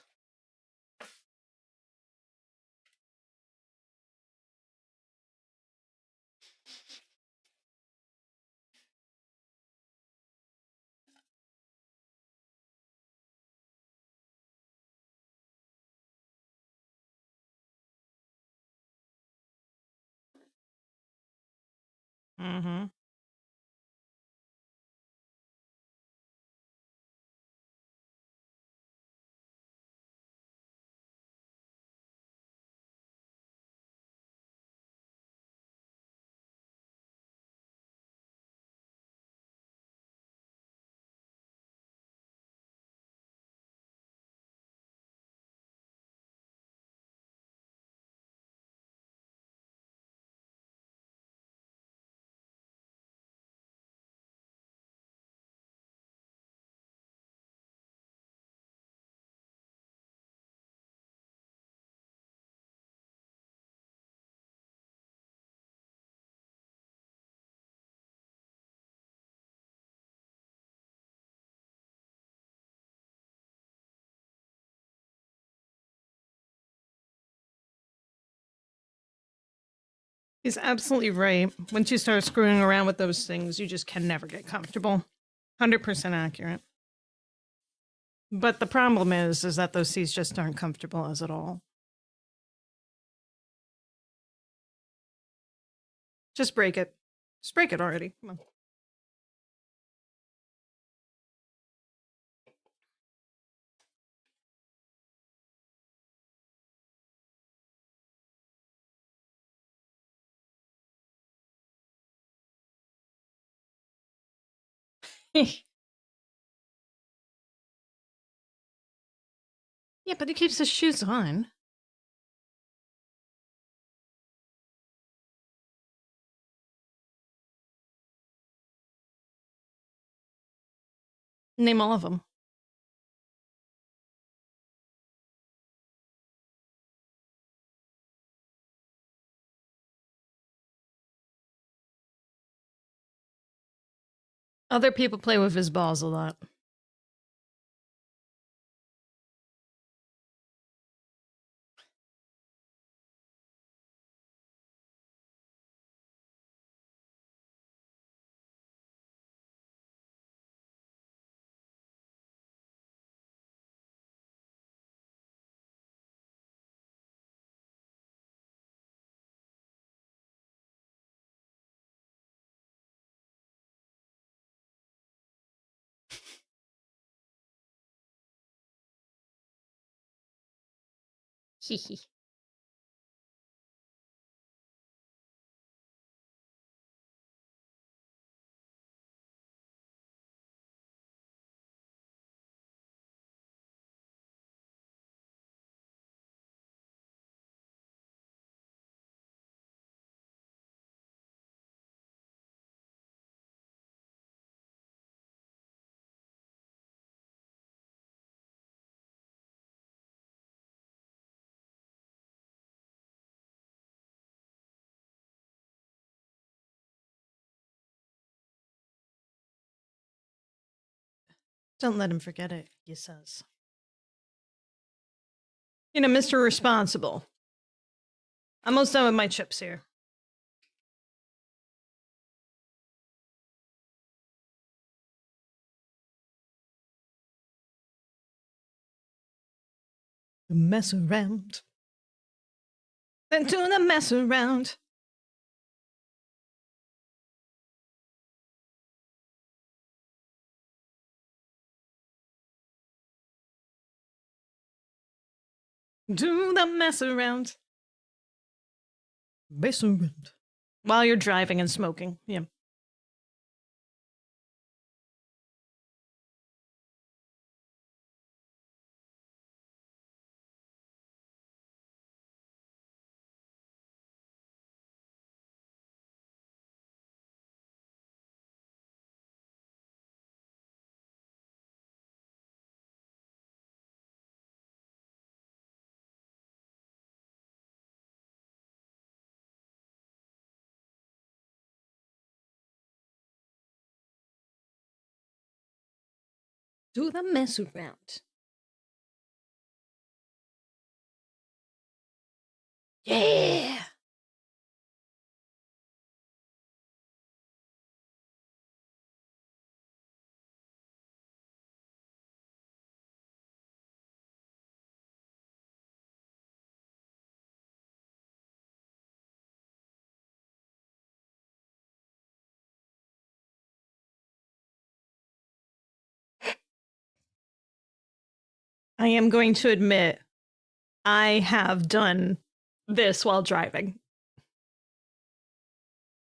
Mm-hmm. He's absolutely right. Once you start screwing around with those things, you just can never get comfortable. 100% accurate. But the problem is that those seats just aren't comfortable as at all. Just break it. Just break it already. Come on. Yeah, but he keeps his shoes on. Name all of them. Other people play with his balls a lot. Hee Don't let him forget it, he says. You know, Mr. Responsible. I'm almost done with my chips here. Mess around. Then do the mess around. Do the mess around. Mess around. While you're driving and smoking. Yeah. Do the mess around. Yeah. I am going to admit, I have done this while driving.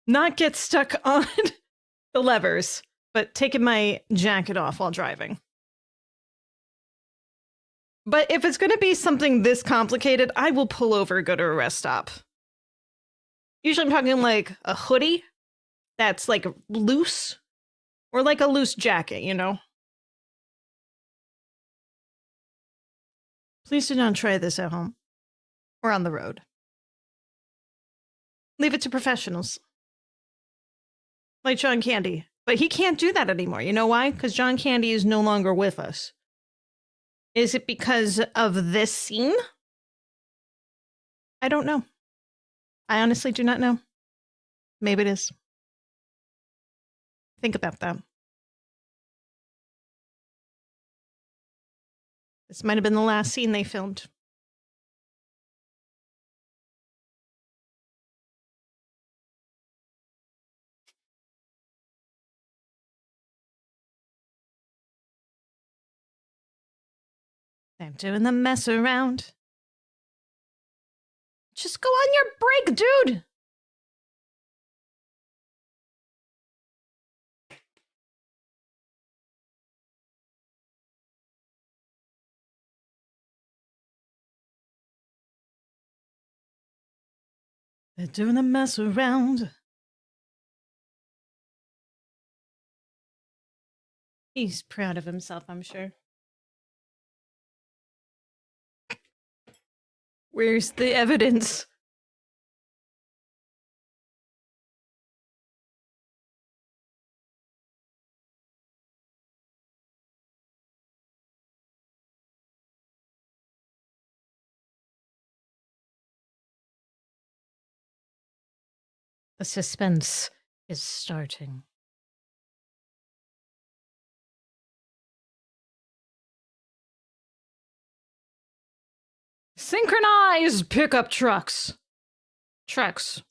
Not get stuck on the levers, but taking my jacket off while driving. But if it's going to be something this complicated, I will pull over and go to a rest stop. Usually I'm talking like a hoodie that's like loose, or like a loose jacket, you know? Please do not try this at home or on the road. Leave it to professionals. Like John Candy. But he can't do that anymore. You know why? Because John Candy is no longer with us. Is it because of this scene? I don't know. I honestly do not know. Maybe it is. Think about that. This might have been the last scene they filmed. I'm doing the mess around. Just go on your break, dude! They're doing the mess around. He's proud of himself, I'm sure. Where's the evidence? The suspense is starting. Synchronized pickup trucks. Trucks.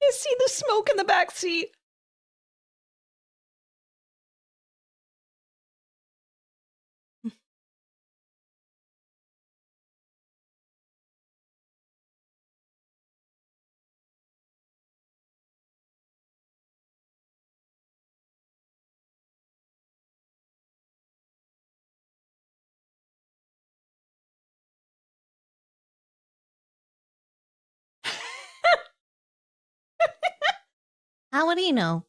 You see the smoke in the back seat. How would he know?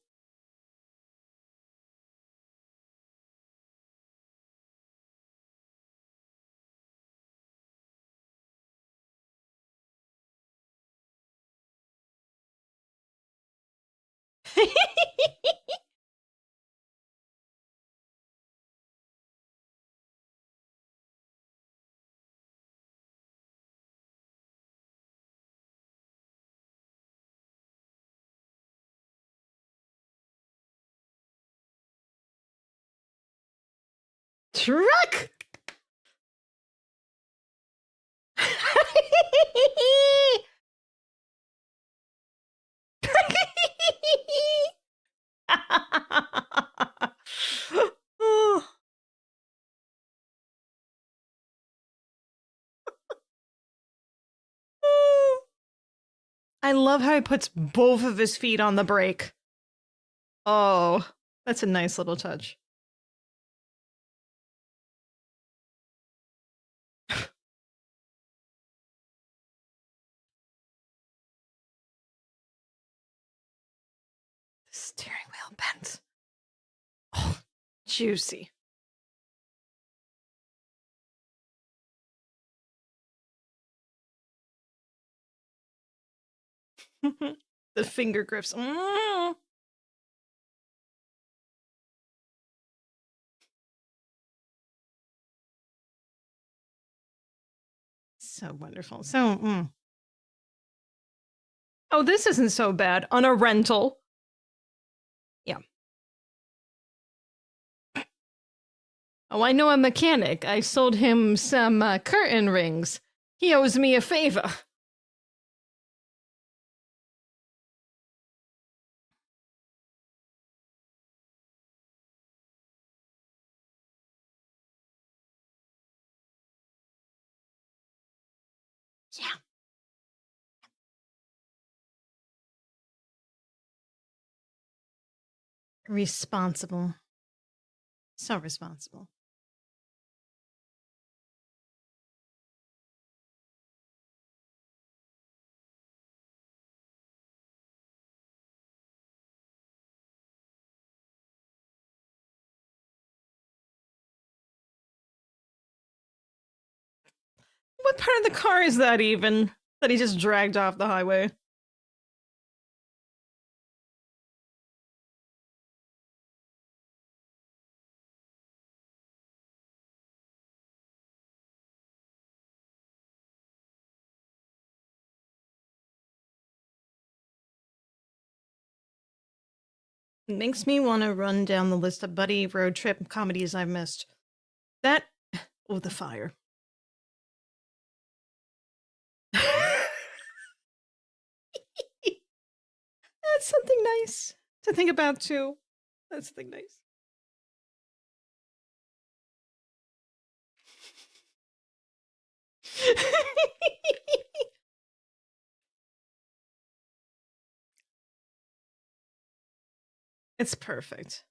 Truck! Oh. I love how he puts both of his feet on the brake. Oh, that's a nice little touch. The steering wheel bent. Oh, juicy. The finger grips. Mm. So wonderful. So, oh, this isn't so bad. On a rental. Yeah. Oh, I know a mechanic. I sold him some curtain rings. He owes me a favor. Yeah. Responsible. So responsible. What part of the car is that even? That he just dragged off the highway? It makes me want to run down the list of buddy road trip comedies I've missed. That. Oh, the fire. That's something nice to think about, too. That's something nice. It's perfect.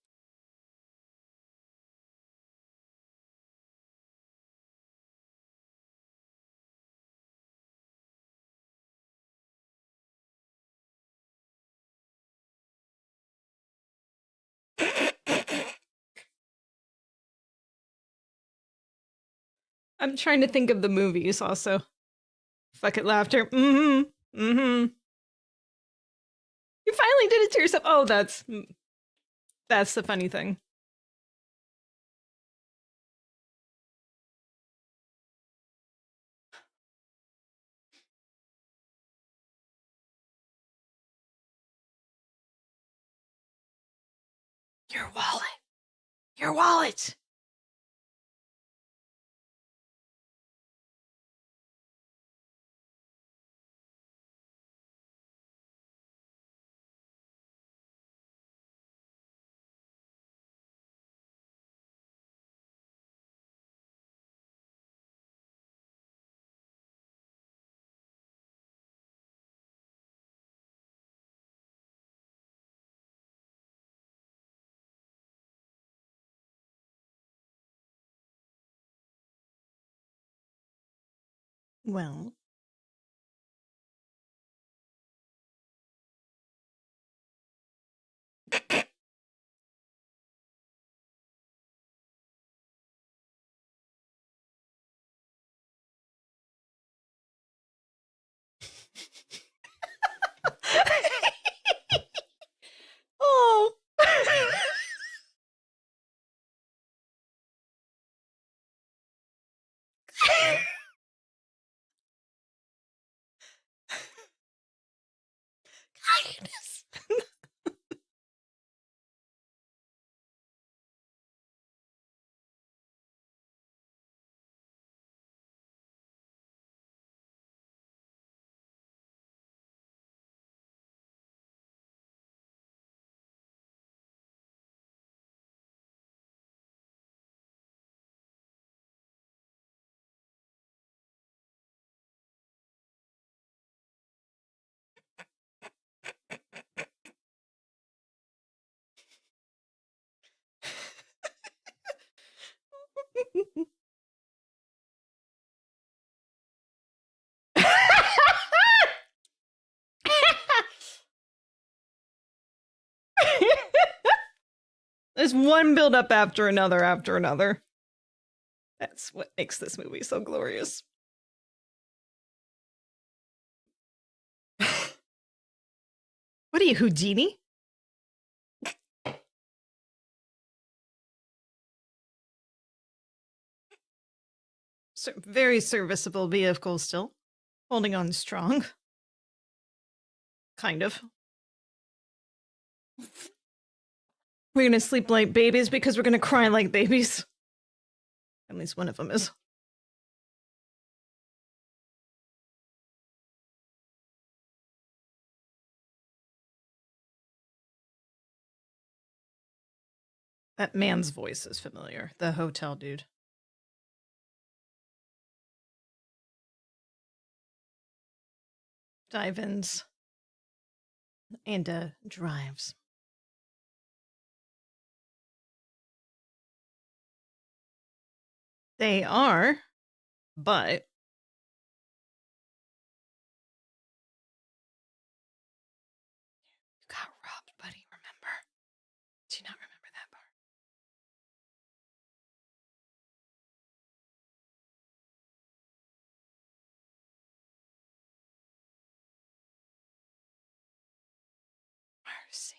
I'm trying to think of the movies also. Fuck it, laughter. Mm-hmm. Mm-hmm. You finally did it to yourself. Oh, that's the funny thing. Your wallet. Your wallet. Well, Kindness. There's one build up after another after another. That's what makes this movie so glorious. What are you, Houdini? Very serviceable vehicle still. Holding on strong. Kind of. We're gonna sleep like babies because we're gonna cry like babies. At least one of them is. That man's voice is familiar. The hotel dude. Dive-ins. And drives. They are, but you got robbed, buddy, remember? Do you not remember that part? Mercy.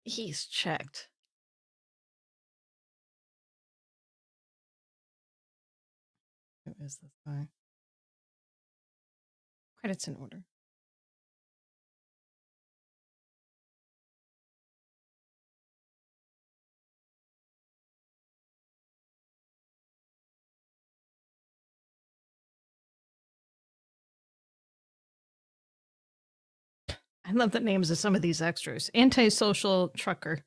He's checked. Who is this guy? Credits in order. I love the names of some of these extras. Antisocial trucker.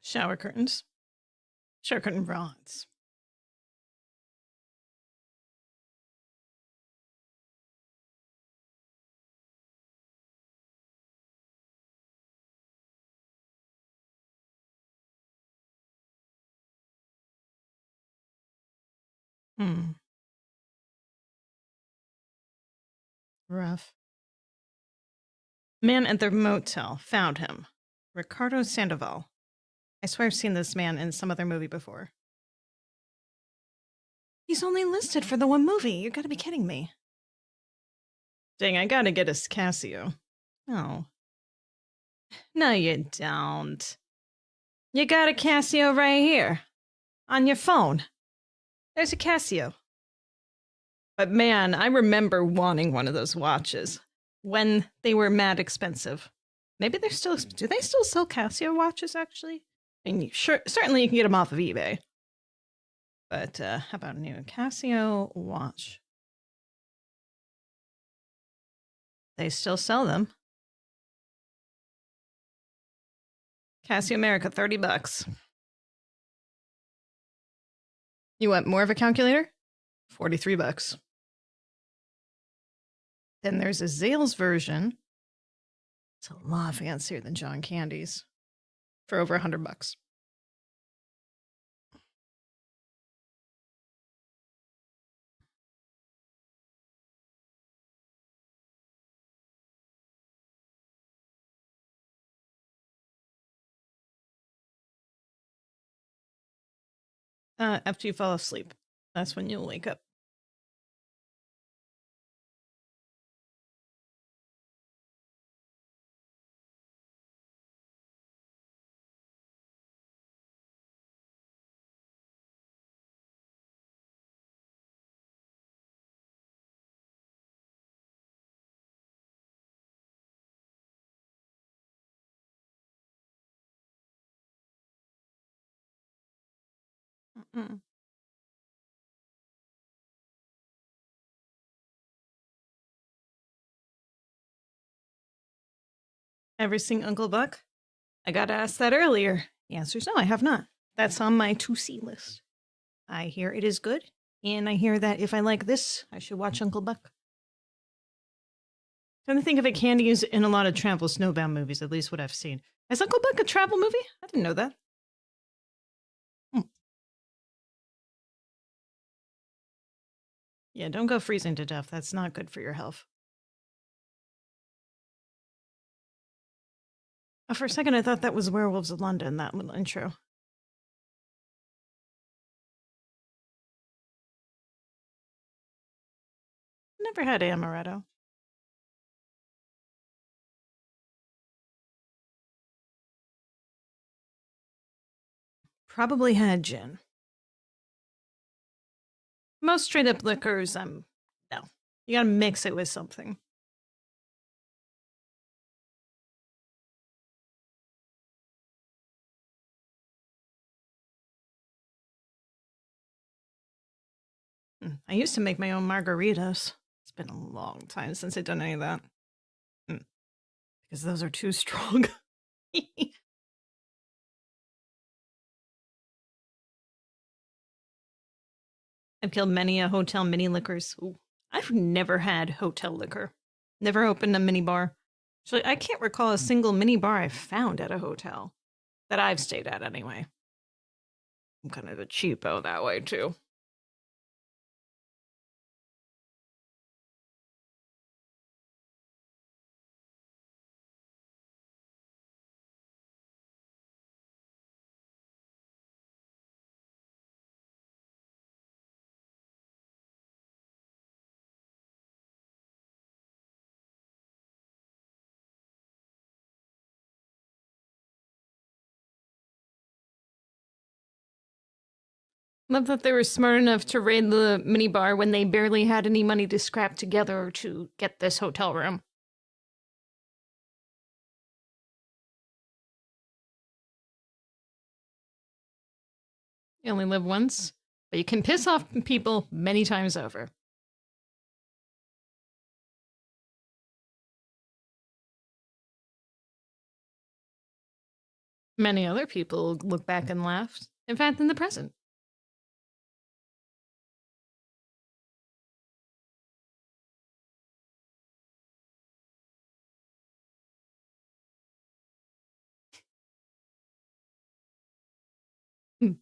Shower curtains. Shower curtain rods. Rough. Man at the motel. Found him. Ricardo Sandoval. I swear I've seen this man in some other movie before. He's only listed for the one movie. You gotta be kidding me. Dang, I gotta get us Casio. Oh. No, you don't. You got a Casio right here. On your phone. There's a Casio. But man, I remember wanting one of those watches when they were mad expensive. Maybe they're still... Do they still sell Casio watches, actually? And certainly you can get them off of eBay. But how about a new Casio watch? They still sell them. Casio America, $30. You want more of a calculator? $43. Then there's a Zales version. It's a lot fancier than John Candy's. For over $100. After you fall asleep. That's when you'll wake up. Mm-mm. Ever seen Uncle Buck? I got asked that earlier. The answer is no, I have not. That's on my to-see list. I hear it is good, and I hear that if I like this, I should watch Uncle Buck. Trying to think if it can use in a lot of travel snowbound movies, at least what I've seen. Is Uncle Buck a travel movie? I didn't know that. Yeah, don't go freezing to death. That's not good for your health. For a second, I thought that was Werewolves of London, that little intro. Never had amaretto. Probably had gin. Most straight up liquors, no. You gotta mix it with something. I used to make my own margaritas. It's been a long time since I've done any of that. Because those are too strong. I've killed many a hotel mini liquors. Ooh, I've never had hotel liquor. Never opened a mini bar. Actually, I can't recall a single mini bar I've found at a hotel. That I've stayed at, anyway. I'm kind of a cheapo that way, too. Love that they were smart enough to raid the minibar when they barely had any money to scrap together to get this hotel room. You only live once, but you can piss off people many times over. Many other people look back and laugh. In fact, in the present. Hmm.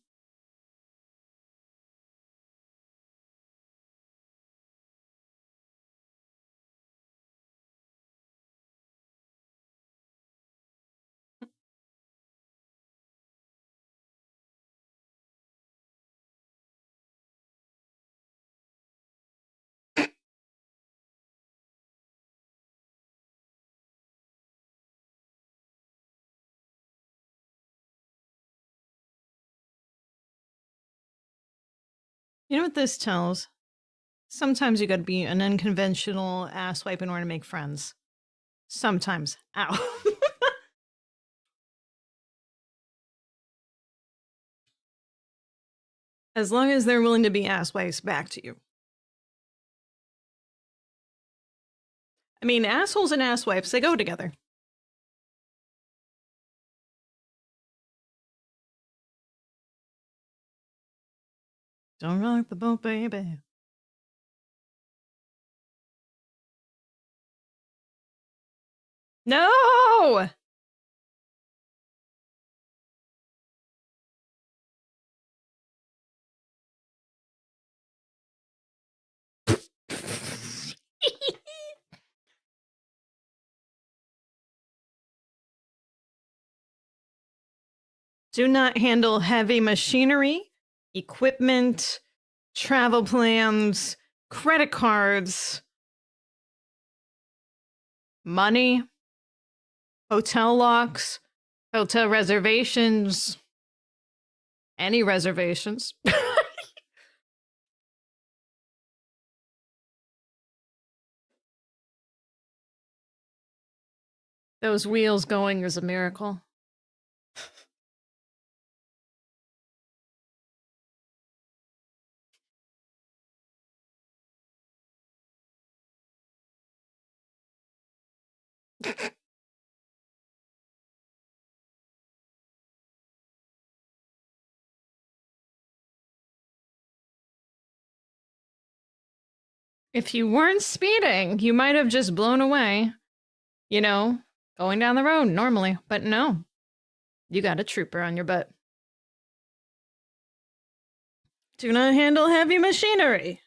You know what this tells? Sometimes you gotta be an unconventional asswipe in order to make friends. Sometimes. Ow. As long as they're willing to be asswipes back to you. I mean, assholes and asswipes, they go together. Don't rock the boat, baby. No! Do not handle heavy machinery equipment, travel plans, credit cards, money, hotel locks, hotel reservations, any reservations. Those wheels going is a miracle. If you weren't speeding, you might have just blown away. You know, going down the road normally. But no, you got a trooper on your butt. Do not handle heavy machinery,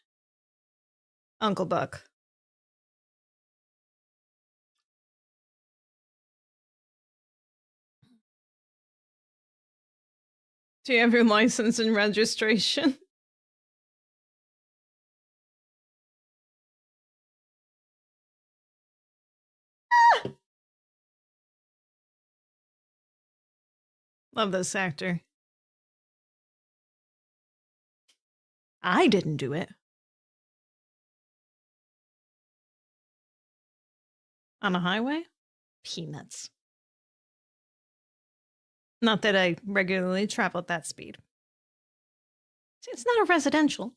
Uncle Buck. Do you have your license and registration? Love this actor. I didn't do it. On a highway? Peanuts. Not that I regularly travel at that speed. See, it's not a residential.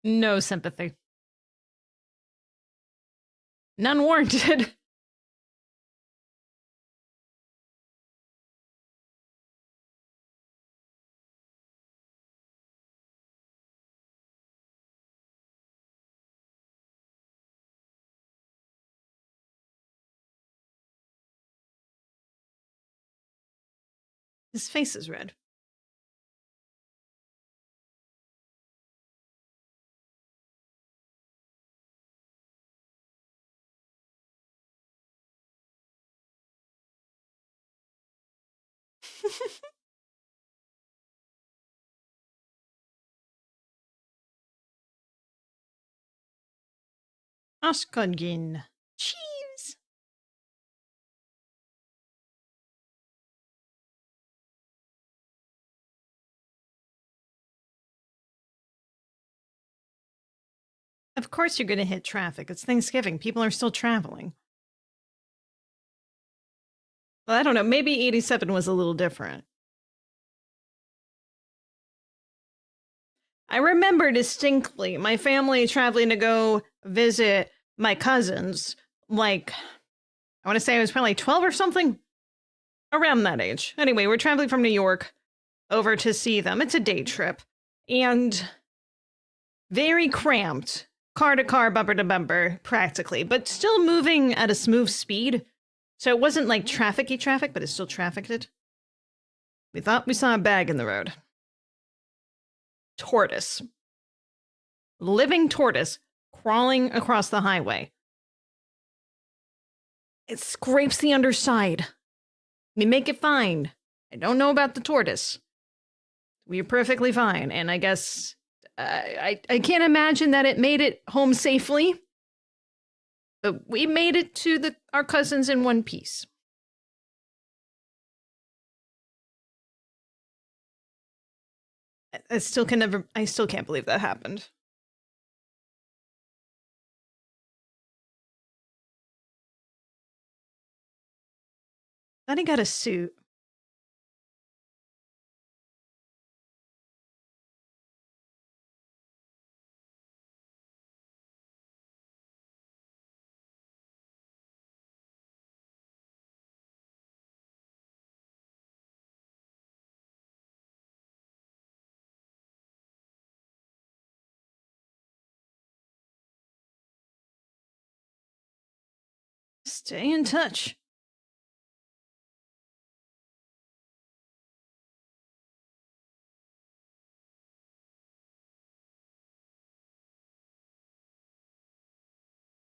No sympathy. None warranted. His face is red. Ashkodgin. Cheese. Of course you're going to hit traffic. It's Thanksgiving. People are still traveling. Well, I don't know. Maybe 87 was a little different. I remember distinctly my family traveling to go visit my cousins. Like, I want to say I was probably 12 or something. Around that age. Anyway, we're traveling from New York over to see them. It's a day trip. And very cramped. Car to car, bumper to bumper, practically. But still moving at a smooth speed. So it wasn't like traffic-y traffic, but it still trafficked. We thought we saw a bag in the road. Tortoise. Living tortoise crawling across the highway. It scrapes the underside. We make it fine. I don't know about the tortoise. We're perfectly fine, and I guess I can't imagine that it made it home safely. But we made it to our cousins in one piece. I still can't believe that happened. Thought he got a suit. Stay in touch.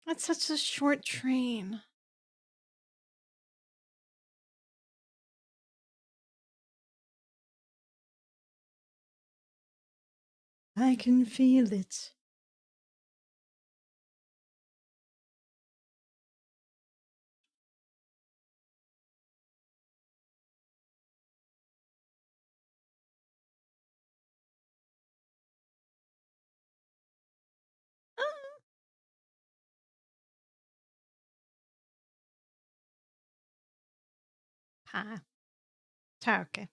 That's such a short train. I can feel it. Ha. Okay.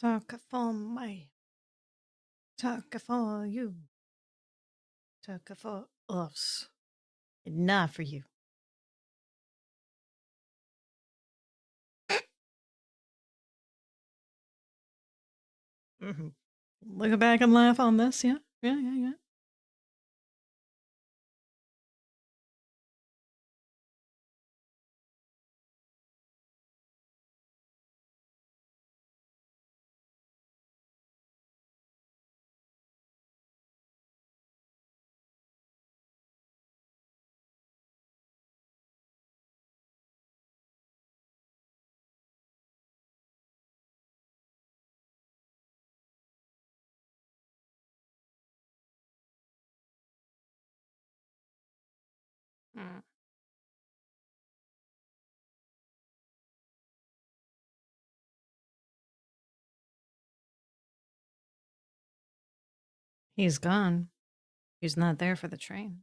Talk for me. Talk for you. Talk for us. And not for you. Mm-hmm. Look back and laugh on this, yeah? Yeah. Mm. He's gone. He's not there for the train.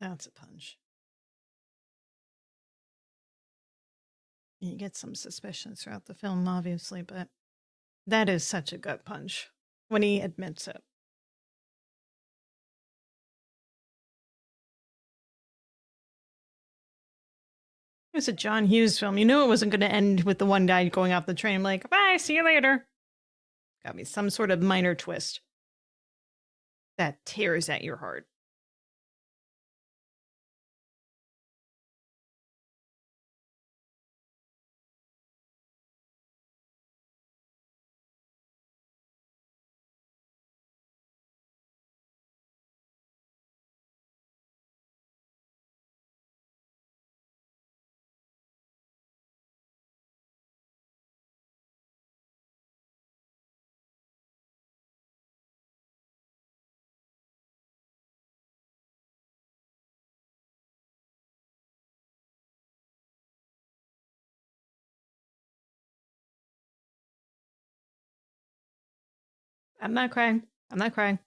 That's a punch. You get some suspicions throughout the film, obviously, but that is such a gut punch when he admits it. It was a John Hughes film. You knew it wasn't going to end with the one guy going off the train like, bye, see you later. Got me some sort of minor twist that tears at your heart. I'm not crying. I'm not crying.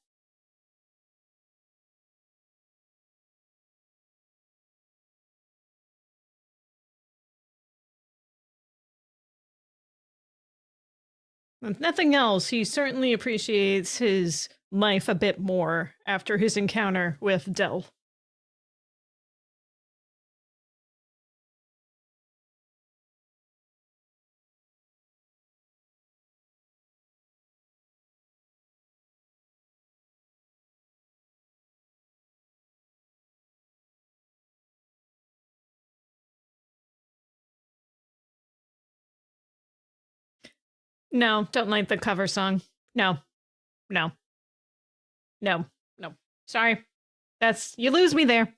If nothing else, he certainly appreciates his life a bit more after his encounter with Dell. No, don't like the cover song. No, no, no, no. Sorry. You lose me there.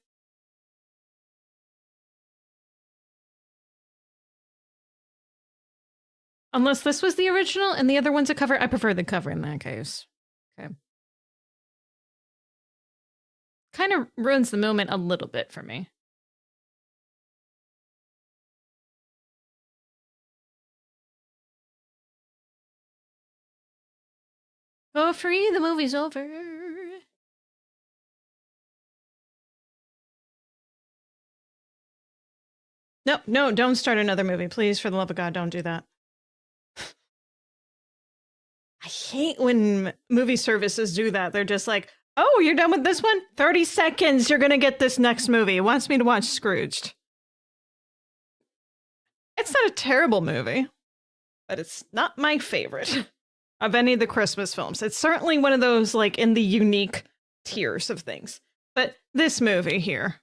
Unless this was the original and the other one's a cover. I prefer the cover in that case. Okay. Kind of ruins the moment a little bit for me. Oh, free, the movie's over. No, no, don't start another movie. Please, for the love of God, don't do that. I hate when movie services do that. They're just like, oh, you're done with this one? 30 seconds, you're going to get this next movie. It wants me to watch Scrooged. It's not a terrible movie, but it's not my favorite of any of the Christmas films. It's certainly one of those, like, in the unique tiers of things. But this movie here,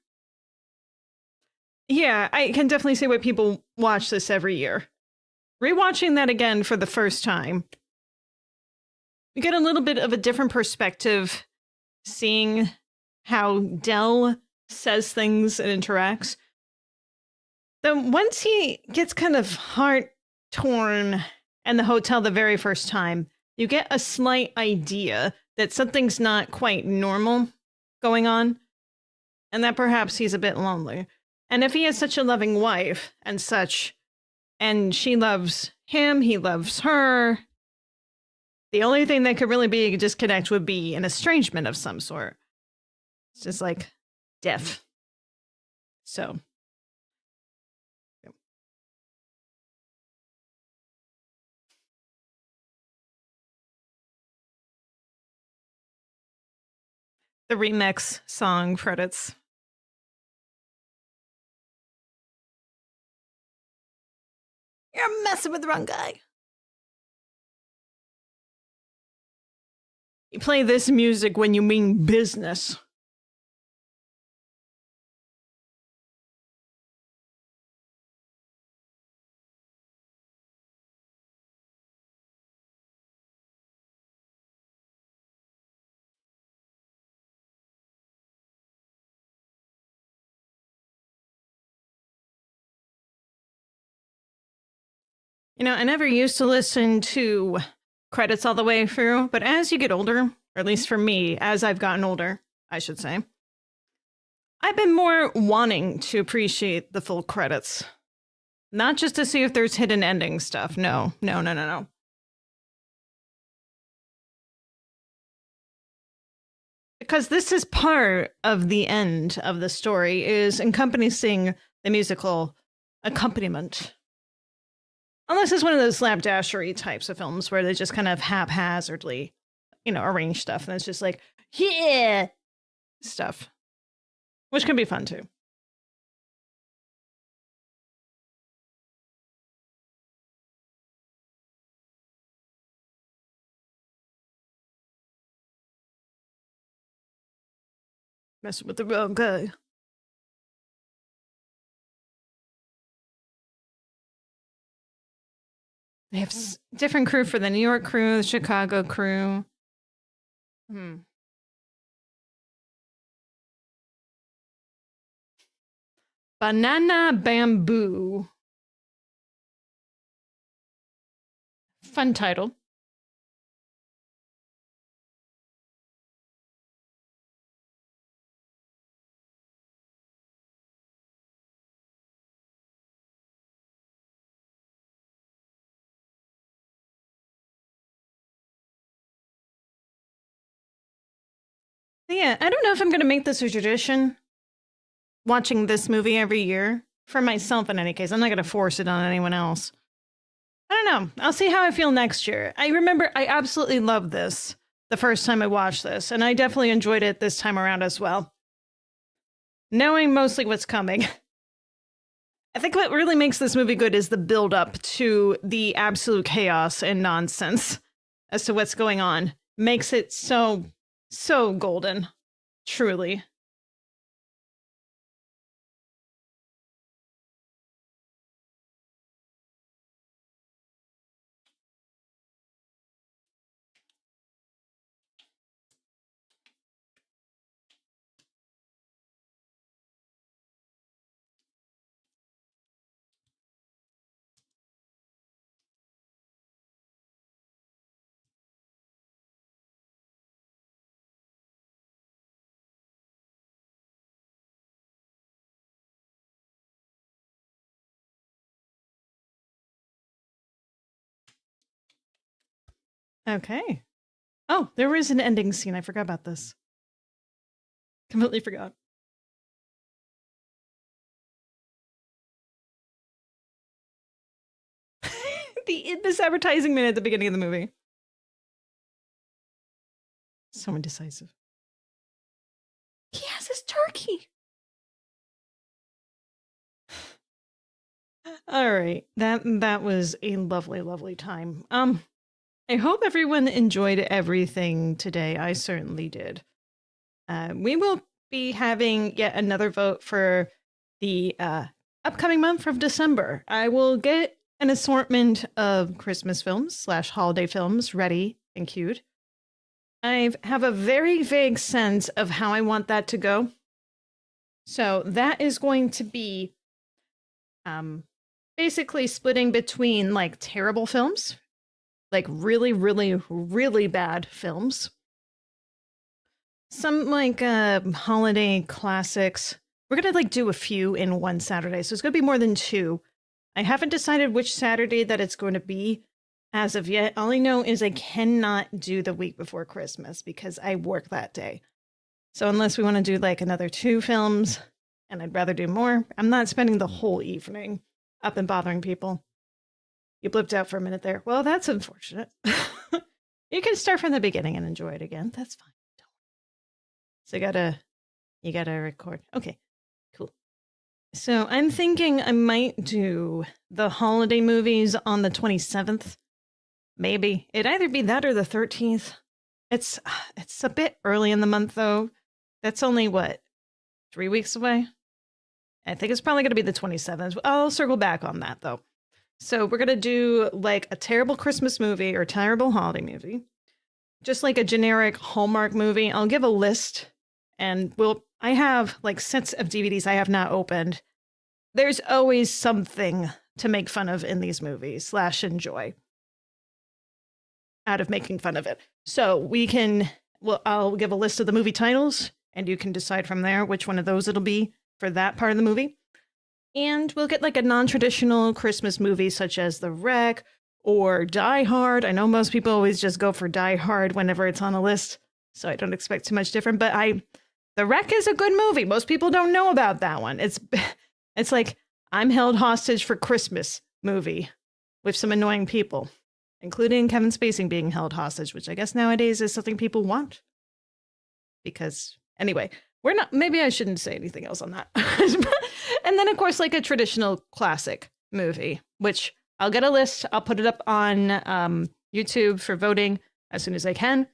yeah, I can definitely see why people watch this every year. Rewatching that again for the first time, you get a little bit of a different perspective, seeing how Dell says things and interacts. Then once he gets kind of heart torn in the hotel the very first time, you get a slight idea that something's not quite normal going on, and that perhaps he's a bit lonely. And if he has such a loving wife and such, and she loves him, he loves her, the only thing that could really be a disconnect would be an estrangement of some sort. It's just like death. So. The remix song credits. You're messing with the wrong guy. You play this music when you mean business. You know, I never used to listen to credits all the way through, but as you get older, or at least for me, as I've gotten older, I should say, I've been more wanting to appreciate the full credits. Not just to see if there's hidden ending stuff. No. Because this is part of the end of the story, is encompassing the musical accompaniment. Unless it's one of those slapdashery types of films where they just kind of haphazardly, arrange stuff. And it's just like, yeah, stuff. Which can be fun too. Messing with the wrong guy. They have different crew for the New York crew, the Chicago crew. Banana Bamboo. Fun title. Yeah, I don't know if I'm going to make this a tradition, watching this movie every year. For myself, in any case. I'm not going to force it on anyone else. I don't know. I'll see how I feel next year. I remember I absolutely loved this the first time I watched this, and I definitely enjoyed it this time around as well. Knowing mostly what's coming. I think what really makes this movie good is the build-up to the absolute chaos and nonsense as to what's going on. Makes it so golden. Truly. Okay. Oh, there is an ending scene. I forgot about this. Completely forgot. This advertising minute at the beginning of the movie. So indecisive. He has his turkey. All right. That was a lovely, lovely time. I hope everyone enjoyed everything today. I certainly did. We will be having yet another vote for the upcoming month of December. I will get an assortment of Christmas films / holiday films ready and queued. I have a very vague sense of how I want that to go. So that is going to be basically splitting between like terrible films, like really, really, really bad films. Some like holiday classics. We're gonna like do a few in one Saturday, so it's gonna be more than 2. I haven't decided which Saturday that it's going to be as of yet. All I know is I cannot do the week before Christmas because I work that day. So unless we want to do like another 2 films, and I'd rather do more, I'm not spending the whole evening up and bothering people. You blipped out for a minute there. Well, that's unfortunate. You can start from the beginning and enjoy it again. That's fine. Don't worry. So you gotta record. Okay, cool. So I'm thinking I might do the holiday movies on the 27th. Maybe. It'd either be that or the 13th. It's a bit early in the month, though. That's only, what, 3 weeks away? I think it's probably going to be the 27th. I'll circle back on that, though. So we're going to do, like, a terrible Christmas movie or terrible holiday movie. Just like a generic Hallmark movie. I'll give a list, and I have, like, sets of DVDs I have not opened. There's always something to make fun of in these movies / enjoy out of making fun of it. So I'll give a list of the movie titles, and you can decide from there which one of those it'll be for that part of the movie. And we'll get like a non-traditional Christmas movie such as The Wreck or Die Hard. I know most people always just go for Die Hard whenever it's on a list, so I don't expect too much different, but The Wreck is a good movie. Most people don't know about that one. It's like I'm held hostage for Christmas movie with some annoying people, including Kevin Spacey being held hostage, which I guess nowadays is something people want. Because, anyway, maybe I shouldn't say anything else on that. And then, of course, like a traditional classic movie, which I'll get a list. I'll put it up on YouTube for voting as soon as I can.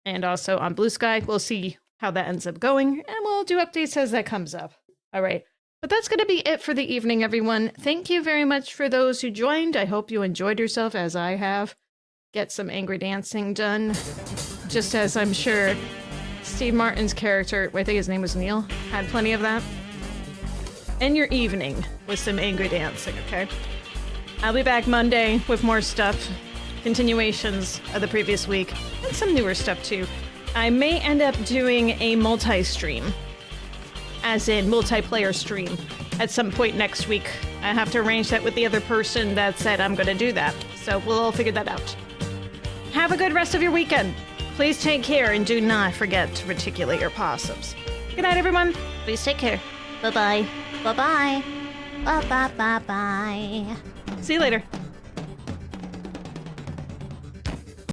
And also on Bluesky. We'll see how that ends up going. And we'll do updates as that comes up. All right. But that's going to be it for the evening, everyone. Thank you very much for those who joined. I hope you enjoyed yourself as I have. Get some angry dancing done. Just as I'm sure Steve Martin's character, I think his name was Neil, had plenty of that. End your evening with some angry dancing, okay? I'll be back Monday with more stuff, continuations of the previous week, and some newer stuff too. I may end up doing a multi-stream, as in multiplayer stream, at some point next week. I have to arrange that with the other person that said I'm going to do that, so we'll all figure that out. Have a good rest of your weekend. Please take care and do not forget to reticulate your possums. Good night, everyone. Please take care. Bye-bye. Bye-bye. Bye-bye-bye-bye. See you later.